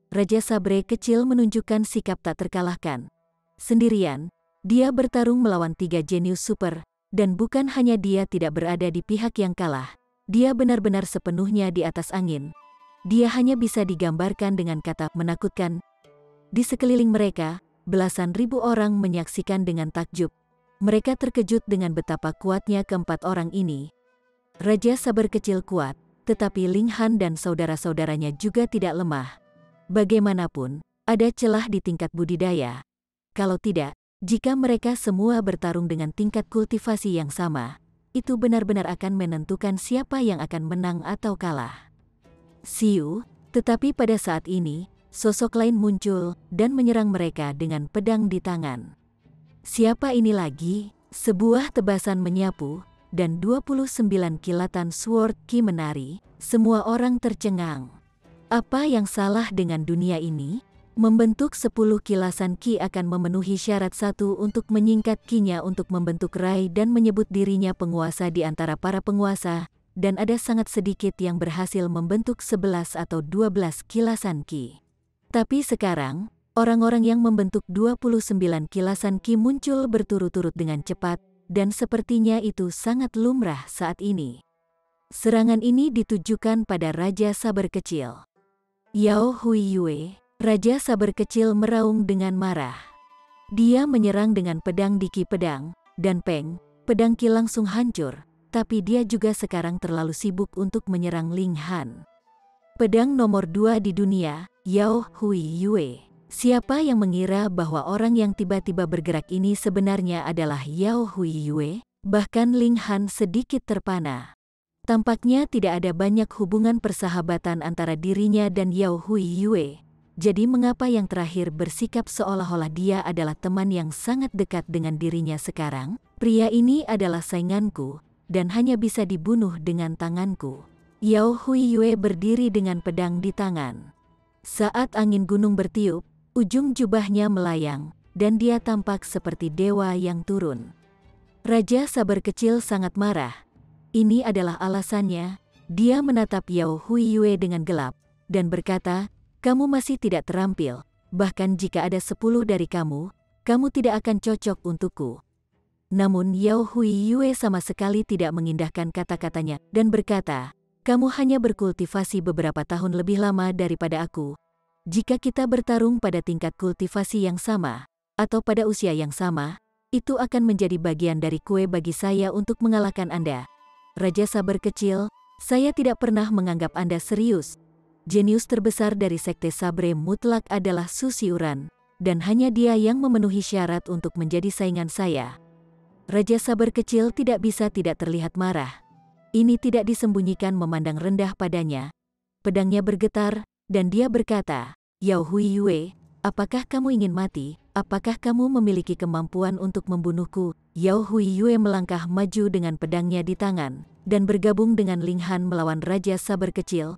Raja Sabre Kecil menunjukkan sikap tak terkalahkan. Sendirian, dia bertarung melawan 3 jenius super, dan bukan hanya dia tidak berada di pihak yang kalah, dia benar-benar sepenuhnya di atas angin. Dia hanya bisa digambarkan dengan kata menakutkan. Di sekeliling mereka, belasan ribu orang menyaksikan dengan takjub. Mereka terkejut dengan betapa kuatnya keempat orang ini. Raja Sabar Kecil kuat, tetapi Ling Han dan saudara-saudaranya juga tidak lemah. Bagaimanapun, ada celah di tingkat budidaya. Kalau tidak, jika mereka semua bertarung dengan tingkat kultivasi yang sama, itu benar-benar akan menentukan siapa yang akan menang atau kalah. Siu, Tetapi pada saat ini, sosok lain muncul dan menyerang mereka dengan pedang di tangan. Siapa ini lagi? Sebuah tebasan menyapu, dan 29 kilatan Sword Ki menari. Semua orang tercengang. Apa yang salah dengan dunia ini? Membentuk 10 kilasan Ki akan memenuhi syarat satu untuk menyingkat Ki-nya untuk membentuk Rai dan menyebut dirinya penguasa di antara para penguasa, dan ada sangat sedikit yang berhasil membentuk 11 atau 12 kilasan Ki. Tapi sekarang, orang-orang yang membentuk 29 kilasan Ki muncul berturut-turut dengan cepat, dan sepertinya itu sangat lumrah saat ini. Serangan ini ditujukan pada Raja Sabar Kecil. Yao Hui Yue, Raja Sabar Kecil meraung dengan marah. Dia menyerang dengan pedang di Ki Pedang, dan Peng, pedang Ki langsung hancur, tapi dia juga sekarang terlalu sibuk untuk menyerang Ling Han. Pedang nomor 2 di dunia, Yao Hui Yue. Siapa yang mengira bahwa orang yang tiba-tiba bergerak ini sebenarnya adalah Yao Hui Yue? Bahkan Ling Han sedikit terpana. Tampaknya tidak ada banyak hubungan persahabatan antara dirinya dan Yao Hui Yue. Jadi mengapa yang terakhir bersikap seolah-olah dia adalah teman yang sangat dekat dengan dirinya sekarang? Pria ini adalah sainganku, dan hanya bisa dibunuh dengan tanganku. Yao Hui Yue berdiri dengan pedang di tangan. Saat angin gunung bertiup, ujung jubahnya melayang, dan dia tampak seperti dewa yang turun. Raja Sabar Kecil sangat marah. Ini adalah alasannya. Dia menatap Yao Hui Yue dengan gelap, dan berkata, "Kamu masih tidak terampil, bahkan jika ada 10 dari kamu, kamu tidak akan cocok untukku." Namun Yao Hui Yue sama sekali tidak mengindahkan kata-katanya, dan berkata, "Kamu hanya berkultivasi beberapa tahun lebih lama daripada aku. Jika kita bertarung pada tingkat kultivasi yang sama, atau pada usia yang sama, itu akan menjadi bagian dari kue bagi saya untuk mengalahkan Anda. Raja Sabar Kecil, saya tidak pernah menganggap Anda serius. Jenius terbesar dari Sekte Sabre mutlak adalah Susiuran, dan hanya dia yang memenuhi syarat untuk menjadi saingan saya." Raja Sabar Kecil tidak bisa tidak terlihat marah. Ini tidak disembunyikan memandang rendah padanya. Pedangnya bergetar, dan dia berkata, "Yao Hui Yue, apakah kamu ingin mati? Apakah kamu memiliki kemampuan untuk membunuhku?" Yao Hui Yue melangkah maju dengan pedangnya di tangan, dan bergabung dengan Ling Han melawan Raja Sabar Kecil.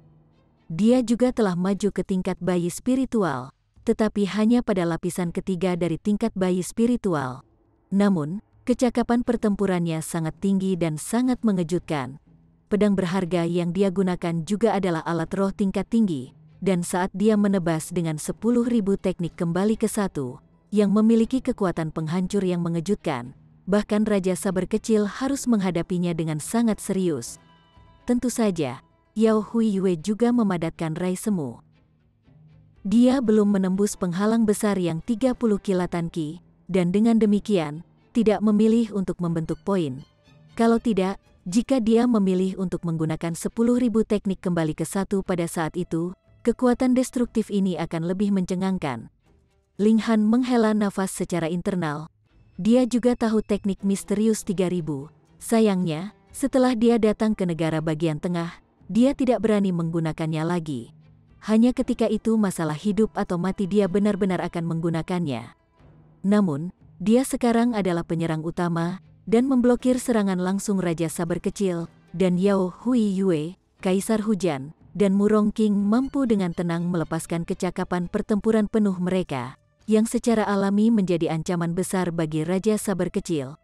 Dia juga telah maju ke tingkat bayi spiritual, tetapi hanya pada lapisan ketiga dari tingkat bayi spiritual. Namun, kecakapan pertempurannya sangat tinggi dan sangat mengejutkan. Pedang berharga yang dia gunakan juga adalah alat roh tingkat tinggi, dan saat dia menebas dengan 10.000 teknik kembali ke satu, yang memiliki kekuatan penghancur yang mengejutkan, bahkan Raja Sabar Kecil harus menghadapinya dengan sangat serius. Tentu saja, Yao Hui Yue juga memadatkan Rai Semu. Dia belum menembus penghalang besar yang 30 kilatan Ki, dan dengan demikian, tidak memilih untuk membentuk poin. Kalau tidak, jika dia memilih untuk menggunakan 10.000 teknik kembali ke satu pada saat itu, kekuatan destruktif ini akan lebih mencengangkan. Ling Han menghela nafas secara internal. Dia juga tahu teknik misterius 3000. Sayangnya, setelah dia datang ke negara bagian tengah, dia tidak berani menggunakannya lagi. Hanya ketika itu masalah hidup atau mati dia benar-benar akan menggunakannya. Namun, dia sekarang adalah penyerang utama, dan memblokir serangan langsung Raja Sabar Kecil, dan Yao Hui Yue, Kaisar Hujan, dan Murong King mampu dengan tenang melepaskan kecakapan pertempuran penuh mereka, yang secara alami menjadi ancaman besar bagi Raja Sabar Kecil.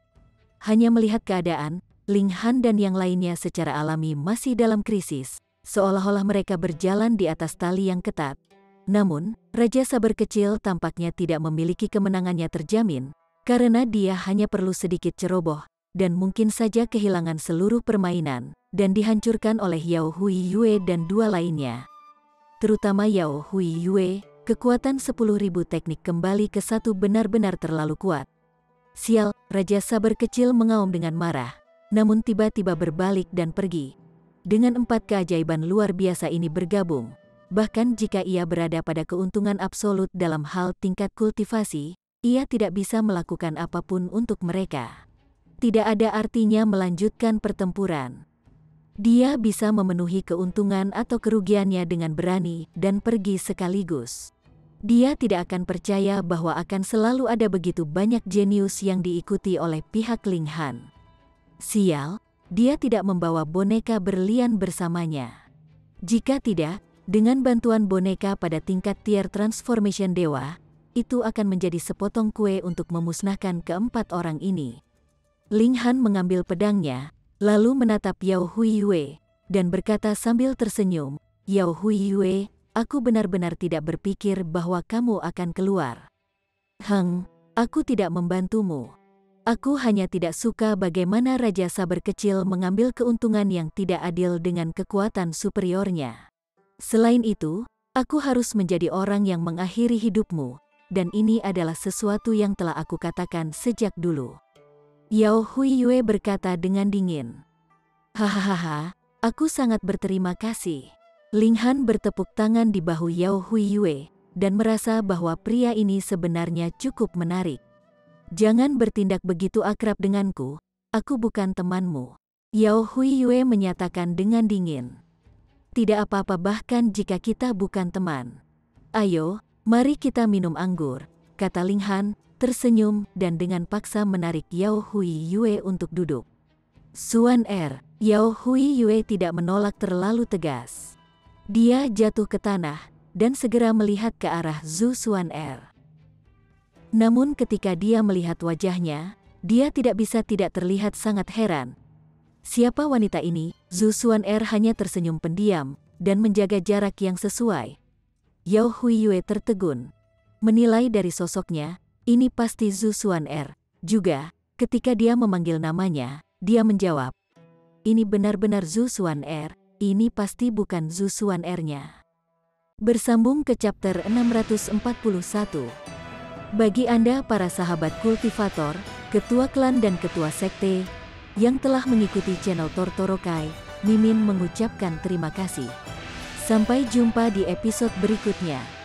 Hanya melihat keadaan, Ling Han dan yang lainnya secara alami masih dalam krisis, seolah-olah mereka berjalan di atas tali yang ketat. Namun, Raja Sabar Kecil tampaknya tidak memiliki kemenangannya terjamin, karena dia hanya perlu sedikit ceroboh, dan mungkin saja kehilangan seluruh permainan, dan dihancurkan oleh Yao Hui Yue dan dua lainnya. Terutama Yao Hui Yue, kekuatan 10.000 teknik kembali ke satu benar-benar terlalu kuat. Sial, Raja Sabar Kecil mengaum dengan marah, namun tiba-tiba berbalik dan pergi. Dengan 4 keajaiban luar biasa ini bergabung, bahkan jika ia berada pada keuntungan absolut dalam hal tingkat kultivasi, ia tidak bisa melakukan apapun untuk mereka. Tidak ada artinya melanjutkan pertempuran. Dia bisa memenuhi keuntungan atau kerugiannya dengan berani dan pergi sekaligus. Dia tidak akan percaya bahwa akan selalu ada begitu banyak jenius yang diikuti oleh pihak Ling Han. Sial, dia tidak membawa boneka berlian bersamanya. Jika tidak, dengan bantuan boneka pada tingkat tier transformation dewa, itu akan menjadi sepotong kue untuk memusnahkan keempat orang ini. Ling Han mengambil pedangnya, lalu menatap Yao Huiyue, dan berkata sambil tersenyum, "Yao Huiyue, aku benar-benar tidak berpikir bahwa kamu akan keluar. Aku tidak membantumu. Aku hanya tidak suka bagaimana Raja Saber kecil mengambil keuntungan yang tidak adil dengan kekuatan superiornya. Selain itu, aku harus menjadi orang yang mengakhiri hidupmu, dan ini adalah sesuatu yang telah aku katakan sejak dulu." Yao Huiyue berkata dengan dingin. "Hahaha, aku sangat berterima kasih." Ling Han bertepuk tangan di bahu Yao Huiyue, dan merasa bahwa pria ini sebenarnya cukup menarik. "Jangan bertindak begitu akrab denganku, aku bukan temanmu." Yao Huiyue menyatakan dengan dingin. "Tidak apa-apa bahkan jika kita bukan teman. Ayo, mari kita minum anggur," kata Ling Han, tersenyum dan dengan paksa menarik Yao Huiyue untuk duduk. "Suan Er." Yao Huiyue tidak menolak terlalu tegas. Dia jatuh ke tanah dan segera melihat ke arah Zhu Suan Er. Namun ketika dia melihat wajahnya, dia tidak bisa tidak terlihat sangat heran. Siapa wanita ini? Zhu Suan Er hanya tersenyum pendiam dan menjaga jarak yang sesuai. Yao Huiyue tertegun. Menilai dari sosoknya, ini pasti Zhu Suan Er. Juga, ketika dia memanggil namanya, dia menjawab, "Ini benar-benar Zhu Suan Er, ini pasti bukan Zhu Suan Er-nya." Bersambung ke chapter 641. Bagi Anda para sahabat kultivator, ketua klan dan ketua sekte, yang telah mengikuti channel Tortorokai, Mimin mengucapkan terima kasih. Sampai jumpa di episode berikutnya.